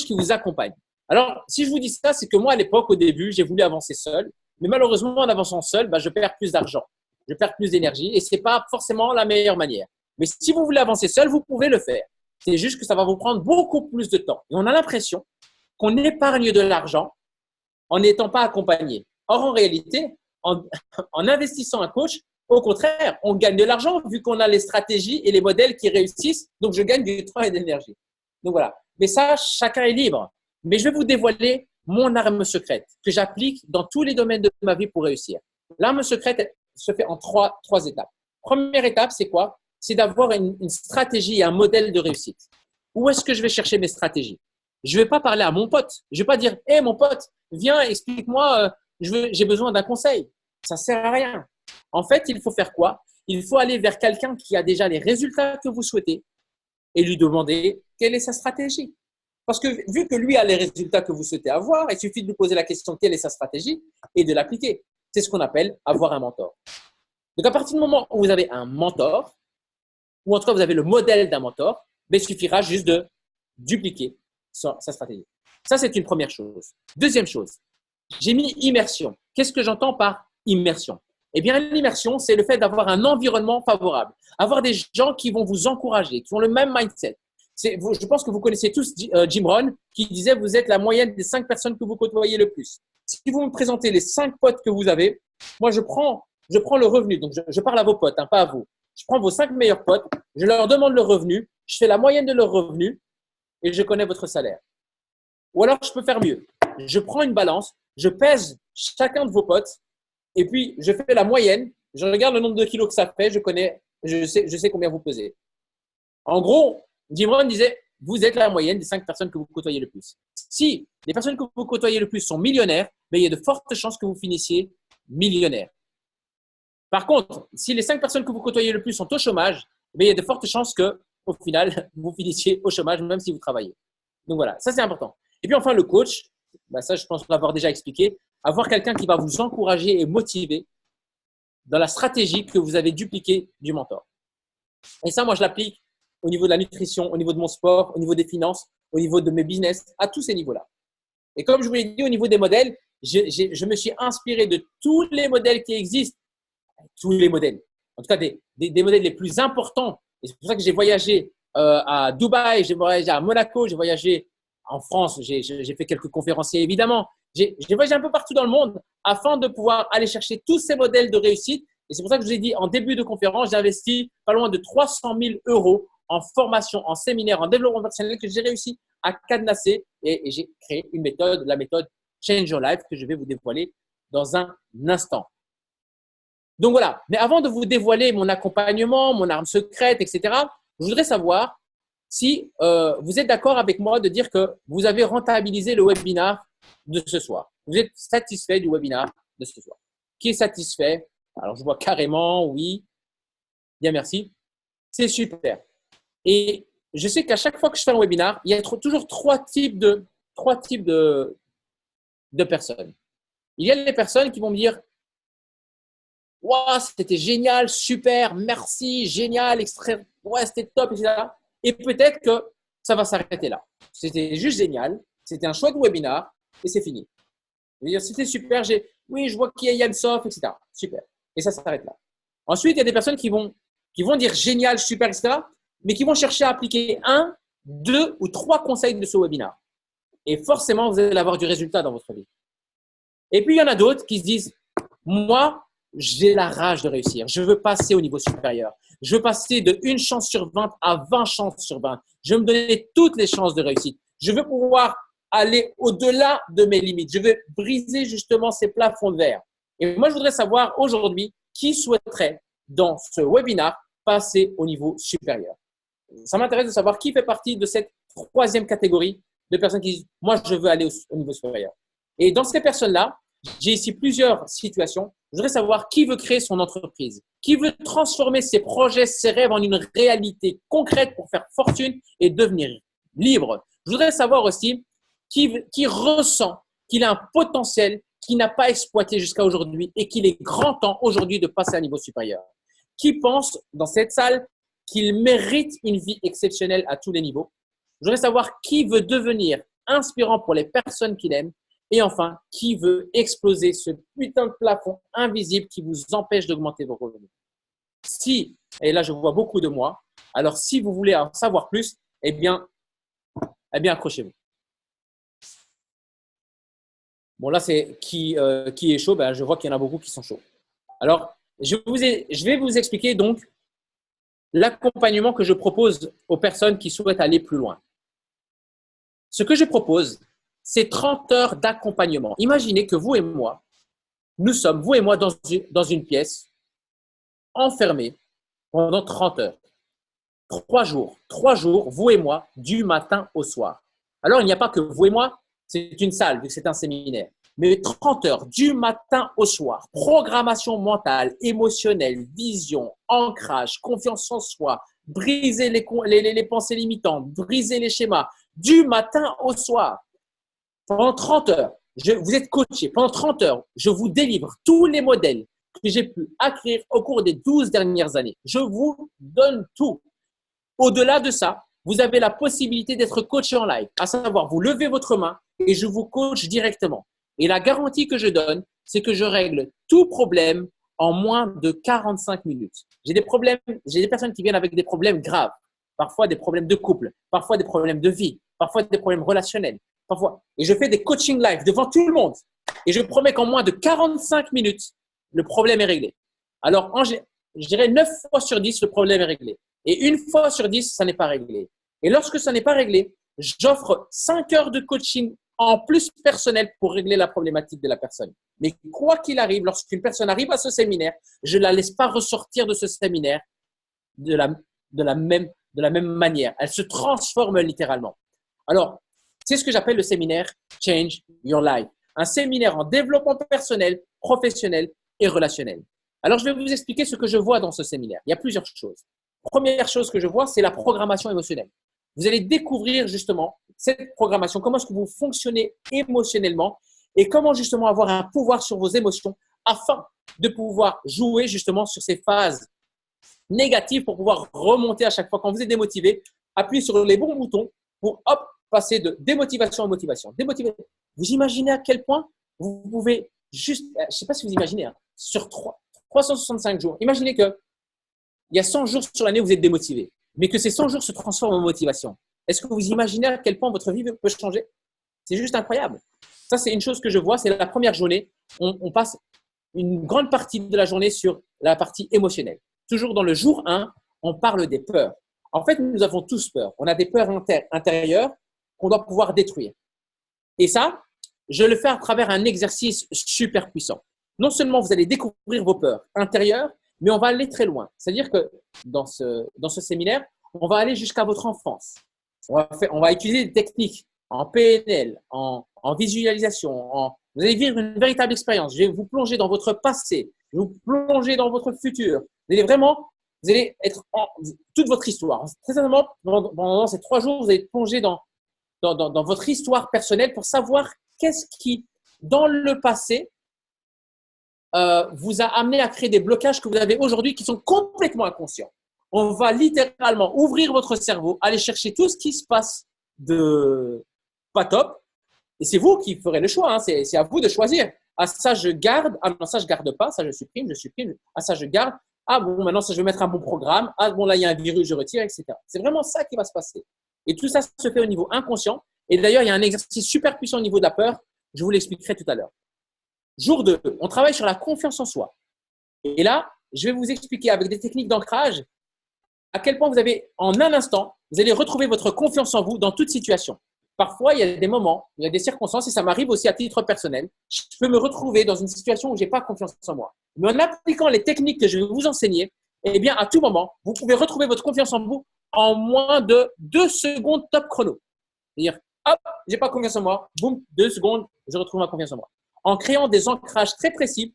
qui vous accompagne. Alors, si je vous dis ça, c'est que moi, à l'époque, au début, j'ai voulu avancer seul. Mais malheureusement, en avançant seul, ben, je perds plus d'argent, je perds plus d'énergie et ce n'est pas forcément la meilleure manière. Mais si vous voulez avancer seul, vous pouvez le faire. C'est juste que ça va vous prendre beaucoup plus de temps. Et on a l'impression qu'on épargne de l'argent en n'étant pas accompagné. Or, en réalité, en investissant un coach, au contraire, on gagne de l'argent vu qu'on a les stratégies et les modèles qui réussissent. Donc, je gagne du temps et de l'énergie. Donc, voilà. Mais ça, chacun est libre. Mais je vais vous dévoiler mon arme secrète que j'applique dans tous les domaines de ma vie pour réussir. L'arme secrète se fait en trois étapes. Première étape, c'est quoi? C'est d'avoir une stratégie et un modèle de réussite. Où est-ce que je vais chercher mes stratégies? Je ne vais pas parler à mon pote. Je ne vais pas dire « Hé, mon pote, viens, explique-moi, j'ai besoin d'un conseil. » Ça ne sert à rien. En fait, il faut faire quoi? Il faut aller vers quelqu'un qui a déjà les résultats que vous souhaitez et lui demander quelle est sa stratégie. Parce que vu que lui a les résultats que vous souhaitez avoir, il suffit de lui poser la question quelle est sa stratégie et de l'appliquer. C'est ce qu'on appelle avoir un mentor. Donc, à partir du moment où vous avez un mentor, ou en tout cas vous avez le modèle d'un mentor, il suffira juste de dupliquer sa stratégie. Ça, c'est une première chose. Deuxième chose, j'ai mis immersion. Qu'est-ce que j'entends par immersion? Eh bien, l'immersion, c'est le fait d'avoir un environnement favorable, avoir des gens qui vont vous encourager, qui ont le même mindset. Je pense que vous connaissez tous Jim Rohn qui disait « Vous êtes la moyenne des 5 personnes que vous côtoyez le plus ». Si vous me présentez les 5 potes que vous avez, moi, je prends le revenu. Donc, je parle à vos potes, pas à vous. Je prends vos 5 meilleurs potes, je leur demande le revenu, je fais la moyenne de leur revenu et je connais votre salaire. Ou alors, je peux faire mieux. Je prends une balance, je pèse chacun de vos potes et puis je fais la moyenne, je regarde le nombre de kilos que ça fait, je sais combien vous pesez. En gros, Jim Rohn disait, vous êtes la moyenne des 5 personnes que vous côtoyez le plus. Si les personnes que vous côtoyez le plus sont millionnaires, il y a de fortes chances que vous finissiez millionnaire. Par contre, si les 5 personnes que vous côtoyez le plus sont au chômage, il y a de fortes chances que, au final, vous finissiez au chômage même si vous travaillez. Donc voilà, ça c'est important. Et puis enfin, le coach, ça je pense l'avoir déjà expliqué, avoir quelqu'un qui va vous encourager et motiver dans la stratégie que vous avez dupliquée du mentor. Et ça, moi, je l'applique au niveau de la nutrition, au niveau de mon sport, au niveau des finances, au niveau de mes business, à tous ces niveaux-là. Et comme je vous l'ai dit, au niveau des modèles, je me suis inspiré de tous les modèles qui existent, tous les modèles, en tout cas des modèles les plus importants. Et c'est pour ça que j'ai voyagé à Dubaï, j'ai voyagé à Monaco, j'ai voyagé en France, j'ai fait quelques conférenciers évidemment. J'ai voyagé un peu partout dans le monde afin de pouvoir aller chercher tous ces modèles de réussite. Et c'est pour ça que je vous ai dit en début de conférence, j'ai investi pas loin de 300 000 € en formation, en séminaire, en développement personnel que j'ai réussi à cadenasser et j'ai créé une méthode, la méthode Change Your Life que je vais vous dévoiler dans un instant. Donc voilà, mais avant de vous dévoiler mon accompagnement, mon arme secrète, etc., je voudrais savoir si vous êtes d'accord avec moi de dire que vous avez rentabilisé le webinaire de ce soir. Vous êtes satisfait du webinaire de ce soir. Qui est satisfait? Alors, je vois carrément, oui. Bien, merci. C'est super. Et je sais qu'à chaque fois que je fais un webinaire, il y a toujours trois types de personnes. Il y a les personnes qui vont me dire « Wow, c'était génial, super, merci, génial, extrême, ouais, c'était top, etc. » Et peut-être que ça va s'arrêter là. C'était juste génial, c'était un chouette webinaire et c'est fini. Ils vont dire, c'était super, oui, je vois qu'il y a Yann Sof, etc. Super. Et ça s'arrête là. Ensuite, il y a des personnes qui vont dire génial, super, etc., mais qui vont chercher à appliquer 1, 2 ou 3 conseils de ce webinaire. Et forcément, vous allez avoir du résultat dans votre vie. Et puis, il y en a d'autres qui se disent, moi, j'ai la rage de réussir. Je veux passer au niveau supérieur. Je veux passer de 1 chance sur 20 à 20 chances sur 20. Je veux me donner toutes les chances de réussite. Je veux pouvoir aller au-delà de mes limites. Je veux briser justement ces plafonds de verre. Et moi, je voudrais savoir aujourd'hui qui souhaiterait, dans ce webinaire, passer au niveau supérieur. Ça m'intéresse de savoir qui fait partie de cette 3e catégorie de personnes qui disent « moi, je veux aller au niveau supérieur ». Et dans ces personnes-là, j'ai ici plusieurs situations. Je voudrais savoir qui veut créer son entreprise, qui veut transformer ses projets, ses rêves en une réalité concrète pour faire fortune et devenir libre. Je voudrais savoir aussi qui ressent qu'il a un potentiel qu'il n'a pas exploité jusqu'à aujourd'hui et qu'il est grand temps aujourd'hui de passer à un niveau supérieur. Qui pense dans cette salle qu'il mérite une vie exceptionnelle à tous les niveaux. Je voudrais savoir qui veut devenir inspirant pour les personnes qu'il aime. Et enfin, qui veut exploser ce putain de plafond invisible qui vous empêche d'augmenter vos revenus. Si, et là je vois beaucoup de moi, alors si vous voulez en savoir plus, eh bien accrochez-vous. Bon, là c'est qui est chaud, je vois qu'il y en a beaucoup qui sont chauds. Alors, je vais vous expliquer donc l'accompagnement que je propose aux personnes qui souhaitent aller plus loin. Ce que je propose, c'est 30 heures d'accompagnement. Imaginez que vous et moi, nous sommes, vous et moi, dans une pièce, enfermés pendant 30 heures. 3 jours, vous et moi, du matin au soir. Alors, il n'y a pas que vous et moi, c'est une salle, vu que c'est un séminaire. Mais 30 heures, du matin au soir, programmation mentale, émotionnelle, vision, ancrage, confiance en soi, briser les pensées limitantes, briser les schémas, du matin au soir. Pendant 30 heures, vous êtes coaché. Pendant 30 heures, je vous délivre tous les modèles que j'ai pu acquérir au cours des 12 dernières années. Je vous donne tout. Au-delà de ça, vous avez la possibilité d'être coaché en live, à savoir, vous levez votre main et je vous coach directement. Et la garantie que je donne, c'est que je règle tout problème en moins de 45 minutes. J'ai des personnes qui viennent avec des problèmes graves, parfois des problèmes de couple, parfois des problèmes de vie, parfois des problèmes relationnels. Parfois. Et je fais des coaching live devant tout le monde. Et je promets qu'en moins de 45 minutes, le problème est réglé. Alors, je dirais 9 fois sur 10, le problème est réglé. Et 1 fois sur 10, ça n'est pas réglé. Et lorsque ça n'est pas réglé, j'offre 5 heures de coaching en plus personnel pour régler la problématique de la personne. Mais quoi qu'il arrive, lorsqu'une personne arrive à ce séminaire, je ne la laisse pas ressortir de ce séminaire de la même manière. Elle se transforme littéralement. Alors, c'est ce que j'appelle le séminaire Change Your Life. Un séminaire en développement personnel, professionnel et relationnel. Alors, je vais vous expliquer ce que je vois dans ce séminaire. Il y a plusieurs choses. Première chose que je vois, c'est la programmation émotionnelle. Vous allez découvrir justement cette programmation, comment est-ce que vous fonctionnez émotionnellement et comment justement avoir un pouvoir sur vos émotions afin de pouvoir jouer justement sur ces phases négatives pour pouvoir remonter à chaque fois. Quand vous êtes démotivé, appuyez sur les bons boutons pour passer de démotivation à motivation. Vous imaginez à quel point vous pouvez juste, je ne sais pas si vous imaginez, sur 365 jours, imaginez qu'il y a 100 jours sur l'année où vous êtes démotivé, mais que ces 100 jours se transforment en motivation. Est-ce que vous imaginez à quel point votre vie peut changer? C'est juste incroyable. Ça, c'est une chose que je vois, c'est la première journée. On passe une grande partie de la journée sur la partie émotionnelle. Toujours dans le jour 1, on parle des peurs. En fait, nous avons tous peur. On a des peurs intérieures qu'on doit pouvoir détruire. Et ça, je le fais à travers un exercice super puissant. Non seulement vous allez découvrir vos peurs intérieures, mais on va aller très loin. C'est-à-dire que dans ce séminaire, on va aller jusqu'à votre enfance. On va utiliser des techniques en PNL, en visualisation. Vous allez vivre une véritable expérience. Je vais vous plonger dans votre passé. Je vais vous plonger dans votre futur. Vous allez être toute votre histoire. Très certainement, pendant ces 3 jours, vous allez plonger dans votre histoire personnelle pour savoir qu'est-ce qui, dans le passé, vous a amené à créer des blocages que vous avez aujourd'hui qui sont complètement inconscients. On va littéralement ouvrir votre cerveau, aller chercher tout ce qui se passe de pas top Et c'est vous qui ferez le choix. Hein. C'est à vous de choisir. Ah, ça, je garde. Ah, non, ça, je garde pas. Ça, je supprime. Ah, ça, je garde. Ah, bon, maintenant, ça, je vais mettre un bon programme. Ah, bon, là, il y a un virus, je retire, etc. C'est vraiment ça qui va se passer. Et tout ça se fait au niveau inconscient. Et d'ailleurs, il y a un exercice super puissant au niveau de la peur. Je vous l'expliquerai tout à l'heure. Jour 2, on travaille sur la confiance en soi. Et là, je vais vous expliquer avec des techniques d'ancrage à quel point vous avez, en un instant, vous allez retrouver votre confiance en vous dans toute situation. Parfois, il y a des moments, il y a des circonstances, et ça m'arrive aussi à titre personnel, je peux me retrouver dans une situation où je n'ai pas confiance en moi. Mais en appliquant les techniques que je vais vous enseigner, eh bien, à tout moment, vous pouvez retrouver votre confiance en vous en moins de 2 secondes top chrono. C'est-à-dire, hop, je n'ai pas confiance en moi, boum, 2 secondes, je retrouve ma confiance en moi. En créant des ancrages très précis,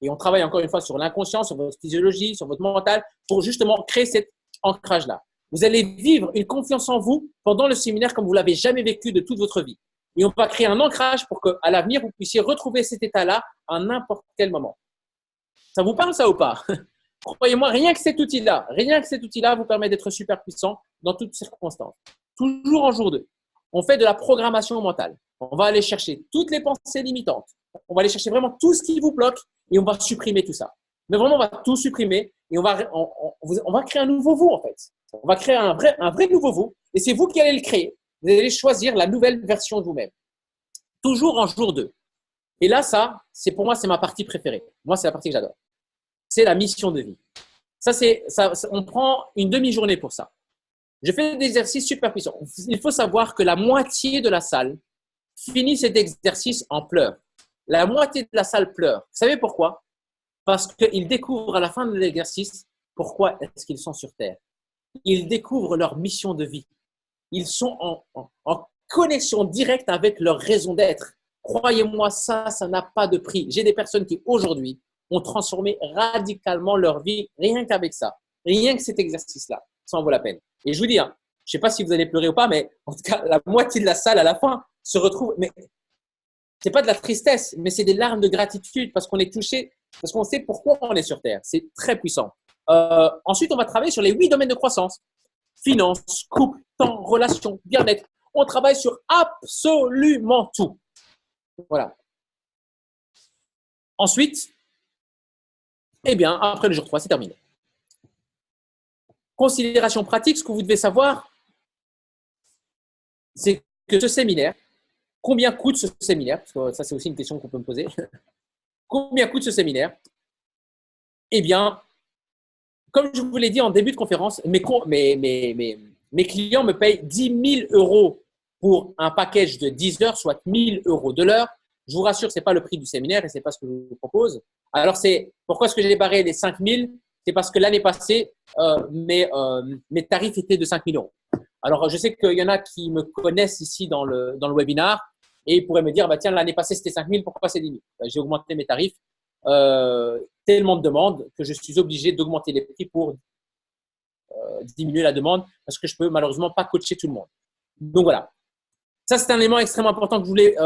et on travaille encore une fois sur l'inconscient, sur votre physiologie, sur votre mental, pour justement créer cet ancrage-là. Vous allez vivre une confiance en vous pendant le séminaire comme vous ne l'avez jamais vécu de toute votre vie. Et on va créer un ancrage pour qu'à l'avenir, vous puissiez retrouver cet état-là à n'importe quel moment. Ça vous parle ça ou pas? Croyez-moi, rien que cet outil-là vous permet d'être super puissant dans toutes circonstances. Toujours en jour 2. On fait de la programmation mentale. On va aller chercher toutes les pensées limitantes. On va aller chercher vraiment tout ce qui vous bloque et on va supprimer tout ça. Mais vraiment, on va tout supprimer et on va créer un nouveau vous en fait. On va créer un vrai nouveau vous et c'est vous qui allez le créer. Vous allez choisir la nouvelle version de vous-même. Toujours en jour 2. Et là, ça, pour moi, c'est ma partie préférée. Moi, c'est la partie que j'adore. C'est la mission de vie. On prend une demi-journée pour ça. Je fais des exercices super puissants. Il faut savoir que la moitié de la salle finit cet exercice en pleurs. La moitié de la salle pleure. Vous savez pourquoi? Parce qu'ils découvrent à la fin de l'exercice pourquoi est-ce qu'ils sont sur Terre. Ils découvrent leur mission de vie. Ils sont en connexion directe avec leur raison d'être. Croyez-moi, ça n'a pas de prix. J'ai des personnes qui aujourd'hui ont transformé radicalement leur vie rien qu'avec ça. Rien que cet exercice-là. Ça en vaut la peine. Et je vous dis, je ne sais pas si vous allez pleurer ou pas, mais en tout cas, la moitié de la salle à la fin se retrouve. Mais ce n'est pas de la tristesse, mais c'est des larmes de gratitude parce qu'on est touché, parce qu'on sait pourquoi on est sur Terre. C'est très puissant. Ensuite, on va travailler sur les 8 domaines de croissance. Finance, couple, temps, relations, bien-être. On travaille sur absolument tout. Voilà. Ensuite, eh bien, après le jour 3, c'est terminé. Considération pratique, ce que vous devez savoir, c'est que ce séminaire, combien coûte ce séminaire? Parce que ça, c'est aussi une question qu'on peut me poser. Combien coûte ce séminaire? Eh bien, comme je vous l'ai dit en début de conférence, mes clients me payent 10 000 € pour un package de 10 heures, soit 1 000 € de l'heure. Je vous rassure, ce n'est pas le prix du séminaire et ce n'est pas ce que je vous propose. Alors, pourquoi est-ce que j'ai barré les 5 000? C'est parce que l'année passée, mes tarifs étaient de 5 000 €. Alors, je sais qu'il y en a qui me connaissent ici dans le webinaire et ils pourraient me dire, tiens, l'année passée, c'était 5 000, pourquoi c'est 10 000? J'ai augmenté mes tarifs. Tellement de demandes que je suis obligé d'augmenter les prix pour diminuer la demande parce que je ne peux malheureusement pas coacher tout le monde. Donc, voilà. Ça, c'est un élément extrêmement important que je voulais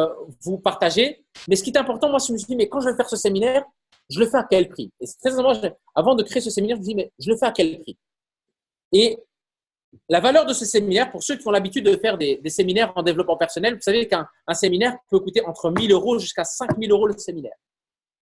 vous partager. Mais ce qui est important, moi, je me suis dit, mais quand je vais faire ce séminaire, je le fais à quel prix? Et très sincèrement, avant de créer ce séminaire, je me dis, mais je le fais à quel prix? Et la valeur de ce séminaire, pour ceux qui ont l'habitude de faire des séminaires en développement personnel, vous savez qu'un séminaire peut coûter entre 1 000 € jusqu'à 5 000 € le séminaire.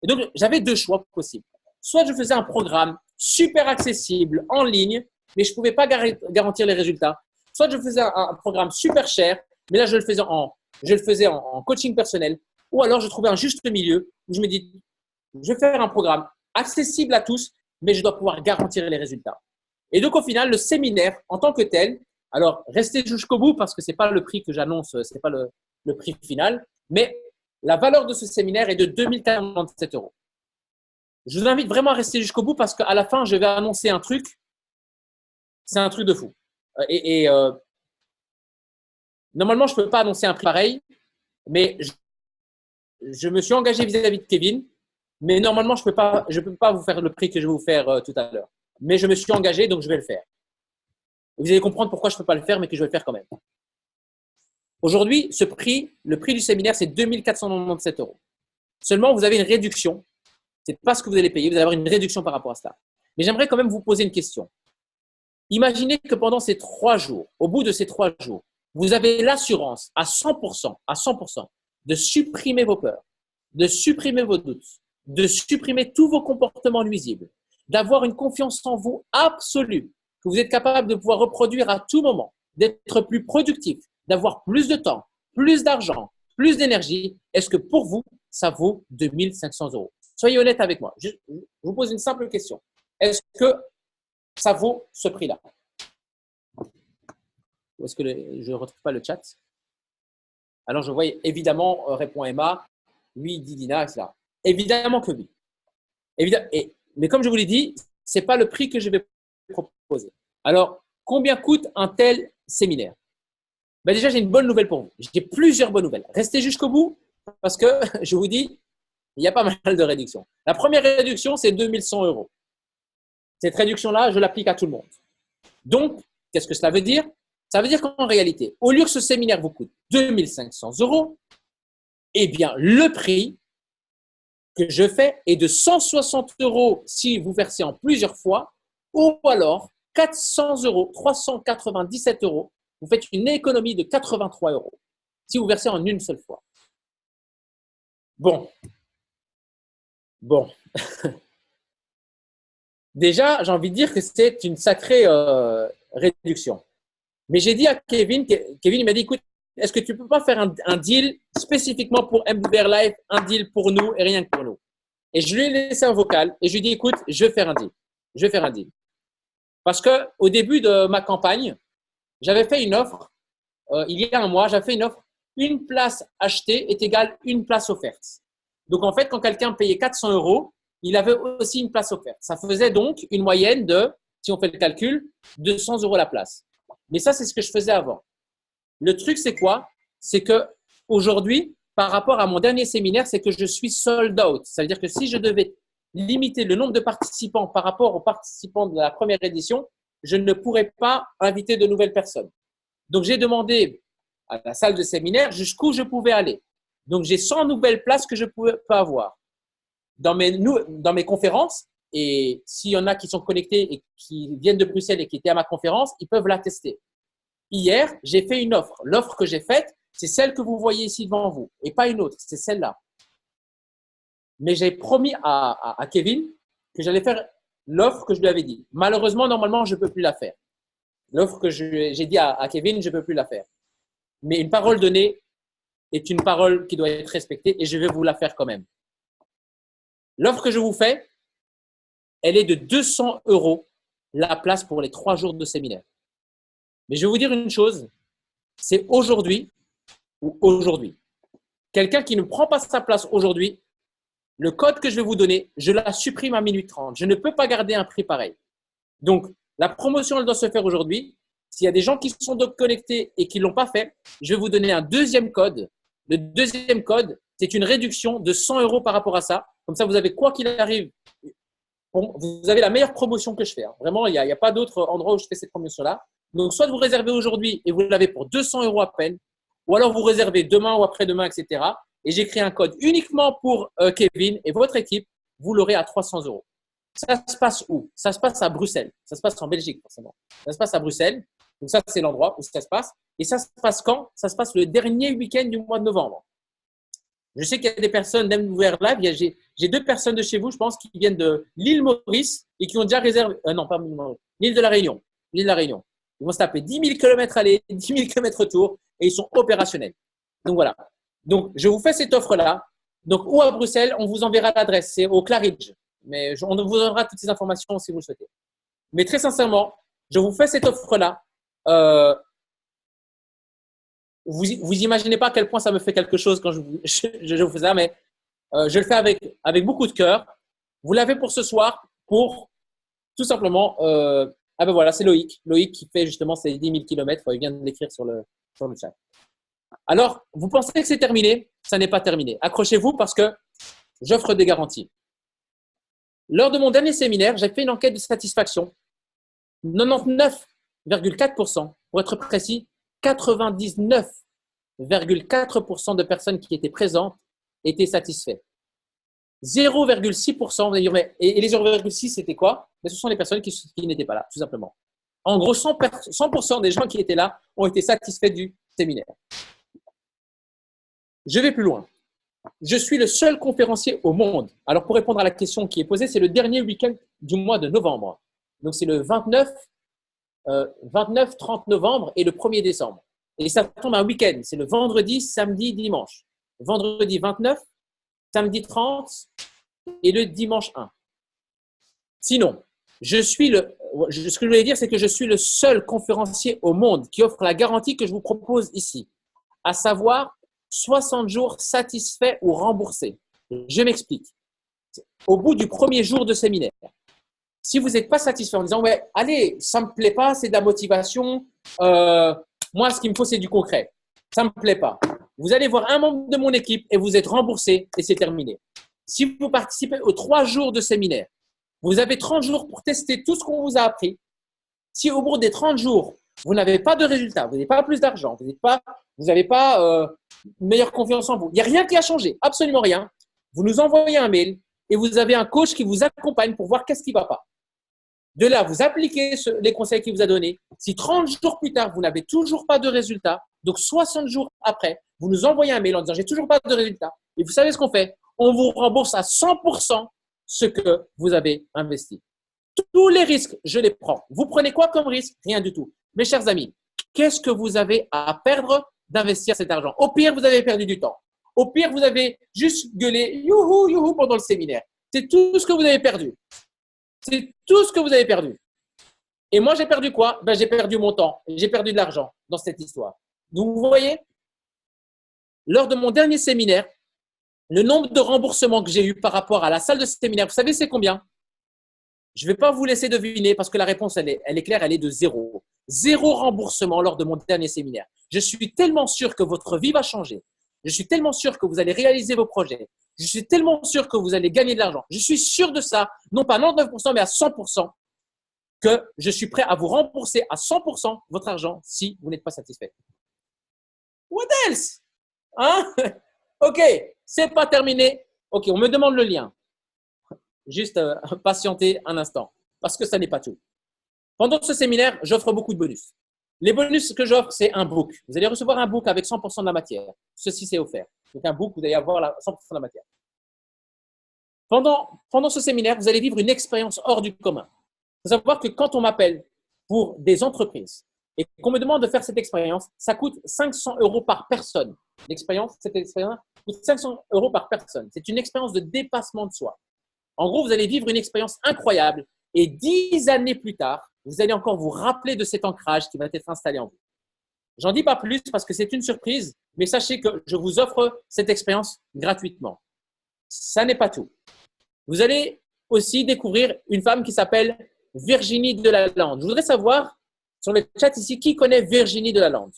Et donc, j'avais 2 choix possibles. Soit je faisais un programme super accessible en ligne, mais je ne pouvais pas garantir les résultats. Soit je faisais un programme super cher, mais là, je le faisais en coaching personnel. Ou alors, je trouvais un juste milieu où je me dis, je vais faire un programme accessible à tous, mais je dois pouvoir garantir les résultats. Et donc, au final, le séminaire en tant que tel, alors restez jusqu'au bout parce que ce n'est pas le prix que j'annonce, ce n'est pas le prix final, mais la valeur de ce séminaire est de 2 047 €. Je vous invite vraiment à rester jusqu'au bout parce qu'à la fin, je vais annoncer un truc. C'est un truc de fou. Normalement, je ne peux pas annoncer un prix pareil, mais je me suis engagé vis-à-vis de Kevin. Mais normalement, je ne peux pas vous faire le prix que je vais vous faire tout à l'heure. Mais je me suis engagé, donc je vais le faire. Vous allez comprendre pourquoi je ne peux pas le faire, mais que je vais le faire quand même. Aujourd'hui, le prix du séminaire, c'est 2 497 €. Seulement, vous avez une réduction. Ce n'est pas ce que vous allez payer. Vous allez avoir une réduction par rapport à cela. Mais j'aimerais quand même vous poser une question. Imaginez que pendant ces 3 jours, au bout de ces 3 jours, vous avez l'assurance à 100%, de supprimer vos peurs, de supprimer vos doutes, de supprimer tous vos comportements nuisibles, d'avoir une confiance en vous absolue, que vous êtes capable de pouvoir reproduire à tout moment, d'être plus productif, d'avoir plus de temps, plus d'argent, plus d'énergie, est-ce que pour vous, ça vaut 2500 euros? Soyez honnête avec moi. Je vous pose une simple question. Est-ce que ça vaut ce prix-là? Ou est-ce que je ne retrouve pas le chat? Alors, je vois évidemment, répond Emma, oui, dit Dina, etc. Évidemment que oui. Mais comme je vous l'ai dit, ce n'est pas le prix que je vais proposer. Alors, combien coûte un tel séminaire? Ben déjà, j'ai une bonne nouvelle pour vous. J'ai plusieurs bonnes nouvelles. Restez jusqu'au bout parce que je vous dis, il y a pas mal de réductions. La première réduction, c'est 2100 euros. Cette réduction-là, je l'applique à tout le monde. Donc, qu'est-ce que cela veut dire? Ça veut dire qu'en réalité, au lieu que ce séminaire vous coûte 2500 euros, eh bien, le prix que je fais est de 160 euros si vous versez en plusieurs fois, ou alors 400 euros, 397 euros. Vous faites une économie de 83 euros si vous versez en une seule fois. Bon. Déjà, j'ai envie de dire que c'est une sacrée réduction. Mais j'ai dit à Kevin, il m'a dit, écoute, est-ce que tu ne peux pas faire un deal spécifiquement pour MWR Live, un deal pour nous et rien que pour nous? Et je lui ai laissé un vocal et je lui ai dit, écoute, je vais faire un deal. Je vais faire un deal. Parce qu'au début de ma campagne, j'avais fait une offre, il y a un mois, j'avais fait une offre, une place achetée est égale une place offerte. Donc, en fait, quand quelqu'un payait 400 euros, il avait aussi une place offerte. Ça faisait donc une moyenne de, si on fait le calcul, 200 euros la place. Mais ça, c'est ce que je faisais avant. Le truc, c'est quoi? C'est qu'aujourd'hui, par rapport à mon dernier séminaire, c'est que je suis sold out. Ça veut dire que si je devais limiter le nombre de participants par rapport aux participants de la première édition, je ne pourrais pas inviter de nouvelles personnes. Donc, j'ai demandé à la salle de séminaire jusqu'où je pouvais aller. Donc, j'ai 100 nouvelles places que je peux avoir. Dans mes conférences, et s'il y en a qui sont connectés et qui viennent de Bruxelles et qui étaient à ma conférence, ils peuvent l'attester. Hier, j'ai fait une offre. L'offre que j'ai faite, c'est celle que vous voyez ici devant vous et pas une autre, c'est celle-là. Mais j'ai promis à Kevin que j'allais faire l'offre que je lui avais dit. Malheureusement, normalement, je ne peux plus la faire. L'offre que j'ai dit à Kevin, je ne peux plus la faire. Mais une parole donnée est une parole qui doit être respectée et je vais vous la faire quand même. L'offre que je vous fais, elle est de 200 euros la place pour les 3 jours de séminaire. Mais je vais vous dire une chose, c'est aujourd'hui ou aujourd'hui. Quelqu'un qui ne prend pas sa place aujourd'hui, le code que je vais vous donner, je la supprime à minuit 30. Je ne peux pas garder un prix pareil. Donc, la promotion, elle doit se faire aujourd'hui. S'il y a des gens qui sont donc connectés et qui ne l'ont pas fait, je vais vous donner un deuxième code. Le deuxième code, c'est une réduction de 100 euros par rapport à ça. Comme ça, vous avez quoi qu'il arrive, vous avez la meilleure promotion que je fais. Vraiment, il n'y a pas d'autre endroit où je fais cette promotion-là. Donc, soit vous réservez aujourd'hui et vous l'avez pour 200 euros à peine, ou alors vous réservez demain ou après-demain, etc. Et j'ai créé un code uniquement pour Kevin et votre équipe, vous l'aurez à 300 euros. Ça se passe où? Ça se passe à Bruxelles. Ça se passe en Belgique, forcément. Ça se passe à Bruxelles. Donc, ça, c'est l'endroit où ça se passe. Et ça se passe quand? Ça se passe le dernier week-end du mois de novembre. Je sais qu'il y a des personnes d'MWR Live. J'ai 2 personnes de chez vous, je pense, qui viennent de l'île Maurice et qui ont déjà réservé. Non, pas l'île de la Réunion. L'île de la Réunion. Ils vont se taper 10 000 km aller, 10 000 km retour et ils sont opérationnels. Donc, voilà. Donc, je vous fais cette offre-là. Donc, ou à Bruxelles, on vous enverra l'adresse. C'est au Claridge. Mais on vous donnera toutes ces informations si vous le souhaitez. Mais très sincèrement, je vous fais cette offre-là. Vous imaginez pas à quel point ça me fait quelque chose quand je vous fais ça, mais je le fais avec beaucoup de cœur. Vous l'avez pour ce soir, pour tout simplement… ah ben voilà, c'est Loïc. Loïc qui fait justement ces 10 000 km. Il vient de l'écrire sur le chat. Alors, vous pensez que c'est terminé? Ça n'est pas terminé. Accrochez-vous parce que j'offre des garanties. Lors de mon dernier séminaire, j'ai fait une enquête de satisfaction. 99,4%, pour être précis, 99,4% de personnes qui étaient présentes étaient satisfaites. 0,6%, vous allez dire, mais, et les 0,6, c'était quoi? Mais ce sont les personnes qui n'étaient pas là, tout simplement. En gros, 100% des gens qui étaient là ont été satisfaits du séminaire. Je vais plus loin. Je suis le seul conférencier au monde. Alors, pour répondre à la question qui est posée, c'est le dernier week-end du mois de novembre. Donc, c'est le 29, 30 novembre et le 1er décembre. Et ça tombe un week-end. C'est le vendredi, samedi, dimanche. Vendredi 29, samedi 30 et le dimanche 1. Sinon, ce que je voulais dire, c'est que je suis le seul conférencier au monde qui offre la garantie que je vous propose ici, à savoir 60 jours satisfaits ou remboursés. Je m'explique. Au bout du premier jour de séminaire, si vous n'êtes pas satisfait en disant « ouais, allez, ça ne me plaît pas, c'est de la motivation, moi, ce qu'il me faut, c'est du concret. Ça ne me plaît pas. » Vous allez voir un membre de mon équipe et vous êtes remboursé et c'est terminé. Si vous participez aux 3 jours de séminaire, vous avez 30 jours pour tester tout ce qu'on vous a appris. Si au bout des 30 jours, vous n'avez pas de résultat, vous n'avez pas plus d'argent, vous n'avez pas meilleure confiance en vous, il n'y a rien qui a changé, absolument rien. Vous nous envoyez un mail et vous avez un coach qui vous accompagne pour voir qu'est-ce qui ne va pas. De là, vous appliquez les conseils qu'il vous a donnés. Si 30 jours plus tard, vous n'avez toujours pas de résultat, donc 60 jours après, vous nous envoyez un mail en disant « j'ai toujours pas de résultat ». Et vous savez ce qu'on fait? On vous rembourse à 100% ce que vous avez investi. Tous les risques, je les prends. Vous prenez quoi comme risque? Rien du tout. Mes chers amis, qu'est-ce que vous avez à perdre d'investir cet argent? Au pire, vous avez perdu du temps. Au pire, vous avez juste gueulé « youhou, youhou » pendant le séminaire. C'est tout ce que vous avez perdu. C'est tout ce que vous avez perdu. Et moi, j'ai perdu quoi? J'ai perdu mon temps. J'ai perdu de l'argent dans cette histoire. Donc, vous voyez, lors de mon dernier séminaire, le nombre de remboursements que j'ai eu par rapport à la salle de séminaire, vous savez c'est combien? Je ne vais pas vous laisser deviner parce que la réponse, elle est claire, elle est de 0. 0 remboursement lors de mon dernier séminaire. Je suis tellement sûr que votre vie va changer. Je suis tellement sûr que vous allez réaliser vos projets. Je suis tellement sûr que vous allez gagner de l'argent. Je suis sûr de ça, non pas 99%, mais à 100%, que je suis prêt à vous rembourser à 100% votre argent si vous n'êtes pas satisfait. What else? Hein? Ok, c'est pas terminé. Ok, on me demande le lien. Juste patienter un instant, parce que ça n'est pas tout. Pendant ce séminaire, j'offre beaucoup de bonus. Les bonus que j'offre, c'est un book. Vous allez recevoir un book avec 100% de la matière. Ceci, c'est offert. Donc, un book, vous allez avoir 100% de la matière. Pendant ce séminaire, vous allez vivre une expérience hors du commun. Il faut savoir que quand on m'appelle pour des entreprises et qu'on me demande de faire cette expérience, ça coûte 500 € par personne. Cette expérience coûte 500 € par personne. C'est une expérience de dépassement de soi. En gros, vous allez vivre une expérience incroyable et 10 années plus tard, vous allez encore vous rappeler de cet ancrage qui va être installé en vous. J'en dis pas plus parce que c'est une surprise, mais sachez que je vous offre cette expérience gratuitement. Ça n'est pas tout. Vous allez aussi découvrir une femme qui s'appelle Virginie Delalande. Je voudrais savoir sur le chat ici qui connaît Virginie Delalande.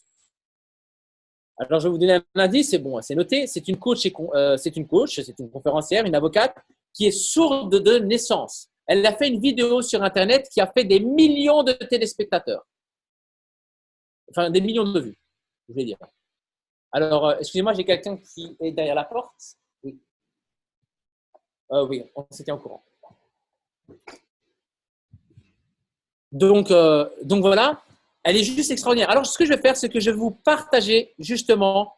Alors, je vais vous donner un indice, c'est bon, c'est noté. C'est une coach, c'est une conférencière, une avocate qui est sourde de naissance. Elle a fait une vidéo sur Internet qui a fait des millions de téléspectateurs. Enfin, des millions de vues, je vais dire. Alors, excusez-moi, j'ai quelqu'un qui est derrière la porte. Oui. Oui, on s'était en courant. Donc voilà, elle est juste extraordinaire. Alors, ce que je vais faire, c'est que je vais vous partager justement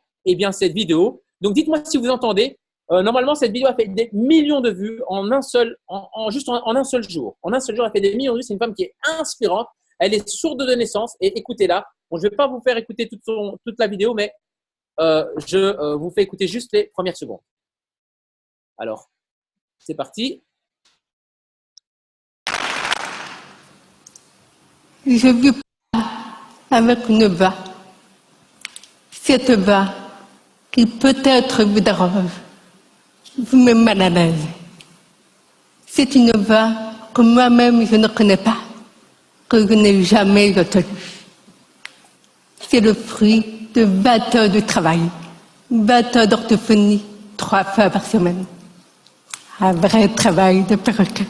cette vidéo. Donc, dites-moi si vous entendez. Normalement, cette vidéo a fait des millions de vues en un seul jour. En un seul jour, elle fait des millions de vues. C'est une femme qui est inspirante. Elle est sourde de naissance. Et écoutez-la. Bon, je ne vais pas vous faire écouter toute la vidéo, mais je vous fais écouter juste les premières secondes. Alors, c'est parti. Je vis avec une voix. Cette voix qui peut-être vous dérange, vous me met mal à l'aise. C'est une voix que moi-même je ne connais pas, que je n'ai jamais entendue. C'est le fruit de 20 heures de travail, 20 heures d'orthophonie, 3 fois par semaine. Un vrai travail de perroquet.